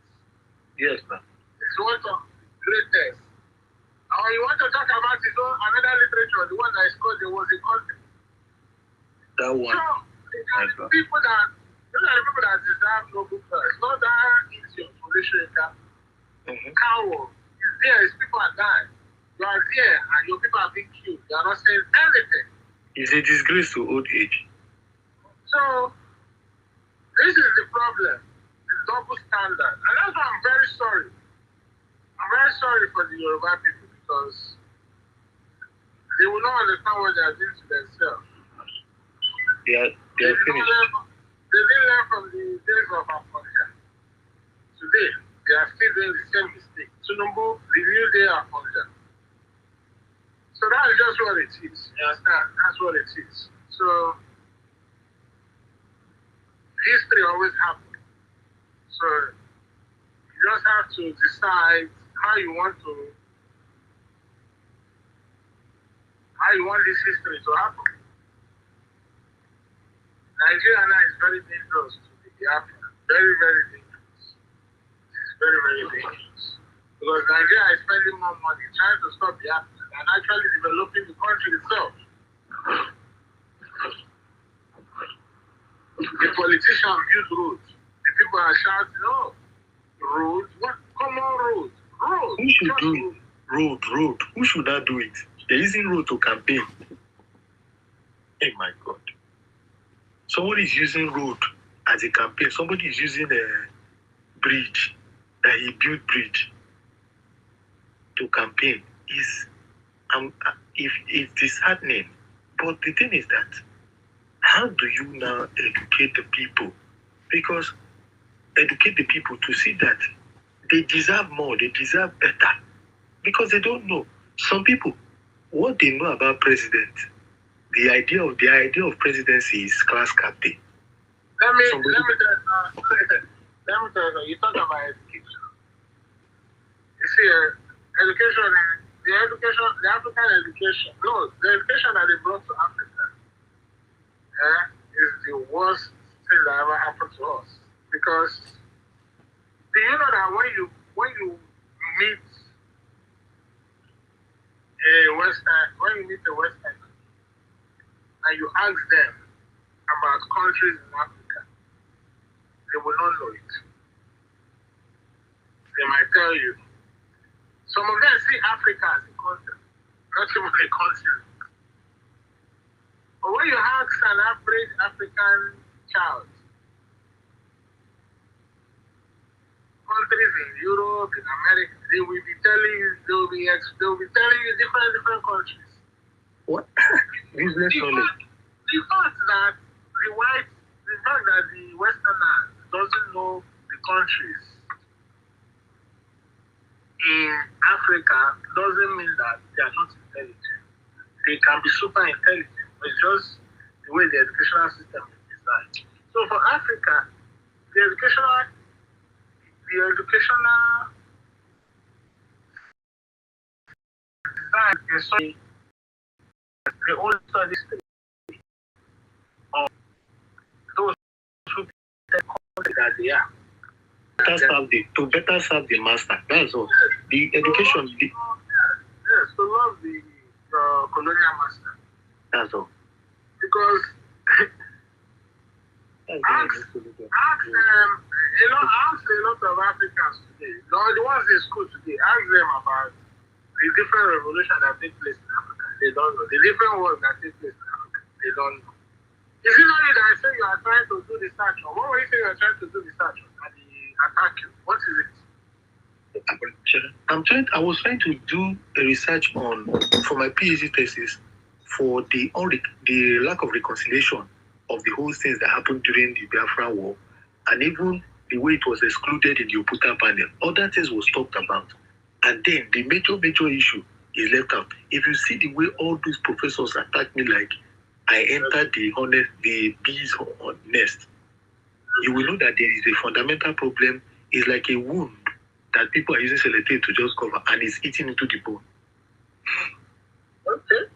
Yes, ma'am. It's one of the greatest. Or you want to talk about his own another literature, the one that is called There Was a Country. That one. So, people that deserve Nobel Prize, not that easy to literature. Cow is there, his people are dying. You are there and your people are being killed. They are not saying anything. It's a disgrace to old age. So, this is the problem. The double standard. And that's why I'm very sorry. I'm very sorry for the Yoruba people, because they will not understand what they are doing to themselves. They are finished. They didn't learn from the days of Afonja. Today, they are still doing the same mistake. Tinubu, the new day Afonja. So that's just what it is. You understand? That's what it is. So history always happens. So you just have to decide how you want this history to happen. Nigeria now is very dangerous to the Biafran. Very, very dangerous. It's very, very dangerous. Because Nigeria is spending more money trying to stop Biafran and actually developing the country itself. The politicians build roads. The people are shouting, "Oh, roads? What? Come on, roads. Roads. Who should do it? Road. Who should not do it? They're using road to campaign. Oh my God. Somebody is using road as a campaign. Somebody is using a bridge, that he built bridge to campaign. It's disheartening. But the thing is that, how do you now educate the people? Because educate the people to see that they deserve more, they deserve better. Because they don't know. Some people, what they know about president, the idea of presidency is class captain. Let me tell you, you talk about education. You see, education, the African education, the education that they brought to Africa is the worst thing that ever happened to us. Because do you know that when you meet a Western and you ask them about countries in Africa, they will not know it. They might tell you. Some of them see Africa as a country, not even a continent. But when you ask an average African child, countries in Europe, in America, they will be telling you different countries. What? Business knowledge. The fact that the Westerners doesn't know the countries in Africa doesn't mean that they are not intelligent. They can be super intelligent. It's just the way the educational system is designed. So for Africa, the educational design is so they only study of those who that they are. To better serve the master. That's all. The education. Yes, to love the colonial master. That's all. Because ask a lot of Africans today, the ones in school today, ask them about the different revolutions that take place in Africa. They don't know. The different wars that take place in Africa. They don't know. Is it not you that I say you are trying to do research on? What were you saying you are trying to do research on? And they attack you. What is it? I was trying to do a research on for my PhD thesis for the lack of reconciliation of the whole things that happened during the Biafran war, and even the way it was excluded in the Oputa panel. Other things was talked about, and then the major issue is left out. If you see the way all these professors attack me like I entered the bee's nest, you will know that there is a fundamental problem. It's like a wound that people are using sellotape to just cover, and it's eating into the bone. Okay.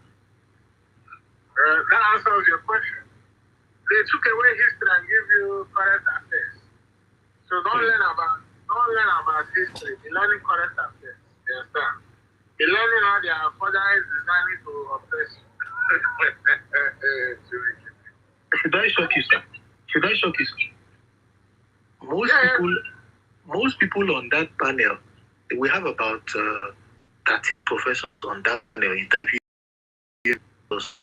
That answers your question. They took away history and give you current affairs. So don't learn about history. You're learning current affairs. You understand? You're learning how their father is designing to oppress you. Should I shock you, sir? Most people on that panel, we have about 30 professors on that panel interviewing us.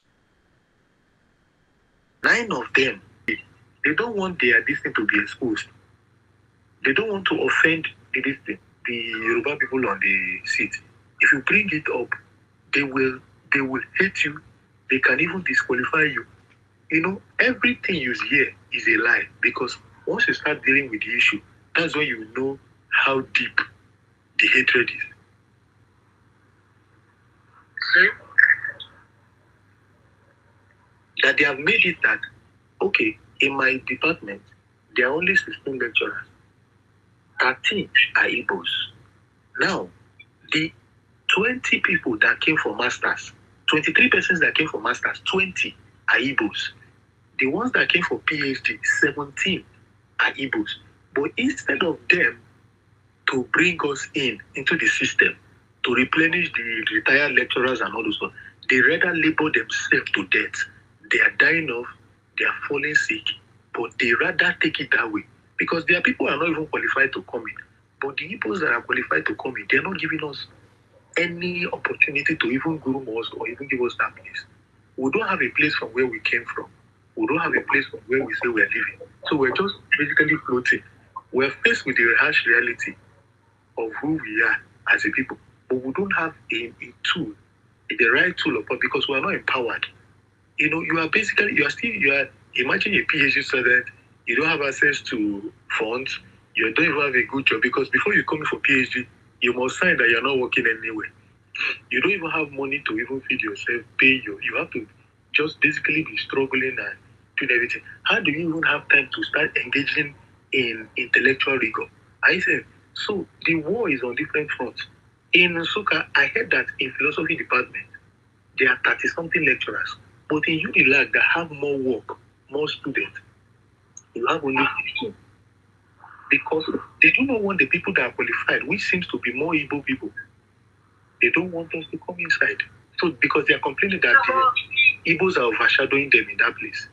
9 of them, they don't want this thing to be exposed. They don't want to offend the Yoruba people on the seat. If you bring it up, they will hate you. They can even disqualify you. You know, everything you hear is a lie, because once you start dealing with the issue, that's when you know how deep the hatred is. See? That they have made it that, okay, in my department, there are only 16 lecturers. 13 are Igbos. Now, the 20 people that came for masters, 23 persons that came for masters, 20 are Igbos. The ones that came for PhD, 17 are Igbos. But instead of them to bring us into the system, to replenish the retired lecturers and all those stuff, they rather labor themselves to death. They are dying off, they are falling sick, but they rather take it that way. Because there are people who are not even qualified to come in. But the Igbos that are qualified to come in, they're not giving us any opportunity to even groom us or even give us that place. We don't have a place from where we came from. We don't have a place from where we say we're living. So we're just basically floating. We're faced with the harsh reality of who we are as a people. But we don't have a tool, the right tool upon, because we are not empowered. You know, imagine a PhD student, you don't have access to funds, you don't even have a good job, because before you come in for PhD, you must sign that you're not working anywhere. You don't even have money to even feed yourself, you have to just basically be struggling and doing everything. How do you even have time to start engaging in intellectual rigor? I said, so the war is on different fronts. In Nsukka, I heard that in philosophy department, there are 30-something lecturers. But in Unilag, that have more work, more students, you have only 15. Because they do not want the people that are qualified, which seems to be more Igbo people. They don't want us to come inside. So because they are complaining that the Igbos are overshadowing them in that place.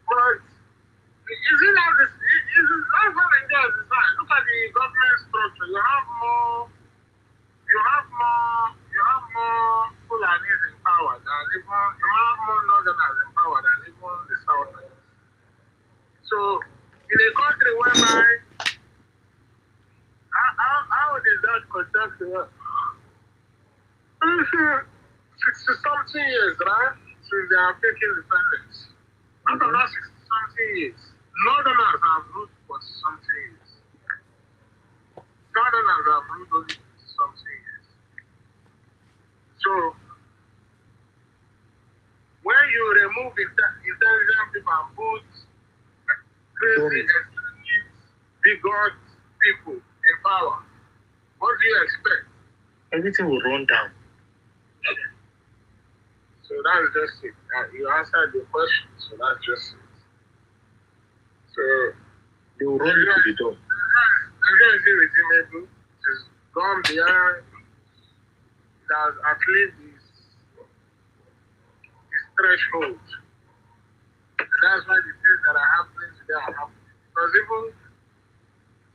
But is it not this? That's what India is designed. Look at the government structure. You have more Fulanis in power than even, you have more Northerners in power than even the Southerners. So in a country whereby how does that conduct the work? 60-something years, right? Since they are taking independence. Out of that 60-something years, Northerners have ruled for something years. Southerners have ruled only something years. So when you remove intelligent people and put crazy, extremist, bigot people in power, what do you expect? Everything will run down. So that's just it. You answered the question, so that's just it. So They will run into the door. Nigeria is irredeemable. It is gone beyond. It has at least this threshold. And that's why the things that are happening today are happening. Because even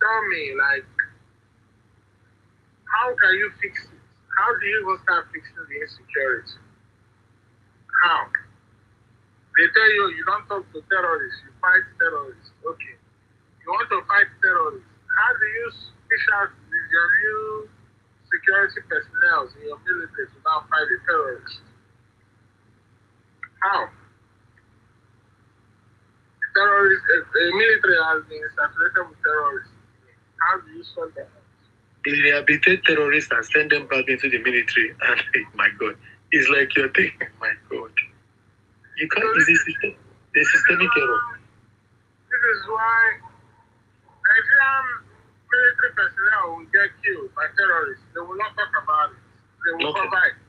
tell me, like, how can you fix it? How do you even start fixing the insecurity? How? They tell you you don't talk to terrorists, you fight terrorists. Okay. You want to fight terrorists. How do you fish out your new security personnel in your military to now fight the terrorists? How? Terrorists, a military has been saturated with terrorists. How do you solve that? They rehabilitate terrorists and send them back into the military. And my God, it's like you're thinking, my God, you can't. It's systemic error. This is why Nigerian military personnel will get killed by terrorists. They will not talk about it. They will survive.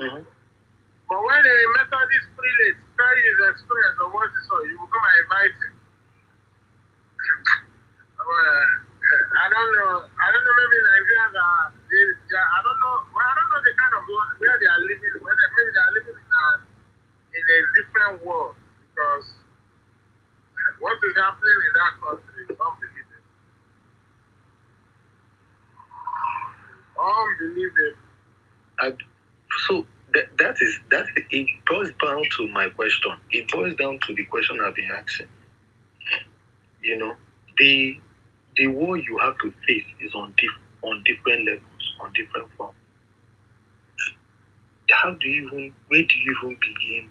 Mm-hmm. But when a Methodist prelate tell you his experience of what he saw, you will come and invite him. I don't know. Maybe Nigerians are. I don't know. Well, I don't know the kind of where they are living. Maybe they are living in a different world, because what is happening in that country is unbelievable. Unbelievable. And so it boils down to my question. It boils down to the question I've been asking. You know, the war you have to face is on different levels, on different forms. Where do you even begin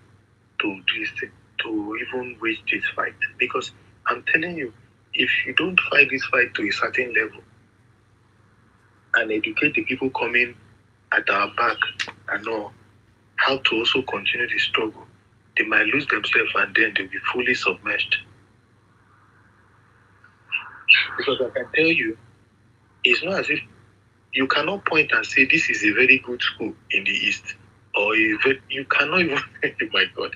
to do this, to even wage this fight? Because I'm telling you, if you don't fight this fight to a certain level and educate the people coming at our back and know how to also continue the struggle, they might lose themselves and then they'll be fully submerged. Because I can tell you, it's not as if you cannot point and say this is a very good school in the East, or you cannot even oh my God,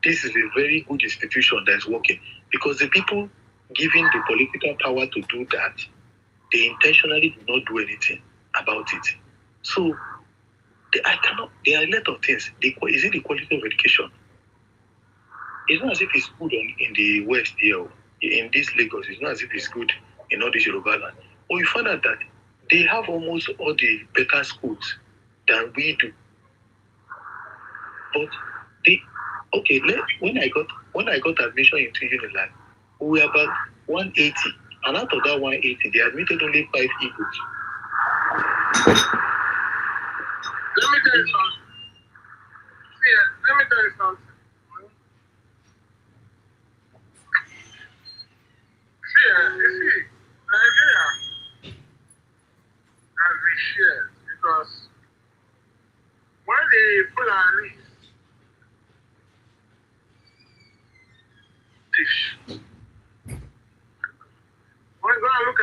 this is a very good institution that is working, because the people given the political power to do that, they intentionally do not do anything about it. So there are a lot of things. Is it the quality of education? It's not as if it's good in the West here, in this Lagos. It's not as if it's good in all this Yoruba land. But you find out that they have almost all the better schools than we do. But when I got admission into Unilag, we were about 180, and out of that 180, they admitted only 5 Igbos. Let me tell you something. You see, Nigeria has been shared because when the Fulani dish, go and look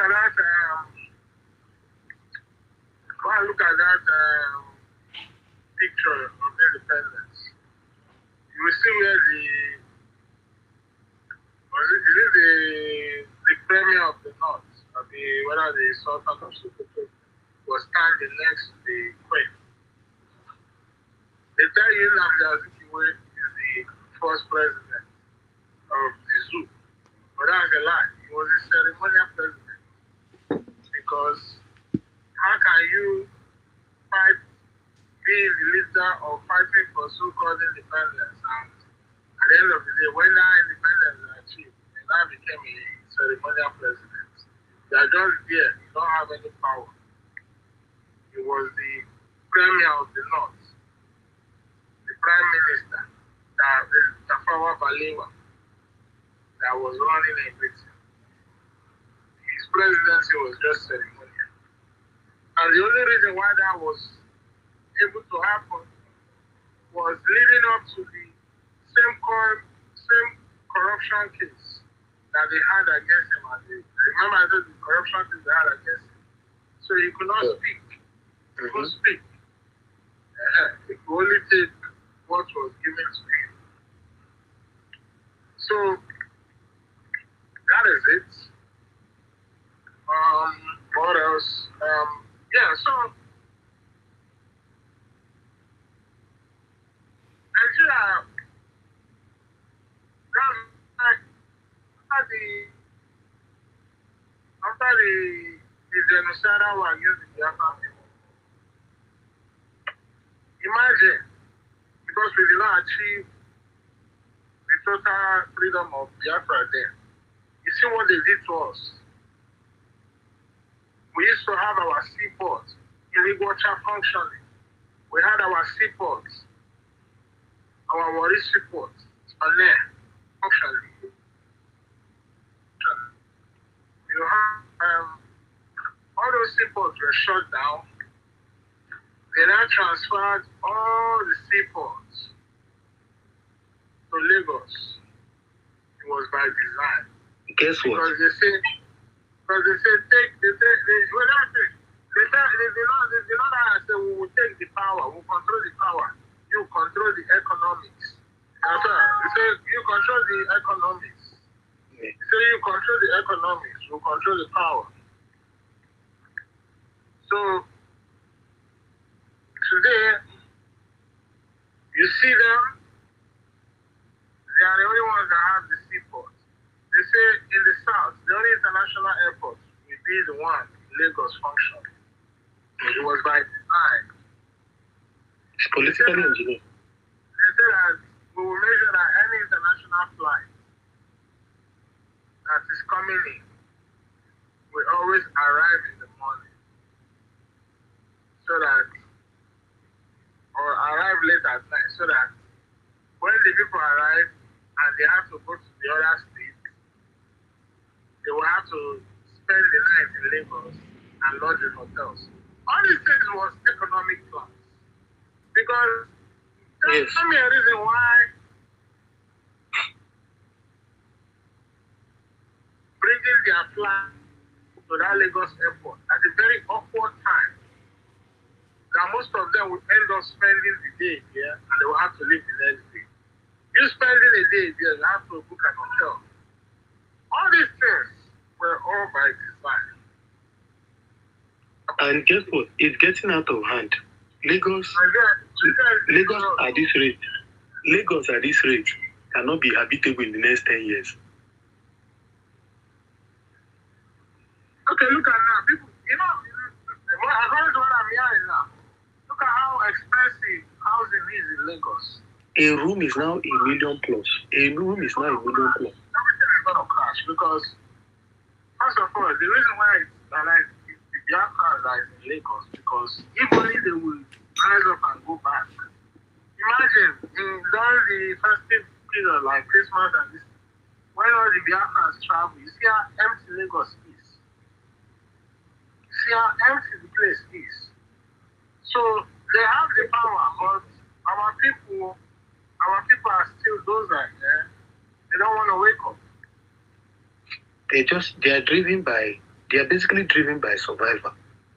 at that picture of independence, you will see where the premier of the north, whether the Sultan of Sokoto, was standing next to the queen. They tell you Nnamdi Azikiwe is the first president of the zoo. But that's a lie. He was a ceremonial president. Because how can you fight being the leader of fighting for so-called independence, and at the end of the day, when that independence is achieved, and that became a ceremonial president, they are just there, you don't have any power. He was the premier of the north, the prime minister, that Tafawa Balewa, that was running everything. His presidency was just ceremonial. And the only reason why that was able to happen was leading up to the same corruption case that they had against him. And remember, I said the corruption case they had against him. So he could not speak. He couldn't speak. He could only take what was given to him. So that is it. What else? So Nigeria, after the genocidal war against the Biafran people, imagine, because we did not achieve the total freedom of Biafra there. You see what they did to us. We used to have our seaports in Iguacha functioning. We had our seaports, our Warri seaport, on there, functioning. You have all those seaports were shut down. They now transferred all the seaports to Lagos. It was by design. Guess what? Because they said we will take the power, we'll control the power. You control the economics. They say you control the economics. They say you control the economics, we'll control the power. So today, you see them, they are the only ones that have the seaport. They say in the south, the only international airport will be the one in Lagos function. It was by design. It's politically engineered. They say that we will make sure that any international flight that is coming in will always arrive in the morning. So that, or arrive late at night, so that when the people arrive and they have to go to the other state, they will have to spend the night in Lagos and lodge in hotels. All these things was economic plans. Because tell me a reason why bringing their flag to that Lagos airport at a very awkward time, that most of them would end up spending the day there and they will have to leave the next day. You spending a day there, you have to book an hotel. All these things were all by design. And guess what? It's getting out of hand. Lagos at this rate cannot be habitable in the next 10 years. Okay, look at now. People, according to what I'm hearing now, look at how expensive housing is in Lagos. A room is now $1 million plus. Everything is going to crash because, first of all, the reason why the Biafran is in Lagos because if only they will rise up and go back. Imagine during the festive period like Christmas and this, when all the Biafrans travel, you see how empty Lagos is. You see how empty the place is. So they have the power, but our people are still those that they don't want to wake up. They are basically driven by survival.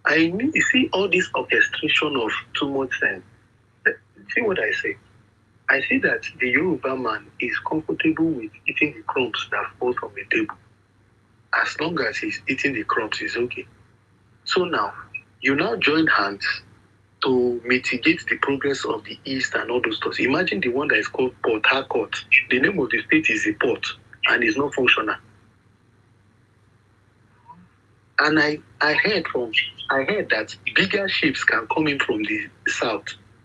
I need to see all this orchestration of too much sense. See what I say? I see that the Yoruba man is comfortable with eating the crumbs that fall from the table. As long as he's eating the crumbs, it's okay. So now, you now join hands to mitigate the progress of the East and all those stuff. Imagine the one that is called Port Harcourt. The name of the state is a port and it's not functional. And I heard that bigger ships can come in from the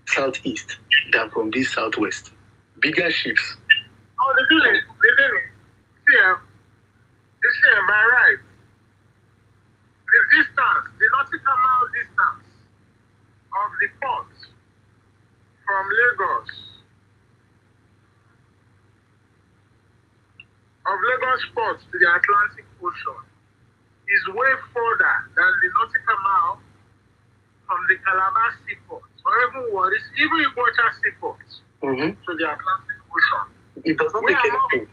southeast than from the southwest. Bigger ships. Oh, they do it. See, by right. The distance, the nautical mile distance of the port from Lagos port to the Atlantic Ocean is way further than the nautical mile from the Calabar seaport, or even Warris, even Iguacha seaport, to the Atlantic Ocean. It does not We make are more- anything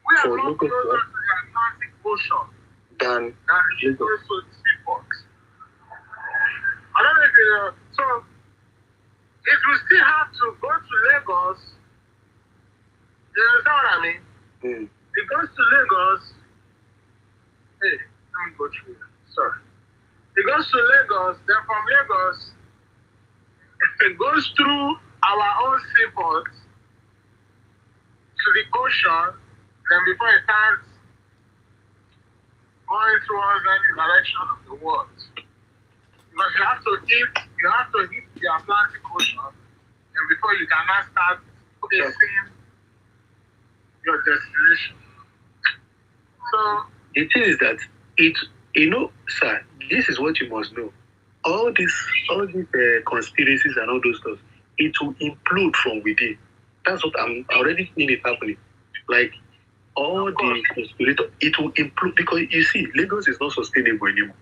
We are for more local closer to the Atlantic Ocean than than the Lagos. also seaport. I don't know if you know. So, if you still have to go to Lagos, you understand what I mean? It goes to Lagos. Hey, let me go through it. Sorry. It goes to Lagos, then from Lagos, it goes through our own seaport to the ocean, then before it starts going towards any direction of the world. Because you have to hit the Atlantic Ocean, and before you can now start facing your destination. So The thing is that sir, this is what you must know. All these conspiracies and all those stuff, it will implode from within. That's what I'm already seeing it happening. Like all the conspirators, it will implode because you see, Lagos is not sustainable anymore.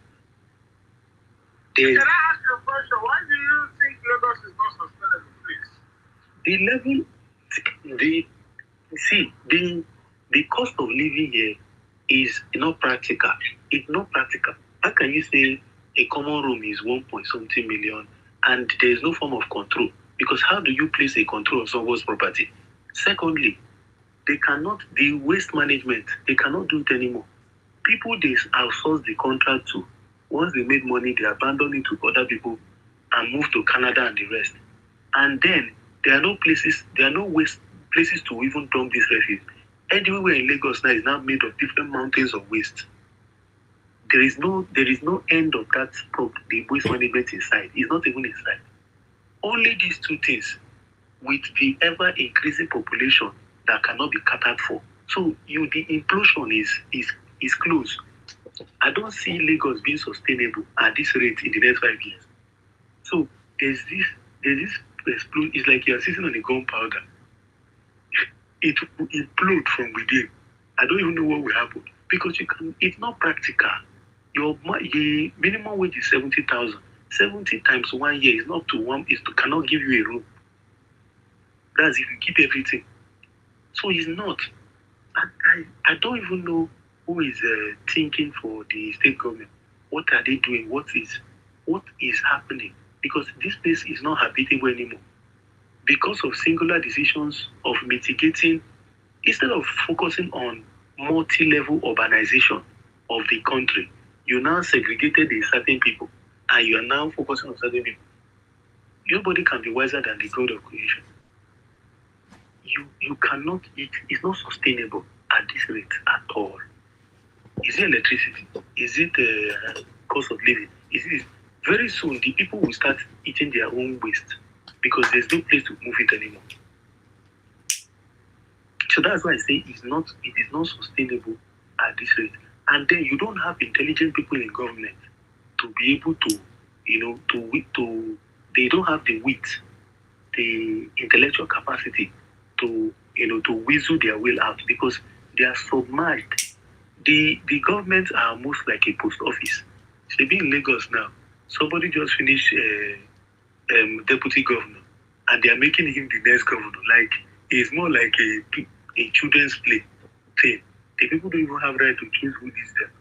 can I ask you a question? Why do you think Lagos is not sustainable, please? The cost of living here is not practical. It's not practical. How can you say a common room is 1.something million and there is no form of control? Because how do you place a control on someone's property? Secondly, the waste management, they cannot do it anymore. People they outsource the contract to. Once they made money, they abandon it to other people and move to Canada and the rest. And then there are no places to even dump this refuse. Everywhere in Lagos now is now made of different mountains of waste. There is no end of that the waste management inside. It's not even inside. Only these two things, with the ever increasing population that cannot be catered for. So the implosion is close. I don't see Lagos being sustainable at this rate in the next 5 years. So there's this explosion. It's like you're sitting on a gunpowder. It will implode from within. I don't even know what will happen because it's not practical. The minimum wage is 70,000. 70 times 1 year is not to one. Cannot give you a room. That's if you keep everything. So it's not. I don't even know who is thinking for the state government. What are they doing? What is happening? Because this place is not habitable anymore. Because of singular decisions of mitigating, instead of focusing on multi-level urbanization of the country, you now segregated the certain people and you are now focusing on certain people. Nobody can be wiser than the God of creation. You cannot, it's not sustainable at this rate at all. Is it electricity? Is it cost of living? Very soon the people will start eating their own waste because there's no place to move it anymore. So that's why I say it is not sustainable at this rate. And then you don't have intelligent people in government to be able to, they don't have the wit, the intellectual capacity to whistle their will out because they are submerged. The government are almost like a post office. So being in Lagos now, somebody just finished deputy governor, and they are making him the next governor. Like it's more like a children's play thing. The people don't even have right to choose who is there.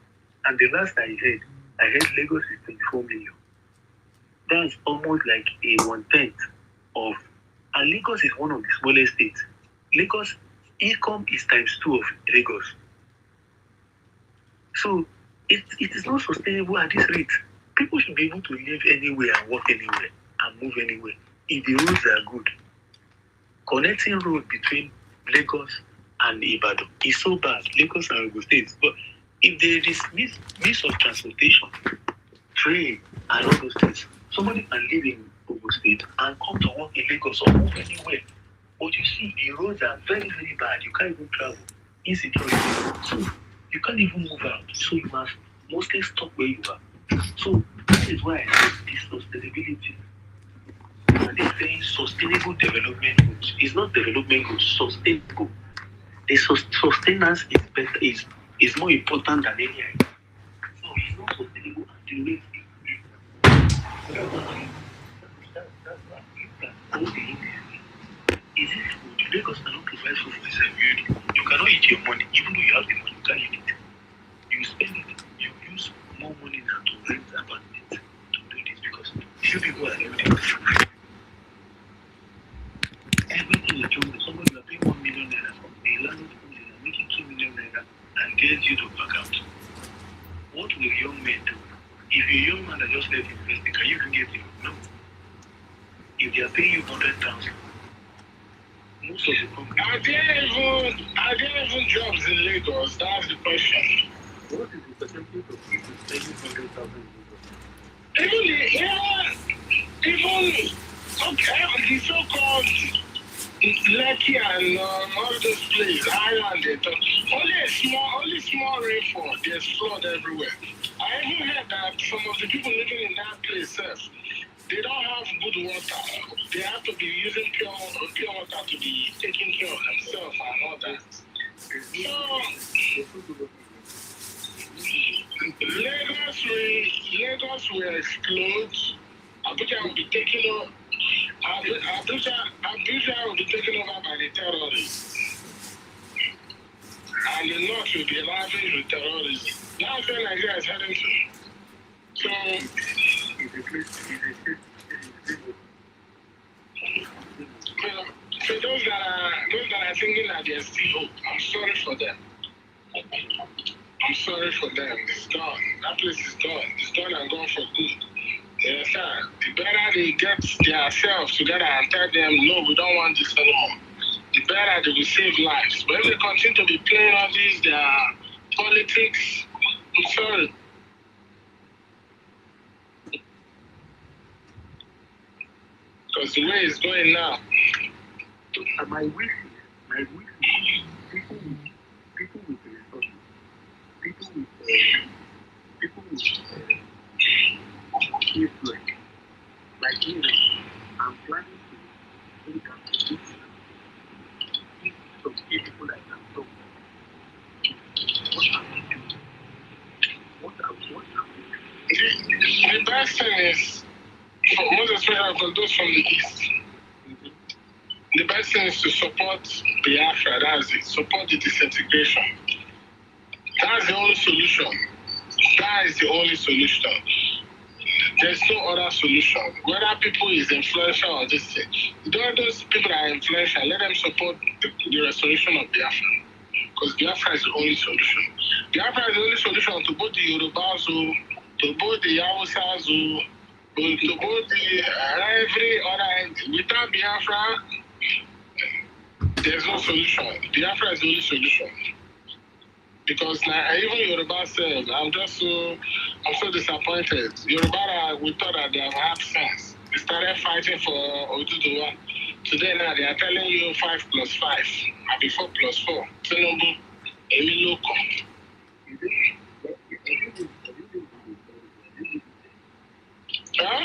And the last I heard Lagos is 24 million. That's almost like a 1/10 of, and Lagos is one of the smallest states. Lagos income is ×2 of Lagos. So it is not sustainable at this rate. People should be able to live anywhere and work anywhere and move anywhere if the roads are good. Connecting road between Lagos and Ibadan is so bad, Lagos and Ogun State. But if there is means of transportation, train and all those things, somebody can live in Ogun State and come to work in Lagos or move anywhere. But you see, the roads are very, very bad. You can't even travel. Insecurity. So you can't even move out. So you must mostly stop where you are. So that is why I say this sustainability. And they're saying sustainable development goods. It's not development goods, sustainable. The sustenance is better, is more important than any idea. So it's not sustainable and the rate is because cannot provide food for yourself. You cannot eat your money, even though you have the money, you can't eat it. You spend it, you use more money now to rent apartments to do this because few people are doing it. Everything is true. Somebody will pay 1 million naira from a landlord comes in and making 2 million naira and tells you to back out. What will young men do? If you're a young man that just left university, can you even get it? No. If they are paying you 100,000, most of the companies. Are there even jobs in Lagos? That's the question. What is the percentage of people spending 100,000 in Even the so-called Lekki and all those places, Island, only small rainfall. There's flood everywhere. I even heard that some of the people living in that place, they don't have good water. They have to be using pure water to be taking care of themselves and all that. So, Lagos will explode. Abuja will be taken over. Abuja will be taken over by the terrorists. And the North will be ravaged with terrorism. That's where Nigeria is heading to. So those that are thinking that there's still hope, I'm sorry for them. I'm sorry for them. It's gone. That place is gone. It's gone and gone for good. Yes, sir. The better they get themselves together and tell them, no, we don't want this anymore, the better they will save lives. But if they continue to be playing all these their politics, I'm sorry. Because the way it's going now. My wish is people with resources, people with influence. Like me now, I'm planning to take up the books, give some people like that. So, what are we doing? The best thing is, for most especially for those from the East, the best thing is to support Biafra. That's it. Support the disintegration. That's the only solution. That is the only solution. There's no other solution. Whether people is influential or this thing, those people that are influential, let them support the restoration of Biafra. Because Biafra is the only solution. Biafra is the only solution to both the Yorubas, to both the Hausas, to both the every other. Without Biafra, there's no solution. Biafra is the only solution. Because now, even Yoruba said, I'm so disappointed. Yoruba, we thought that they have had sense. They started fighting for Oduduwa. Today now, they are telling you 5 plus 5. I'll be 4 plus 4. Tinubu, Emi Loko. Huh?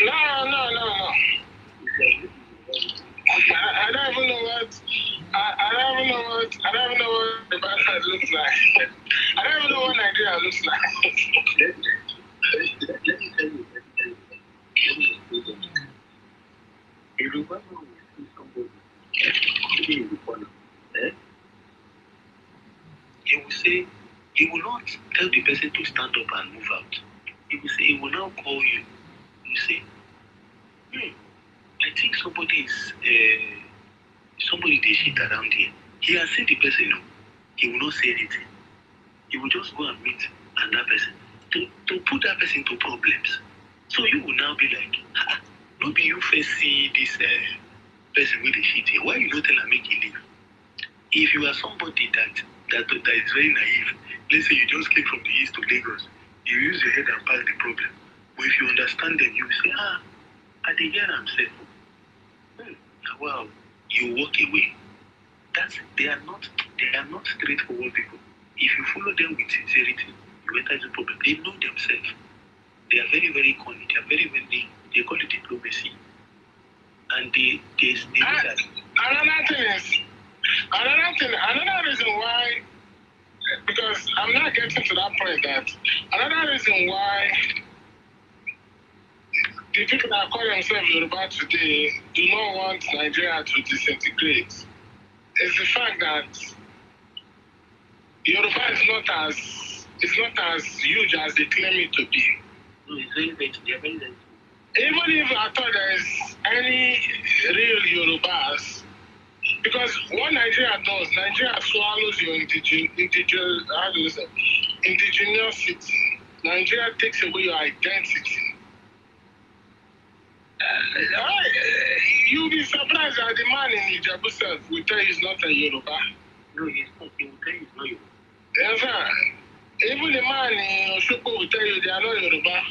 No. I don't even know what the bad side looks like. I don't even know what Nigeria looks like. Let me tell you. Yoruba man will see somebody sitting in the corner. He will say, he will not tell the person to stand up and move out. He will now call you. He will say, I think somebody they shit around here. He has seen the person, no. He will not say anything. He will just go and meet another person to put that person into problems. So you will now be like, no be you first see this person with the shit here. Why you not tell him make him leave? If you are somebody that is very naive, let's say you just came from the east to Lagos, you use your head and pass the problem. But if you understand them, you will say, I did hear him say, wow, you walk away. They are not straightforward people. If you follow them with sincerity, you enter the problem. They know themselves. They are very, very cunning. They are very, they call it diplomacy. And they do that. Another reason why, because I'm not getting to that point, that another reason why the people that call themselves Yoruba today do not want Nigeria to disintegrate. It's the fact that Yoruba is not as huge as they claim it to be. Even if I thought there is any real Yorubas, because what Nigeria does, Nigeria swallows your indigeneity. Nigeria takes away your identity. You'll be surprised that the man in Ijebu self will tell you he's not a Yoruba. No, he's not. He will tell you he's not Yoruba. Yes, sir. Even the man in Oshopo will tell you they are not Yoruba.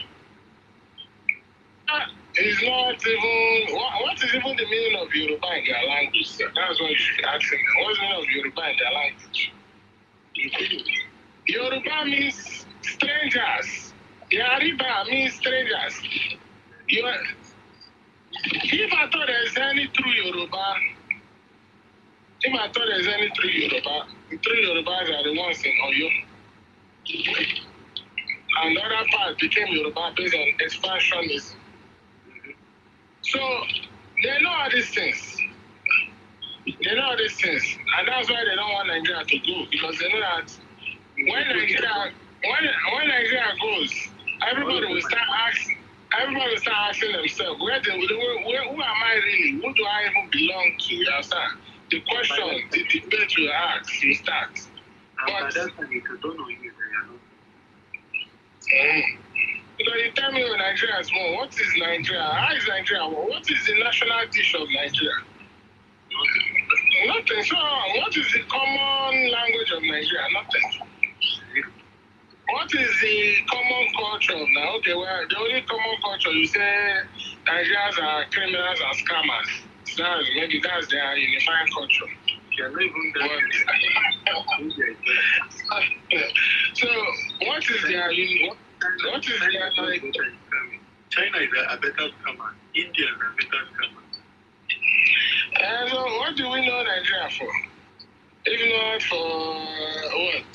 It's not even, what is even the meaning of Yoruba in their language, sir? That's what you should be asking them. What's the meaning of Yoruba in their language? Yoruba means strangers. Yariba means strangers. If I thought there's any true Yoruba, the true Yorubas are the ones in Oyo. And the other part became Yoruba based on expansionism. So they know all these things. And that's why they don't want Nigeria to go, because they know that when Nigeria goes, everybody will start asking themselves, who am I really? Who do I even belong to? You understand? The question, the debate will ask, you start. But that's when you don't know you. Because you tell me when Nigeria is born, what is Nigeria? How is Nigeria? What is the national dish of Nigeria? Nothing. So, what is the common language of Nigeria? Nothing. What is the common culture of now? Okay, well, the only common culture you say Nigerians are criminals and scammers. Maybe that's their unifying culture. So, what is their China is a better scammer. India is a better scammer. So, what do we know Nigeria for? If not for what?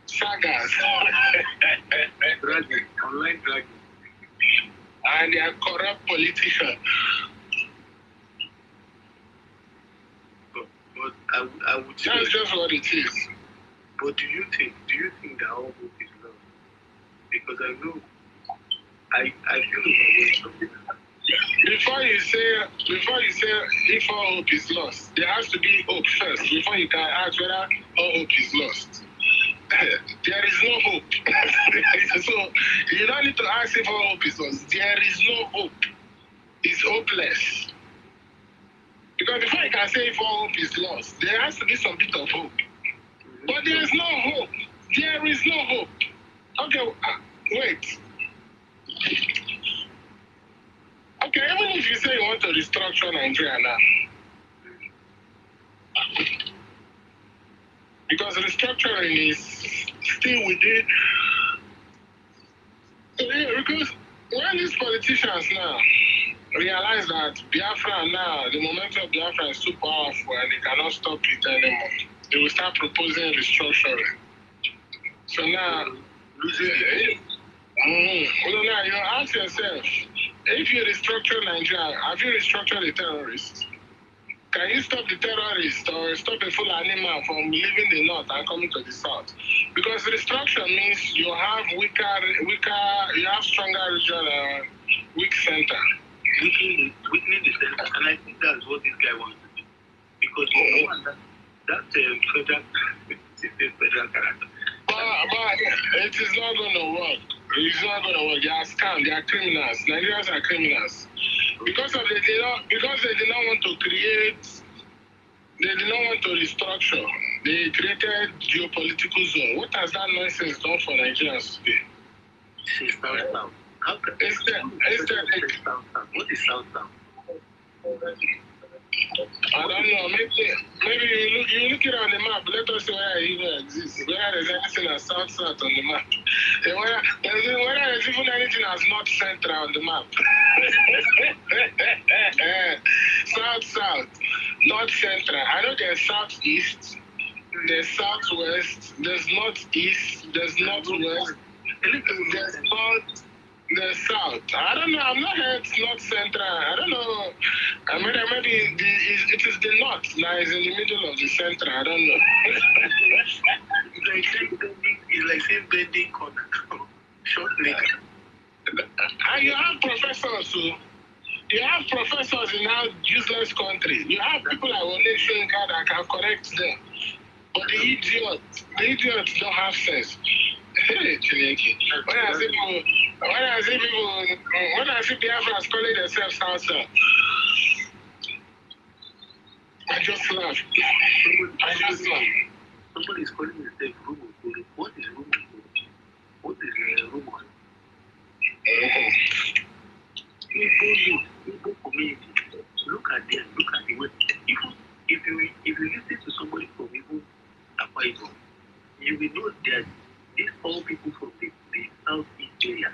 Sagas. Dragging, online dragging. And they are corrupt politicians. But I would say that's just what it is. But do you think that all hope is lost? Because I know I feel overwhelmed. Before you say if all hope is lost, there has to be hope first before you can ask whether all hope is lost. There is no hope. So you don't need to ask if all hope is lost. There is no hope. It's hopeless. Because before you can say if all hope is lost, there has to be some bit of hope. But there is no hope. There is no hope. Okay, wait. Okay, even if you say you want to restructure Nigeria now, because restructuring is still within. Because when these politicians now realize that Biafran now, the momentum of Biafran is too powerful and they cannot stop it anymore, they will start proposing restructuring. So now, now you ask yourself, if you restructure Nigeria, have you restructured the terrorists? Can you stop the terrorists or stop a full animal from leaving the north and coming to the south? Because restructure means you have you have stronger region and weak center. Weakening the center, and I think that's what this guy wants to do. Because that's federal character. But it is not going to work. It's not going to work. They are scam. They are criminals. Nigerians are criminals. Because they did not want to create. They did not want to restructure. They created geopolitical zone. What has that nonsense done for Nigerians today? What is South? I don't know. Maybe you look it on the map. Let us see where it even exists. Where there's anything as south on the map. Whether there's even anything as north central on the map. South, north central. I know there's southeast, there's southwest, there's northeast, there's northwest, there's north. the south. I don't know. I'm not here. It's North Central. I don't know. Maybe it is the north that is in the middle of the center. I don't know. It's like saying bending corner. Short nigga. And you have professors who. You have professors in our useless country. You have people like Wole Soyinka that can correct them. But the idiots don't have sense. When I see Biafrans calling themselves Hausa, I just laugh. Somebody is calling himself Rumo. What is Rumo? What is Rumo? People community. Look at them. Look at the way. If you listen to somebody from even Akwa Ibom, you will know that these all people from the southeast area,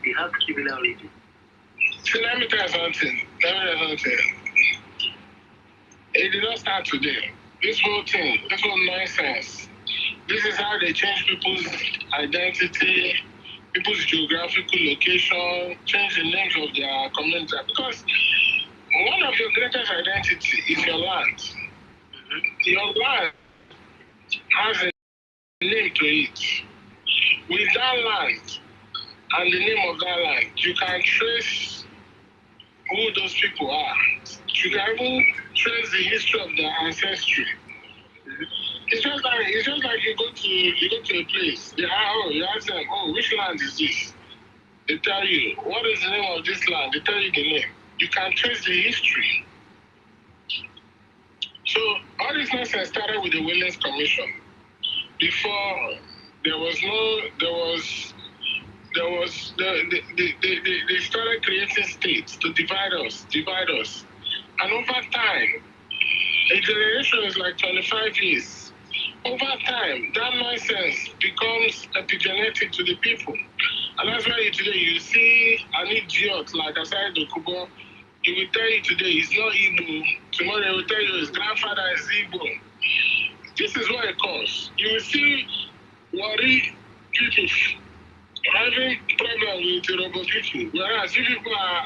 they have similar origins. So let me tell you something. It did not start today. This whole thing, this whole nonsense. This is how they change people's identity, people's geographical location, change the names of their community. Because one of your greatest identity is your land. Your land has a name to it. With that land and the name of that land, you can trace who those people are. You can even trace the history of their ancestry. It's just like you go to a place. You ask them, which land is this? They tell you, what is the name of this land? They tell you the name. You can trace the history. So all this nonsense started with the Wellness Commission. Before they started creating states to divide us. And over time, a generation is like 25 years. Over time, that nonsense becomes epigenetic to the people. And that's why today you see an idiot like Asai Dokubo, he will tell you today he's not Igbo. Tomorrow he will tell you his grandfather is Igbo. This is what it causes. You will see worry people having problem with Yoruba people, whereas you people are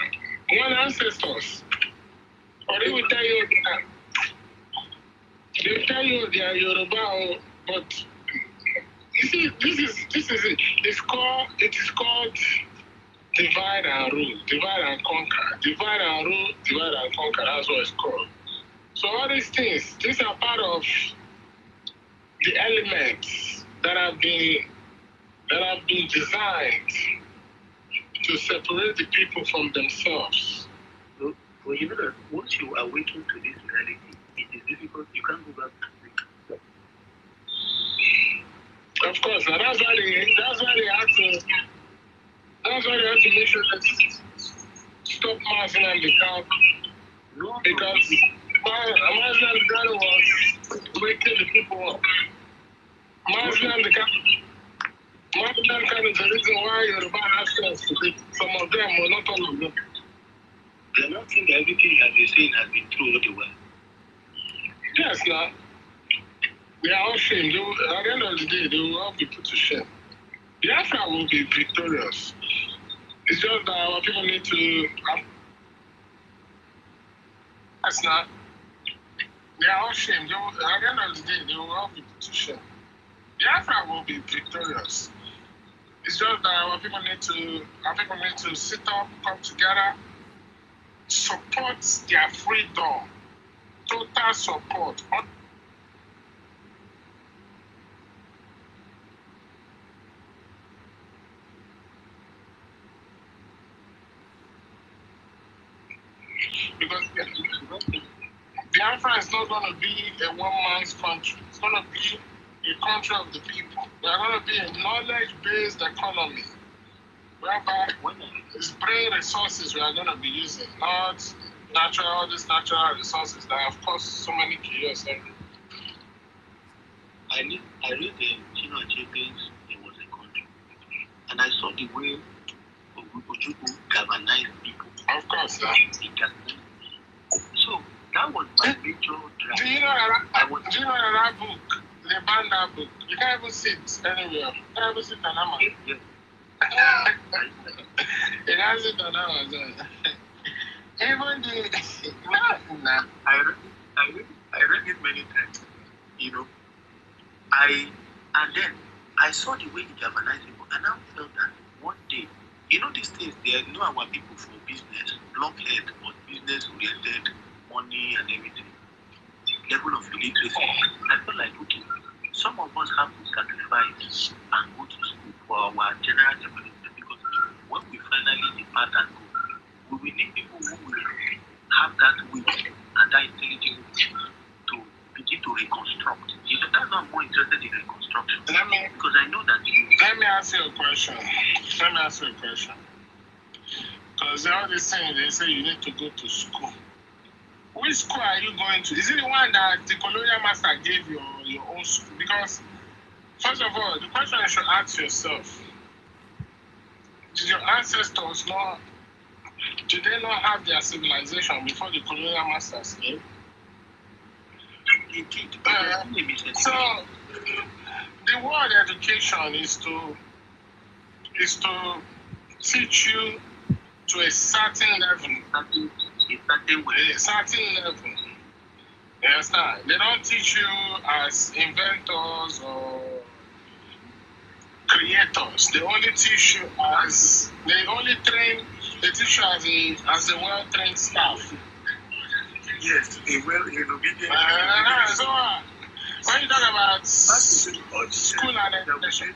one ancestors. Or they will tell you they are Yoruba, but you see, this is it. It is called divide and rule, divide and conquer, divide and rule, divide and conquer. That's what it's called. So all these things, these are part of the elements that have been designed to separate the people from themselves. Well, you know that once you awaken to this reality, it is difficult. You can't go back to it. Of course, and that's why they have to make sure that stop Martin and the camp. Because Martin and the camp was waking the people up. Martin and the camp is the reason why Yoruba have sense to be. Some of them, or not all of them. They're not saying that everything that they're saying has been true all the way. Yes, now. They are all shamed. At the end of the day, they will all be put to shame. Biafra will be victorious. It's just that our people need to. That's not. They are all shamed. At the end of the day, they will all be put to shame. Biafra will be victorious. It's just that our people need to sit up, come together, support their freedom, total support. Because Biafra is not going to be a one-man's country. It's going to be a country of the people. We are going to be a knowledge-based economy, whereby it's brain resources we are going to be using, not all these natural resources that have caused so many chaos. I read the Chino Achebe's There Was a Country, and I saw the way Ojukwu galvanized people. Of course, sir. So that was my major drive. Do you know that book? They banned that book. You can't even sit anywhere. You can't even sit on Amazon. Yes. It hasn't done Amazon. Even the nah. I read it many times. You know, and then I saw the way he galvanized people, and I felt that one day, you know, these things, they know our people for business, blockhead, but business oriented, money and everything, level of illiteracy. I felt like, okay, some of us have to sacrifice and go to school for our general development, because when we finally depart and go, we will need people who will have that wit and that intelligence to begin to reconstruct. You know, that's why I'm more interested in reconstruction. Because I know that let me ask you a question. Because all these things, they say you need to go to school. Which school are you going to? Is it the one that the colonial master gave you or your own school? Because, first of all, the question you should ask yourself, did your ancestors not, did they not have their civilization before the colonial masters came? So, the word education is to teach you to a certain level. A certain level. You understand? They don't teach you as inventors or creators. They only teach you as they teach you as a well-trained staff. yes, obedient. So when you talk about school and education,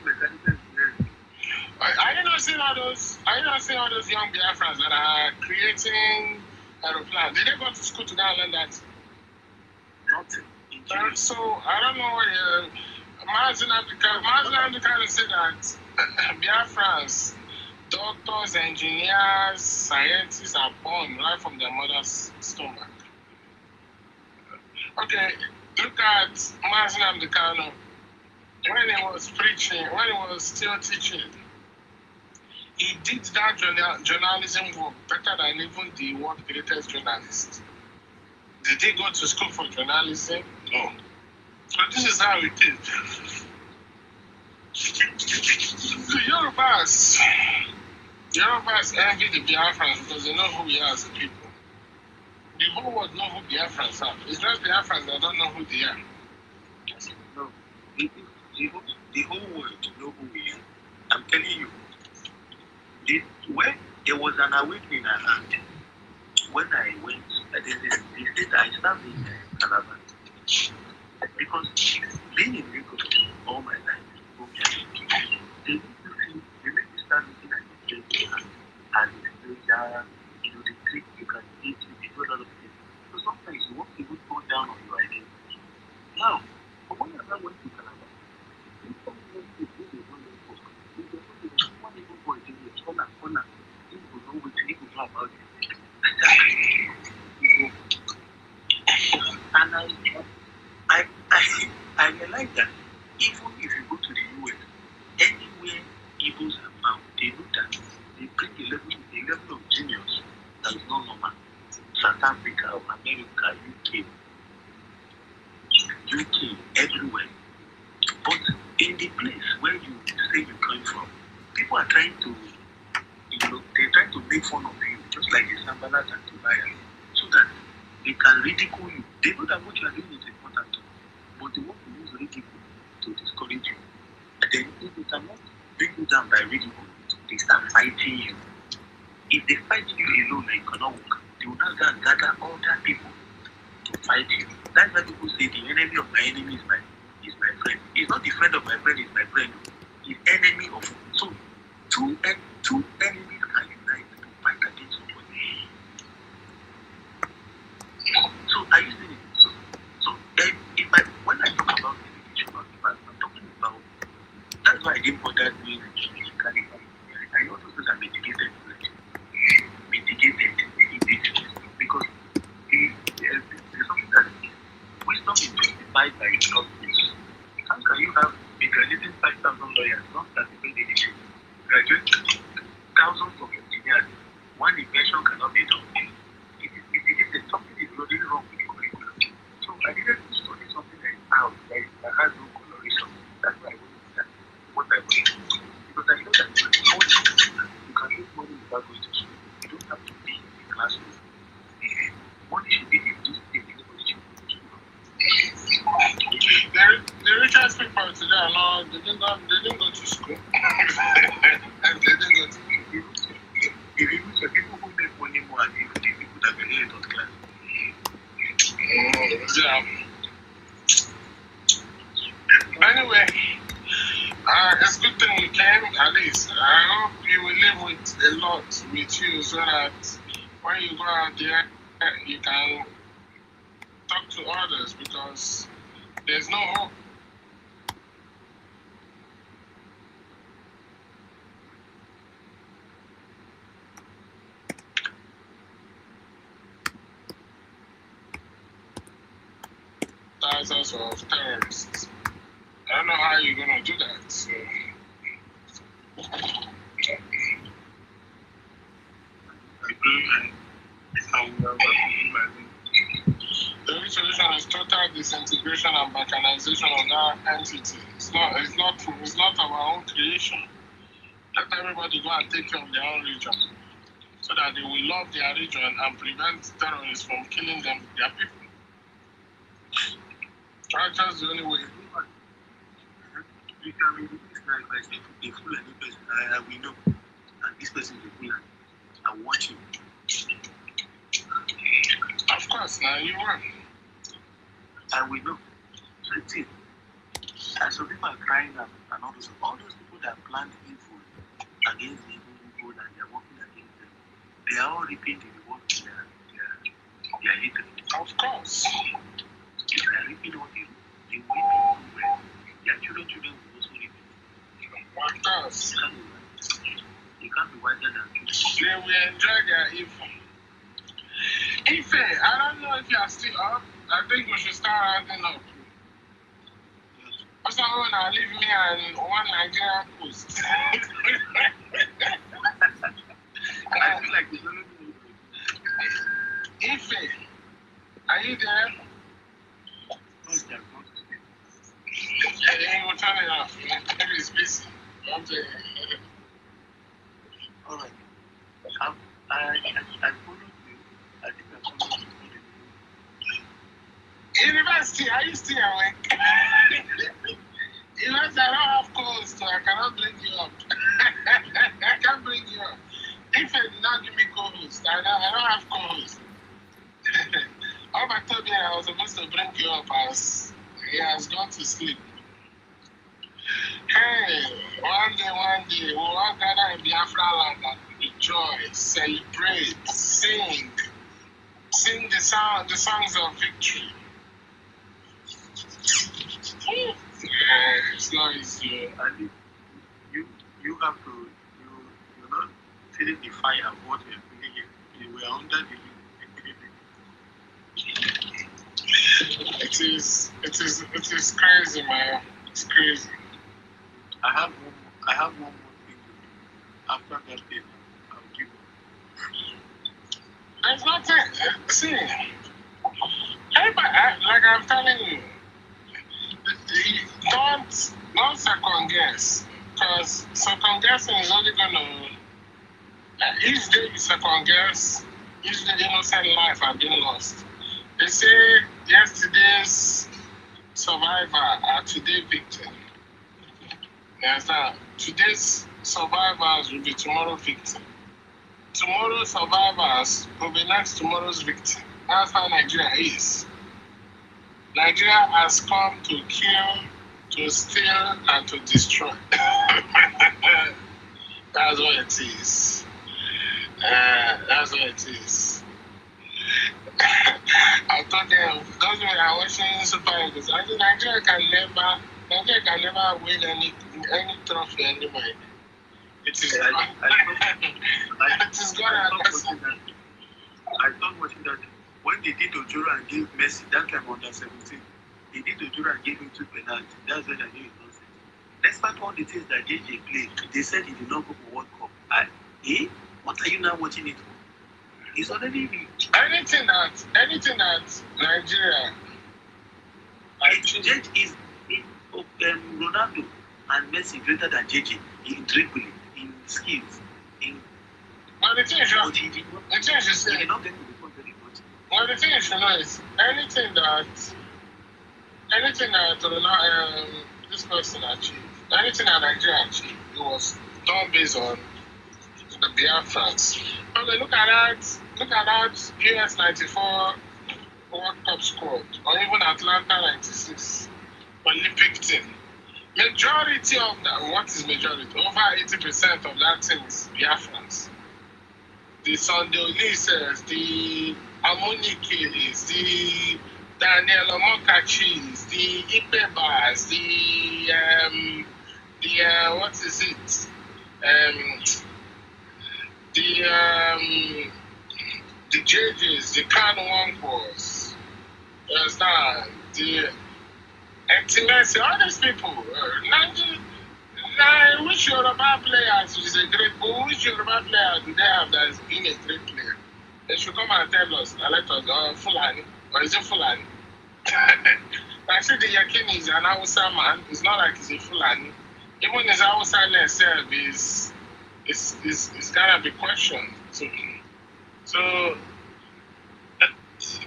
are you not seeing all those young Biafrans that are creating aeroplanes? Did they go to school to go and learn that? Nothing. So I don't know. Mazin Abdikar said that Biafrans, doctors, engineers, scientists are born right from their mother's stomach. Okay, look at Mazin Abdikar when he was preaching, when he was still teaching. He did that journalism work better than even the world's greatest journalist. Did he go to school for journalism? No. So this is how it is. The Yorubas envy the Biafrans because they know who we are as a people. The whole world know who Biafrans are. It's just Biafrans that don't know who they are. No, the whole world know who we are. I'm telling you. When there was an awakening I had when I went, the state I started in Calabar. Because being in Lagos all my life, they make you start looking at the place as a stranger, the trick you can eat, you do a lot of things. So sometimes you want to go down on your identity. Now, but when I went to Calabar, people went to do the one for one even for a corner, people know what people know about it. And I realized that even if you go to the US, anywhere Igbos are found, they know that they bring a level of genius that is not normal. South Africa, America, UK, everywhere. But in the place where you say you come from, people are trying to, they're trying to make fun of you, just like the Sambalat and Tobias, so that they can ridicule you. They know that what you are doing is important, but they want to use ridicule to discourage you. And then if they cannot bring you down by ridicule, they start fighting you. If they fight you alone and you cannot work, they will now gather other people to fight you. That's why people say the enemy of my enemy is my friend. It's not the friend of my friend, is my friend. He's enemy of. So two enemies can unite to fight against somebody. So are you saying it? So when I talk about education, I'm talking about, that's why I didn't bother doing California. I know those things are mitigated because there's something that wisdom is justified by justice. How can you have been graduating 5,000 lawyers, not certified anything? Graduate thousands of engineers, one invention cannot be done. It is mitigated. Something is really wrong with the curriculum. So I needed to study something that is out, that has no coloration. That's why I went to that. What I went to. Because I know that they didn't go to school. And they didn't go to school. Even the people who make money more are even the people that were here in class. Yeah. Anyway, it's good thing you came, at least. I hope you will live with a lot with you so that when you go out there, you can talk to others because there's no hope. Thousands of terrorists. I don't know how you're gonna do that. So. The only solution is total disintegration and balkanization of that entity. It's not our own creation. Let everybody go and take care of their own region, so that they will love their region and prevent terrorists from killing their people. That's just the only way. You can be like by saying a Fulani person, I will know. And this person is a Fulani. I watch him. Of course, now you will. I will know. That's it. And so people are crying out and all those people that planned evil against the evil people and they're working against them, they are all reaping the reward of their hatred. Of course. They are reaping all the way well. Their children will also reap it. Of course. You can't be wiser than people. They will enjoy their evil. Ife, I don't know if you are still up. I think we should start rounding up. Also, when I leave me and one Nigerian post. I feel like it's only me. Ife, are you there? He will turn it off. Maybe he's busy. All right. I followed you. I think I followed you. University, are you still awake? University, I don't have calls, so I cannot bring you up. I can't bring you up. If you did not give me co-host, I don't have co-host. All I told you I was supposed to bring you up as he has gone to sleep. Hey, one day, we'll all gather in Biafran land and rejoice, celebrate, sing the songs of victory. Yeah, it's not easy. And you have to, you're not feeling the fire of what we're feeling here. You were under the It is crazy, man. It's crazy. I have one more thing to do. After that day, I'll give up. There's nothing. See, everybody, like I'm telling you, don't second guess, because second guessing is only gonna. Each day you second guess, each day innocent life have been lost. They say yesterday's survivor are today victim. You understand? Today's survivors will be tomorrow's victim. Tomorrow's survivors will be next tomorrow's victim. That's how Nigeria is. Nigeria has come to kill, to steal, and to destroy. That's what it is. That's what it is. I told them, those who are watching Super Eagles, I think Nigeria can never win any trophy anymore. It is God. It is God. I thought watching that when they did Ojoro and gave Messi that time under 17, they did Ojoro and gave him 2 penalties. That's when I knew it was nonsense. Despite all the things that JJ played, they said he did not go for World Cup. What are you now watching it for? It's already anything that Nigeria. JJ is Ronaldo and Messi greater than JJ in dribbling, in skills, in. But the thing is, well, the thing is, you know, is anything that this person achieved. Anything that Nigeria achieved, it was done based on the Biafrans. Okay, look at that. Look at that US 94 World Cup squad, or even Atlanta 96 Olympic team. Majority of that, what is majority? Over 80% of that team is Biafrans. The Sunday Ulysses, the Amonikis, the Daniel Omokachis, the Ipebas, what is it? The JJs, the Kanu Wankwas, there's that, the Exil, all these people. Which Yoruba players is a great, but which Yoruba player do they have that has been a great player? They should come and tell us, let us, Fulani, or is it Fulani? I see the Yakin is an Hausa man, it's not like he's a Fulani. Even his Hausa itself is gonna be questioned. So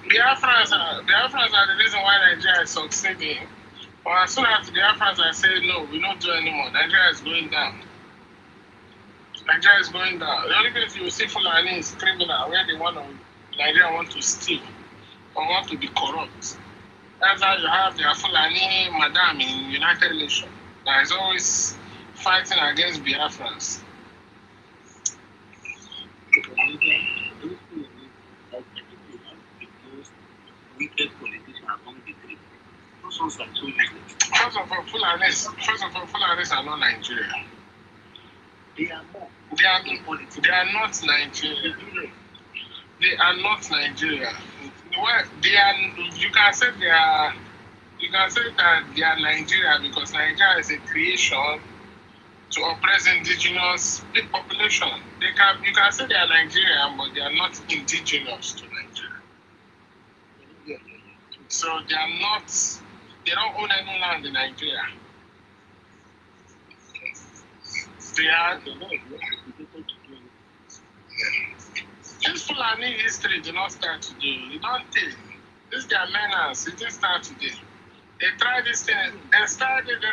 Biafrans are the reason why Nigeria is succeeding. But as soon as the Biafrans are saying no, we don't do anymore, Nigeria is going down. Nigeria is going down. The only place you will see Fulani is criminal, where Nigeria want to steal or want to be corrupt. That's how you have the Fulani madam in United Nations that is always fighting against Biafrans. Wicked politicians among the three. Those ones are too useless. First of all, Fulanis are not Nigeria. They are more. They are not Nigeria. They are not Nigeria. Well, you can say that they are Nigeria because Nigeria is a creation to oppress indigenous population. You can say they are Nigerian, but they are not indigenous to Nigeria. So they don't own any land in Nigeria. They are. This Fulani history did not start today. You don't think. This is their menace. It didn't start today. They tried this thing. They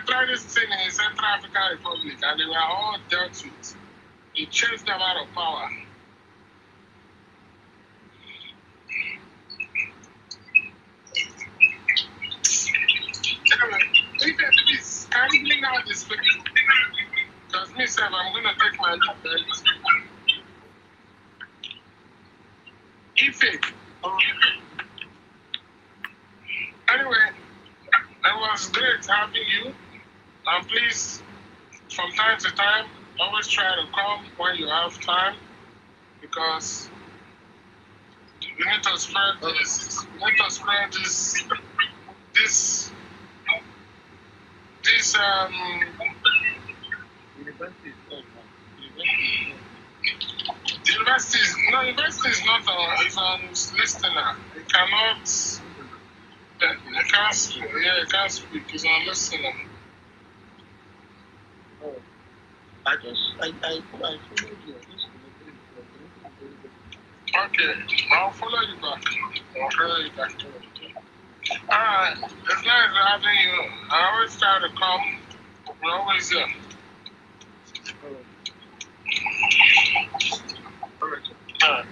tried this thing in Central African Republic, and they were all dealt with. It chased them out of power. Anyway, please, can you bring out this picture? Because myself, I'm going to take my look at this. Anyway, it was great having you. And please, from time to time, always try to come when you have time, because we need to spread this. We need to spread this. University is not on. It's on listener. You cannot. You can't speak. Yeah, you can't speak. It's on listener. I followed you. Okay, I'll follow you back. Alright, it's nice having you. I always try to come. We're always here. Alright.